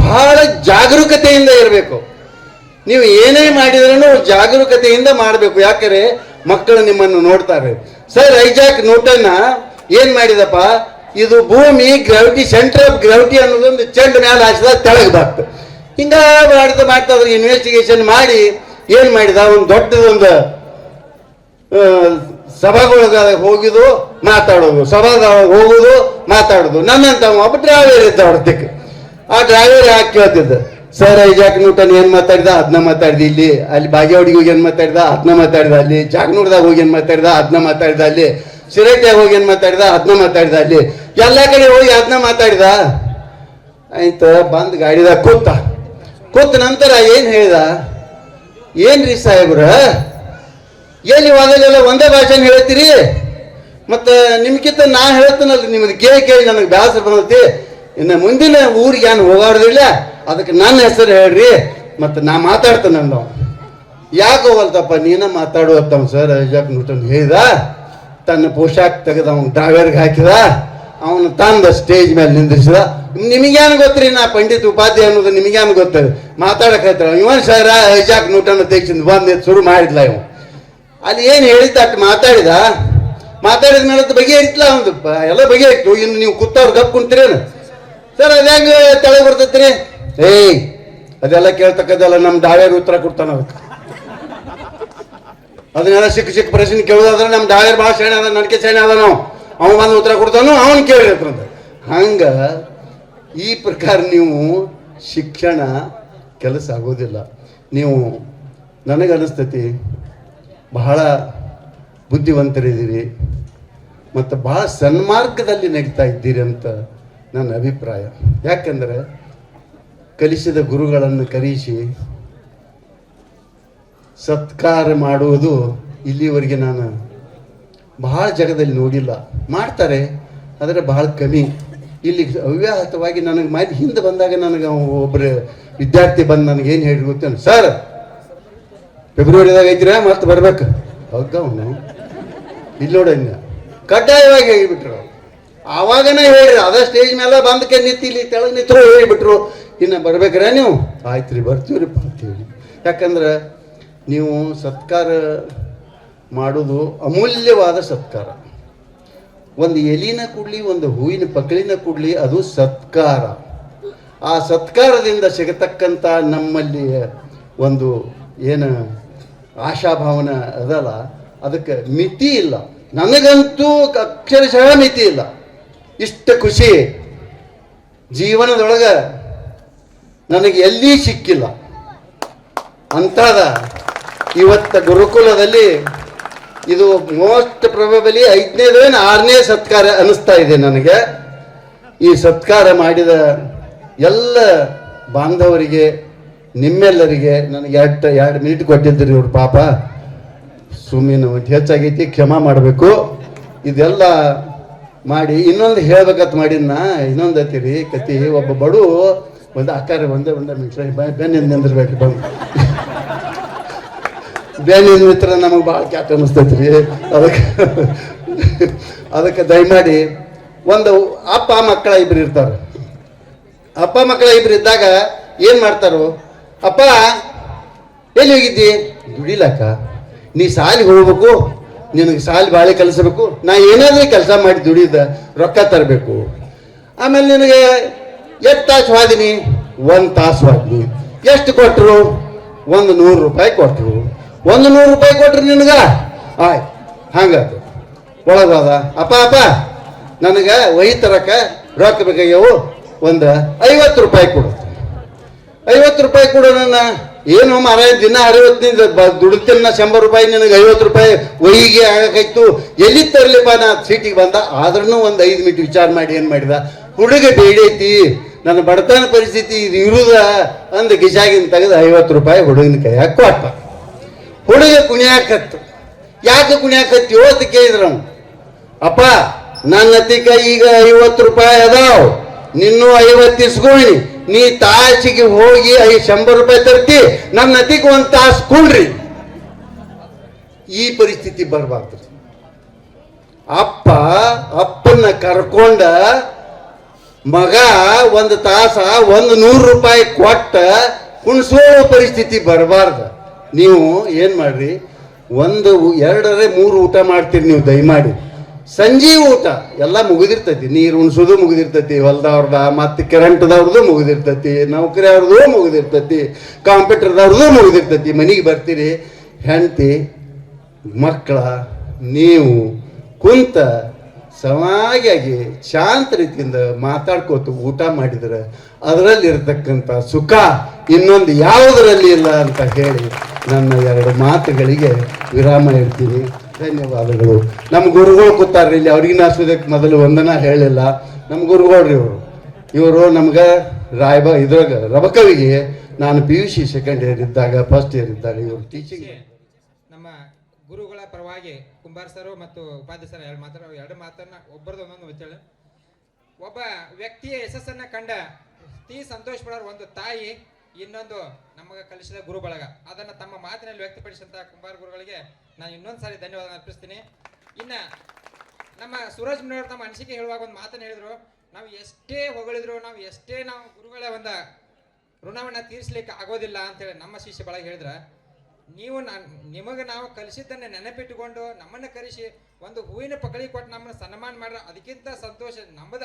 ಬಹಳ ಜಾಗರೂಕತೆಯಿಂದ ಇರಬೇಕು. ನೀವು ಏನೇ ಮಾಡಿದ್ರೂ ಜಾಗರೂಕತೆಯಿಂದ ಮಾಡಬೇಕು. ಯಾಕಂದ್ರೆ ಮಕ್ಕಳು ನಿಮ್ಮನ್ನು ನೋಡ್ತಾರೆ. ಸರ್ ಐಜಾಕ್ ನ್ಯೂಟನ್ ಏನ್ ಮಾಡಿದಪ್ಪ, ಇದು ಭೂಮಿ ಗ್ರಾವಿಟಿ, ಸೆಂಟರ್ ಆಫ್ ಗ್ರಾವಿಟಿ ಅನ್ನೋದೊಂದು ಚೆಂಡು ಮೇಲೆ ಹಾಕಿದ ತೆಳಗೆ ಬರ್ತು. ಹಿಂಗ ಮಾಡ್ತಾ ಇನ್ವೆಸ್ಟಿಗೇಷನ್ ಮಾಡಿ ಏನ್ ಮಾಡಿದ, ಒಂದು ದೊಡ್ಡದೊಂದು ಸಭಾಗೊಳಗ ಹೋಗುದು ಮಾತಾಡೋದು, ಸಭಾದೊಳಗೆ ಹೋಗುದು ಮಾತಾಡೋದು. ನನ್ನಂತ ಒಬ್ಬ ಡ್ರೈವರ್ ಇದ್ದ ಹೊರತಕ್ಕೆ. ಆ ಡ್ರೈವರ್ ಯಾಕೆ ಕೇಳ್ತಿದ್ದ, ಸರ್ ಐಜಾಕ್ ನ್ಯೂಟನ್ ಏನ್ ಮಾತಾಡಿದ ಅದನ್ನ ಮಾತಾಡಿದ, ಇಲ್ಲಿ ಅಲ್ಲಿ ಬಾಗೇವಾಡಿಗೆ ಹೋಗಿ ಏನ್ ಮಾತಾಡಿದ ಅದನ್ನ ಮಾತಾಡಿದ, ಅಲ್ಲಿ ಜಾಗನೂರ್ದಾಗ ಹೋಗಿ ಏನ್ ಮಾತಾಡಿದ ಅದನ್ನ ಮಾತಾಡಿದ, ಅಲ್ಲಿ ಸಿರಟ್ಯಾಗ ಹೋಗಿ ಏನ್ ಮಾತಾಡಿದ ಅದನ್ನ ಮಾತಾಡಿದ, ಅಲ್ಲಿ ಎಲ್ಲ ಕಡೆ ಹೋಗಿ ಅದನ್ನ ಮಾತಾಡಿದ. ಆಯ್ತ ಬಂದ್ ಗಾಡಿದಾಗ ಕೂತ ನಂತರ ಏನ್ ಹೇಳಿದ, ಏನ್ರಿ ಸಾಹೇಬ್ರ ಎಲ್ಲಿ ವಾದಲ್ಲೆಲ್ಲ ಒಂದೇ ಭಾಷೆನ ಹೇಳ್ತೀರಿ, ಮತ್ತ ನಿಮ್ಗಿಂತ ನಾ ಹೇಳ್ತೇನಲ್ರಿ, ನಿಮ್ದು ಕೇಳಿ ನನಗೆ ಬೇಸರ ಬಂದೈತಿ. ಇನ್ನು ಮುಂದಿನ ಊರಿಗೆ ಏನು ಹೋಗಾಡೋದಿಲ್ಲ, ಅದಕ್ಕೆ ನನ್ನ ಹೆಸರು ಹೇಳ್ರಿ, ಮತ್ತು ನಾ ಮಾತಾಡ್ತೇನೆ ಅಂದವ. ಯಾಕೆ ಹೋಗಲ್ತಪ್ಪ ನೀನ ಮಾತಾಡುವತ್ತವ ಸರ್ ಐಜಾಕ್ ನ್ಯೂಟನ್ ಹೇಳಿದ. ತನ್ನ ಪೋಷಾಕ್ ತೆಗೆದ ಅವನು ಡ್ರೈವರ್ಗೆ ಹಾಕಿದ, ಅವನು ತಂದ ಸ್ಟೇಜ್ ಮೇಲೆ ನಿಂದ್ರಿಸಿದ. ನಿಮಗೇನು ಗೊತ್ತ್ರಿ, ನಾ ಪಂಡಿತ್ ಉಪಾಧ್ಯಾಯ ಅನ್ನೋದು ನಿಮಗೇನು ಗೊತ್ತದ, ಮಾತಾಡಕ್ ಹೇಳ್ತಾರ ಇವನ್ ಸರ್ ಐಜಾಕ್ ನ್ಯೂಟನ್ ತೆಗಿಸಿದ್ ಬಂದು ಶುರು ಮಾಡಿದ್ಲ ಇವ. ಅಲ್ಲಿ ಏನು ಹೇಳಿದ್ದ ಅಷ್ಟು ಮಾತಾಡಿದ ಮೇಲೆ ಬಗೆಹರಿತ್ಲ ಒಂದು ಎಲ್ಲ ಬಗೆಹರಿತು. ಇನ್ನು ನೀವು ಕೂತವ್ರು ಗಪ್ ಕುಂತೀರೇನು ಸರ್, ಅದ ಹೆಂಗ ತೆಳಗೆ ಬರ್ತೈತ್ರಿ? ಏಯ್ ಅದೆಲ್ಲ ಕೇಳ್ತಕ್ಕದೆಲ್ಲ ನಮ್ಮ ದಾವೇರ್ ಉತ್ತರ ಕೊಡ್ತಾನ. ಅದನ್ನೆಲ್ಲ ಸಿಕ್ಕ ಪ್ರಶ್ನೆ ಕೇಳೋದಾದ್ರೆ ನಮ್ಮ ದಾವೇರ್ ಭಾಳ ಶೇಣೆ ಅದ, ನನ್ಕೆ ಶೇಣೆ ಅದ, ಅವ್ನು ಬಂದು ಉತ್ತರ ಕೊಡ್ತಾನೋ ಅವನು ಕೇಳಿರ್ತಂತ. ಹಂಗ ಈ ಪ್ರಕಾರ ನೀವು ಶಿಕ್ಷಣ ಕೆಲಸ ಆಗೋದಿಲ್ಲ. ನೀವು ನನಗನ್ನಿಸ್ತೈತಿ ಬಹಳ ಬುದ್ಧಿವಂತರಿದ್ದೀರಿ ಮತ್ತು ಬಹಳ ಸನ್ಮಾರ್ಗದಲ್ಲಿ ನಡೀತಾ ಇದ್ದೀರಿ ಅಂತ ನನ್ನ ಅಭಿಪ್ರಾಯ. ಯಾಕೆಂದರೆ ಕಲಿಸಿದ ಗುರುಗಳನ್ನು ಕರೆಯಿಸಿ ಸತ್ಕಾರ ಮಾಡುವುದು ಇಲ್ಲಿವರೆಗೆ ನಾನು ಬಹಳ ಜಗದಲ್ಲಿ ನೋಡಿಲ್ಲ. ಮಾಡ್ತಾರೆ, ಆದರೆ ಬಹಳ ಕಮ್ಮಿ. ಇಲ್ಲಿ ಅವ್ಯಾಹತವಾಗಿ ನನಗೆ ಮಾಡಿ ಹಿಂದೆ ಬಂದಾಗ ನನಗೆ ಒಬ್ಬರು ವಿದ್ಯಾರ್ಥಿ ಬಂದು ನನಗೇನು ಹೇಳಿ ಗೊತ್ತೇನು, ಸರ್ ಫೆಬ್ರವರಿದಾಗ ಐತಿರ ಮತ್ತೆ ಬರ್ಬೇಕು. ಹೌದ ಅವನು ಇಲ್ಲಿ ನೋಡ ಕಡ್ಡಾಯವಾಗಿ ಹೇಳಿಬಿಟ್ರು. ಆವಾಗನೇ ಹೇಳ್ರಿ, ಅದ ಸ್ಟೇಜ್ ಮೇಲೆ ಬಂದಕ್ಕೆ ನಿಂತು ಇಲ್ಲಿ ತೆಳಗೆ ನಿಂತರು ಹೇಳಿಬಿಟ್ರು, ಇನ್ನು ಬರ್ಬೇಕ್ರೆ ನೀವು ಆಯ್ತು ರೀ ಬರ್ತೀವ್ರಿಪ್ಪ ಅಂತೇಳಿ. ಯಾಕಂದ್ರೆ ನೀವು ಸತ್ಕಾರ ಮಾಡೋದು ಅಮೂಲ್ಯವಾದ ಸತ್ಕಾರ. ಒಂದು ಎಲಿನ ಕೊಡಲಿ, ಒಂದು ಹೂವಿನ ಪಕ್ಕಳಿನ ಕೊಡಲಿ, ಅದು ಸತ್ಕಾರ. ಆ ಸತ್ಕಾರದಿಂದ ಸಿಗತಕ್ಕಂಥ ನಮ್ಮಲ್ಲಿ ಒಂದು ಏನು ಆಶಾಭಾವನೆ ಅದಲ್ಲ, ಅದಕ್ಕೆ ಮಿತಿ ಇಲ್ಲ. ನನಗಂತೂ ಅಕ್ಷರಶಃ ಮಿತಿ ಇಲ್ಲ. ಇಷ್ಟ ಖುಷಿ ಜೀವನದೊಳಗೆ ನನಗೆ ಎಲ್ಲಿ ಸಿಕ್ಕಿಲ್ಲ ಅಂತದ. ಇವತ್ತ ಗುರುಕುಲದಲ್ಲಿ ಇದು ಮೋಸ್ಟ್ ಪ್ರೊಬಬಲಿ 5ನೇದು 6ನೇ ಸತ್ಕಾರ ಅನ್ನಿಸ್ತಾ ಇದೆ ನನಗೆ. ಈ ಸತ್ಕಾರ ಮಾಡಿದ ಎಲ್ಲ ಬಾಂಧವರಿಗೆ, ನಿಮ್ಮೆಲ್ಲರಿಗೆ ನನಗೆ 2 ಮಿನಿಟ್ ಕೊಟ್ಟಿದ್ರಿ ಇವ್ರು. ಪಾಪ ಸುಮ್ಮನೆ ಹೆಚ್ಚಾಗೈತಿ, ಕ್ಷಮಾ ಮಾಡಬೇಕು. ಇದೆಲ್ಲ ಮಾಡಿ ಇನ್ನೊಂದು ಹೇಳ್ಬೇಕಂತ ಮಾಡಿನ ಇನ್ನೊಂದು ಐತಿರಿ ಕತಿ. ಒಬ್ಬ ಬಡು ಒಂದು ಆಕಾರ ಒಂದೇ ಬೆನ್ನಿಂದ ನಿಂದಿರ್ಬೇಕು, ಬಂದು ಬೇನಿನ ಮಿತ್ರ ನಮಗೆ ಭಾಳ ಕ್ಯಾಟ್ ಅನ್ನಿಸ್ತೈತ್ರಿ. ಅದಕ್ಕೆ ದಯಮಾಡಿ ಒಂದು ಅಪ್ಪ ಮಕ್ಕಳ ಇಬ್ರು ಇರ್ತಾರೆ. ಅಪ್ಪ ಮಕ್ಕಳ ಇಬ್ರು ಇದ್ದಾಗ ಏನು ಮಾಡ್ತಾರೋ, ಅಪ್ಪ ಎಲ್ಲಿ ಹೋಗಿದ್ದಿ? ದುಡಿಲಕ್ಕ. ನೀ ಸಾಲಿಗೆ ಹೋಗ್ಬೇಕು, ನಿನಗೆ ಸಾಲಿ ಬಾಳೆ ಕಲಿಸಬೇಕು, ನಾ ಏನಾದರೂ ಕೆಲಸ ಮಾಡಿ ದುಡಿದ ರೊಕ್ಕ ತರಬೇಕು. ಆಮೇಲೆ ನಿನಗೆ ಎಷ್ಟು ತಾಸು ವಾದಿನಿ? 1 ತಾಸು ವಾದಿನಿ. ಎಷ್ಟು ಕೊಟ್ಟರು? 100 ರೂಪಾಯಿ ಕೊಟ್ಟರು. 100 ರೂಪಾಯಿ ಕೊಟ್ರು ನಿನಗ ಆಯ್ತು ಹಂಗಾತು ಒಳಗೋದ ಅಪ್ಪ ಅಪ್ಪ ನನಗೆ ಒಯ್ಯಿ ತರಕ ರೊಕ್ಕ ಬೇಕಾಗ್ಯವು ಒಂದು 50 ರೂಪಾಯಿ ಕೊಡು. 50 ರೂಪಾಯಿ ಕೊಡು. ನನ್ನ ಏನು ಮಾರ ದಿನ 60 ದುಡ್ತಿನ 100 ರೂಪಾಯಿ ನಿನಗೆ 50 ರೂಪಾಯಿ ಒಯ್ಯಿಗೆ ಆಗಕ್ಕಾಯ್ತು. ಎಲ್ಲಿ ತರಲಿಪ್ಪ ನಾ ಸೀಟಿಗೆ ಬಂದ. ಆದ್ರೂ ಒಂದು 5 ಮಿನಿಟ್ ವಿಚಾರ ಮಾಡಿ ಏನು ಮಾಡಿದ, ಹುಡುಗ ಬೇಡೈತಿ ನನ್ನ ಬಡತನ ಪರಿಸ್ಥಿತಿ ಇದು ಇರುದ ಅಂದ ಗಿಜಾಗಿನ ತೆಗೆದು 50 ರೂಪಾಯಿ ಹುಡುಗನ ಕೈಯಾಗ ಕೊಟ್ಟ. ಹುಡುಗ ಕುಣಿಯಾಕತ್ತು. ಯಾಕೆ ಕುಣಿಯಾಕತ್ತೀವೋ ಅಂತ ಕೇಳಿದ್ರು ನಾವು. ಅಪ್ಪ ನನ್ನ ಅತಿಕ ಈಗ 50 ರೂಪಾಯಿ ಅದಾವ, ನಿನ್ನೂ 50 ಇಸ್ಕೊಳ್ಳಿ, ನೀ ತಾಸಿಗೆ ಹೋಗಿ 100 ರೂಪಾಯಿ ತರ್ತಿ, ನನ್ನ ಅತಿಗೆ ಒಂದು ತಾಸು ಕುಳ್ರಿ. ಈ ಪರಿಸ್ಥಿತಿ ಬರಬಾರ್ದು. ಅಪ್ಪನ ಕರ್ಕೊಂಡ ಮಗ ಒಂದು ತಾಸ 100 ರೂಪಾಯಿ ಕೊಟ್ಟ ಕುಣಿಸೋ ಪರಿಸ್ಥಿತಿ ಬರಬಾರ್ದು. ನೀವು ಏನ್ ಮಾಡ್ರಿ, 1, 2, 3 ಊಟ ಮಾಡ್ತೀರಿ ನೀವು ದಯಮಾಡಿ. ಸಂಜೆ ಊಟ ಎಲ್ಲ ಮುಗಿದಿರ್ತೈತಿ, ನೀರು ಉಣಿಸೋದು ಮುಗಿದಿರ್ತೈತಿ, ಹೊಲ್ದವ್ರದ ಮತ್ತು ಕರೆಂಟ್ದವ್ರದ್ದು ಮುಗಿದಿರ್ತೈತಿ, ನೌಕರಿ ಅವ್ರದ್ದು ಮುಗಿದಿರ್ತೈತಿ, ಕಾಂಪ್ಯೂಟರ್ದವ್ರದ್ದು ಮುಗಿದಿರ್ತೈತಿ. ಮನೆಗೆ ಬರ್ತೀರಿ, ಹೆಂಡತಿ ಮಕ್ಕಳ ನೀವು ಕುಂತ ಸಮಾಗಿಯಾಗಿ ಶಾಂತ ರೀತಿಯಿಂದ ಮಾತಾಡ್ಕೋತ ಊಟ ಮಾಡಿದ್ರೆ ಅದರಲ್ಲಿರ್ತಕ್ಕಂಥ ಸುಖ ಇನ್ನೊಂದು ಯಾವುದರಲ್ಲಿ ಇಲ್ಲ ಅಂತ ಹೇಳಿ ನನ್ನ 2 ಮಾತುಗಳಿಗೆ ವಿರಾಮ ಇಡ್ತೀನಿ. ಧನ್ಯವಾದಗಳು. ನಮ್ಮ ಗುರುಗಳು ಕೂತಾರ್ರಿ ಇಲ್ಲಿ, ಅವ್ರಿಗೆ ನಾಸೋದಕ್ಕೆ ಮೊದಲು ವಂದನ ಹೇಳಿಲ್ಲ. ನಮ್ಮ ಗುರುಗಳ್ರಿ ಇವರು ನಮ್ಗೆ ಇದ್ರಾಗ ರಬಕವಿಗೆ ನಾನು PUC ಸೆಕೆಂಡ್ ಇಯರ್ ಇದ್ದಾಗ, ಫಸ್ಟ್ ಇಯರ್ ಇದ್ದಾಗ ಇವರು ಟೀಚಿಂಗ್. ನಮ್ಮ ಗುರುಗಳ ಪರವಾಗಿ ಕುಂಬಾರ್ ಸರ್ ಮತ್ತು ಉಪಾಧ್ಯಾಯ ಸರ್ 2 ಮಾತನ್ನ ಒಬ್ಬರದ್ದು ಒಂದೊಂದು ವಿಚಾರ. ಒಬ್ಬ ವ್ಯಕ್ತಿಯ ಯಶಸ್ಸನ್ನ ಕಂಡ ಸಂತೋಷ ಪಡೋರು ಒಂದು ತಾಯಿ, ಇನ್ನೊಂದು ನಮಗೆ ಕಲಿಸಿದ ಗುರು ಬಳಗ. ಅದನ್ನು ತಮ್ಮ ಮಾತಿನಲ್ಲಿ ವ್ಯಕ್ತಪಡಿಸಿದಂಥ ಕುಂಬಾರ ಗುರುಗಳಿಗೆ ನಾನು ಇನ್ನೊಂದು ಸಾರಿ ಧನ್ಯವಾದ ಅರ್ಪಿಸ್ತೀನಿ. ಇನ್ನು ನಮ್ಮ ಸೂರಜ್ ಮುನಿಯವರು ತಮ್ಮ ಅನಿಸಿಕೆ ಹೇಳುವಾಗ ಒಂದು ಮಾತನ್ನು ಹೇಳಿದ್ರು, ನಾವು ಎಷ್ಟೇ ಹೊಗಳಿದ್ರು, ನಾವು ಗುರುಗಳ ಒಂದು ಋಣವನ್ನು ತೀರಿಸಲಿಕ್ಕೆ ಆಗೋದಿಲ್ಲ ಅಂತೇಳಿ ನಮ್ಮ ಶಿಷ್ಯ ಬಳಗ ಹೇಳಿದ್ರೆ, ನಿಮಗೆ ನಾವು ಕಲಿಸಿದ್ದನ್ನು ನೆನಪಿಟ್ಟುಕೊಂಡು ನಮ್ಮನ್ನು ಕರೆಸಿ ಒಂದು ಹೂವಿನ ಪಕಳಿ ಕೊಟ್ಟು ನಮ್ಮನ್ನು ಸನ್ಮಾನ ಮಾಡ್ರೆ ಅದಕ್ಕಿಂತ ಸಂತೋಷ ನಮ್ಮದ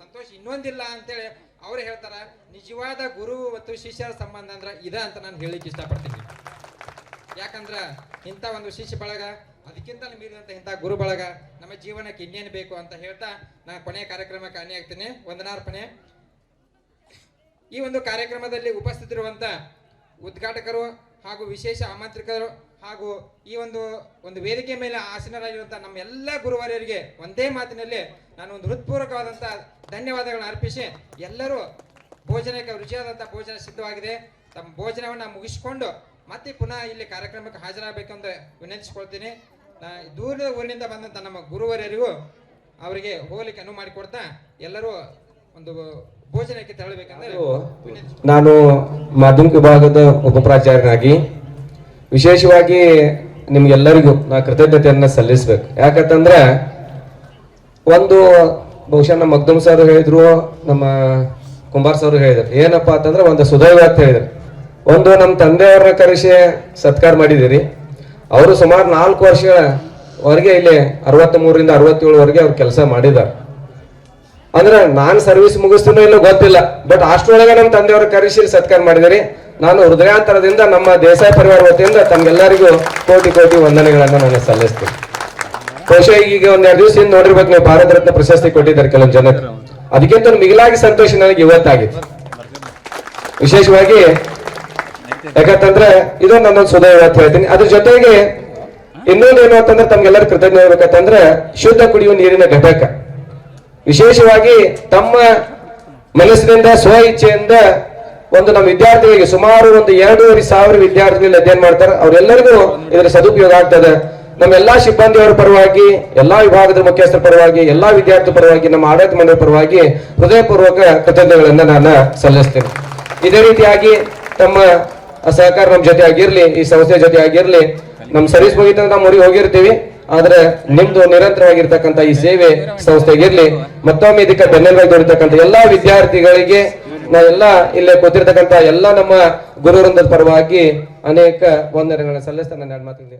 ಸಂತೋಷ ಇನ್ನೊಂದಿಲ್ಲ ಅಂತೇಳಿ ಅವ್ರು ಹೇಳ್ತಾರೆ. ನಿಜವಾದ ಗುರು ಮತ್ತು ಶಿಷ್ಯರ ಸಂಬಂಧ ಅಂದ್ರೆ ಇದೆ ಅಂತ ನಾನು ಹೇಳಿಕ್ಕೆ ಇಷ್ಟಪಡ್ತೀನಿ. ಯಾಕಂದ್ರೆ ಇಂಥ ಒಂದು ಶಿಷ್ಯ ಬಳಗ, ಅದಕ್ಕಿಂತ ಮೀರಿದಂಥ ಇಂಥ ಗುರು ಬಳಗ ನಮ್ಮ ಜೀವನಕ್ಕೆ ಇನ್ನೇನು ಬೇಕು ಅಂತ ಹೇಳ್ತಾ ನಾನು ಕೊನೆಯ ಕಾರ್ಯಕ್ರಮಕ್ಕೆ ಅಣಿ ಆಗ್ತೀನಿ. ವಂದನಾರ್ಪಣೆ. ಈ ಒಂದು ಕಾರ್ಯಕ್ರಮದಲ್ಲಿ ಉಪಸ್ಥಿತರಿರುವಂಥ ಉದ್ಘಾಟಕರು ಹಾಗೂ ವಿಶೇಷ ಆಮಂತ್ರಿತರು ಹಾಗೂ ಈ ಒಂದು ವೇದಿಕೆ ಮೇಲೆ ಆಸೀನರಾಗಿರುವಂಥ ನಮ್ಮ ಎಲ್ಲ ಗುರುವರಿಯರಿಗೆ ಒಂದೇ ಮಾತಿನಲ್ಲಿ ನಾನು ಒಂದು ಹೃತ್ಪೂರ್ವಕವಾದಂಥ ಧನ್ಯವಾದಗಳನ್ನು ಅರ್ಪಿಸಿ, ಎಲ್ಲರೂ ಭೋಜನಕ್ಕೆ ರುಚಿಯಾದಂಥ ಭೋಜನ ಸಿದ್ಧವಾಗಿದೆ. ತಮ್ಮ ಭೋಜನವನ್ನು ಮುಗಿಸಿಕೊಂಡು ಮತ್ತೆ ಪುನಃ ಇಲ್ಲಿ ಕಾರ್ಯಕ್ರಮಕ್ಕೆ ಹಾಜರಾಗಬೇಕೆಂದು ವಿನಂತಿಸಿಕೊಳ್ತೀನಿ. ದೂರದ ಊರಿನಿಂದ ಬಂದಂಥ ನಮ್ಮ ಗುರುವರಿಯರಿಗೂ ಅವರಿಗೆ ಹೋಗಲಿಕ್ಕೆ ಅನುವು ಮಾಡಿಕೊಡ್ತಾ ಎಲ್ಲರೂ ಒಂದು ಭೋಜನಕ್ಕೆ ತೆರಳಬೇಕಂದ್ರೆ ನಾನು ಮಾಧ್ಯಮಿಕ ವಿಭಾಗದ ಉಪಪ್ರಾಚಾರ್ಯನಾಗಿ ವಿಶೇಷವಾಗಿ ನಿಮ್ಗೆಲ್ಲರಿಗೂ ನಾ ಕೃತಜ್ಞತೆಯನ್ನ ಸಲ್ಲಿಸ್ಬೇಕು. ಯಾಕಂತಂದ್ರೆ ಬಹುಶಃ ನಮ್ಮ ಮಗ್ದುಮ್ ಸರ್ ಹೇಳಿದ್ರು, ನಮ್ಮ ಕುಂಬಾರ್ ಸರ್ ಹೇಳಿದ್ರು, ಏನಪ್ಪಾ ಅಂತಂದ್ರೆ ಒಂದು ಸುದೈವ ಅಂತ ಹೇಳಿದ್ರು. ನಮ್ಮ ತಂದೆಯವ್ರನ್ನ ಕರೆಸಿ ಸತ್ಕಾರ ಮಾಡಿದಿರಿ. ಅವರು ಸುಮಾರು 4 ವರ್ಷವರೆಗೆ ಇಲ್ಲಿ 63ರಿಂದ 67ವರೆಗೆ ಅವ್ರು ಕೆಲಸ ಮಾಡಿದ್ದಾರೆ. ಅಂದ್ರೆ ನಾನು ಸರ್ವಿಸ್ ಮುಗಿಸ್ತೀನೋ ಇಲ್ಲೋ ಗೊತ್ತಿಲ್ಲ, ಬಟ್ ಅಷ್ಟರೊಳಗೆ ನಮ್ಮ ತಂದೆಯವ್ರ ಕರೆಸಿ ಸತ್ಕಾರ ಮಾಡಿದಿರಿ. ನಾನು ಹೃದಯಾಂತರದಿಂದ ನಮ್ಮ ದೇಸಾಯಿ ಪರಿವಾರ ವತಿಯಿಂದ ತಮ್ಗೆಲ್ಲರಿಗೂ ಕೋಟಿ ಕೋಟಿ ವಂದನೆಗಳನ್ನ ನಾನು ಸಲ್ಲಿಸ್ತೀನಿ. ಬಹುಶಃ ಈಗ 1-2 ದಿವಸ ಹಿಂದೆ ನೋಡಿರ್ಬೇಕು ನೀವು, ಭಾರತ ರತ್ನ ಪ್ರಶಸ್ತಿ ಕೊಟ್ಟಿದ್ದಾರೆ ಕೆಲವೊಂದು ಜನಕ್ಕೆ. ಅದಕ್ಕಿಂತ ಮಿಗಿಲಾಗಿ ಸಂತೋಷ ನನಗೆ ಇವತ್ತಾಗಿತ್ತು. ವಿಶೇಷವಾಗಿ ಯಾಕಂತಂದ್ರೆ ಇದೊಂದು ನನ್ನೊಂದು ಸುದೈವ ಅಂತ ಹೇಳ್ತೀನಿ. ಅದ್ರ ಜೊತೆಗೆ ಇನ್ನೊಂದೇನು ಅಂತಂದ್ರೆ ತಮ್ಗೆಲ್ಲರೂ ಕೃತಜ್ಞ ಇರ್ಬೇಕಂತಂದ್ರೆ ಶುದ್ಧ ಕುಡಿಯುವ ನೀರಿನ ಘಟಕ ವಿಶೇಷವಾಗಿ ತಮ್ಮ ಮನಸ್ಸಿನಿಂದ ಸ್ವ ಇಚ್ಛೆಯಿಂದ ನಮ್ಮ ವಿದ್ಯಾರ್ಥಿಗಳಿಗೆ ಸುಮಾರು 2,500 ವಿದ್ಯಾರ್ಥಿಗಳು ಅಧ್ಯಯನ ಮಾಡ್ತಾರೆ. ಅವರೆಲ್ಲರಿಗೂ ಇದರ ಸದುಪಯೋಗ ಆಗ್ತದೆ. ನಮ್ಮ ಎಲ್ಲಾ ಸಿಬ್ಬಂದಿಯವರ ಪರವಾಗಿ, ಎಲ್ಲಾ ವಿಭಾಗದ ಮುಖ್ಯಸ್ಥರ ಪರವಾಗಿ, ಎಲ್ಲಾ ವಿದ್ಯಾರ್ಥಿ ಪರವಾಗಿ, ನಮ್ಮ ಆಡಳಿತ ಮಂಡಳಿ ಪರವಾಗಿ ಹೃದಯಪೂರ್ವಕ ಕೃತಜ್ಞತೆಗಳನ್ನ ನಾನು ಸಲ್ಲಿಸ್ತೇನೆ. ಇದೇ ರೀತಿಯಾಗಿ ತಮ್ಮ ಸಹಕಾರ ನಮ್ಮ ಜೊತೆ ಆಗಿರ್ಲಿ, ಈ ಸಂಸ್ಥೆ ಜೊತೆ ಆಗಿರ್ಲಿ. ನಮ್ಮ ಸರ್ವಿಸ್ ಮುಗಿತ ನಾವು ಊರಿಗೆ ಹೋಗಿರ್ತೀವಿ, ಆದ್ರೆ ನಿಮ್ದು ನಿರಂತರವಾಗಿರ್ತಕ್ಕಂಥ ಈ ಸೇವೆ ಸಂಸ್ಥೆಗಿರ್ಲಿ. ಮತ್ತೊಮ್ಮೆ ಇದಕ್ಕೆ ಬೆನ್ನೆಲುಬಾಗಿ ದುಡಿತಕ್ಕಂಥ ಎಲ್ಲಾ ವಿದ್ಯಾರ್ಥಿಗಳಿಗೆ ನಾವೆಲ್ಲ ಇಲ್ಲೇ ಕೂತಿರ್ತಕ್ಕಂಥ ಎಲ್ಲ ನಮ್ಮ ಗುರುವೃಂದದ ಪರವಾಗಿ ಅನೇಕ ವಂದನೆಗಳನ್ನ ಸಲ್ಲಿಸ್ತಾ ನನ್ನ ಮಾತಿಗೆ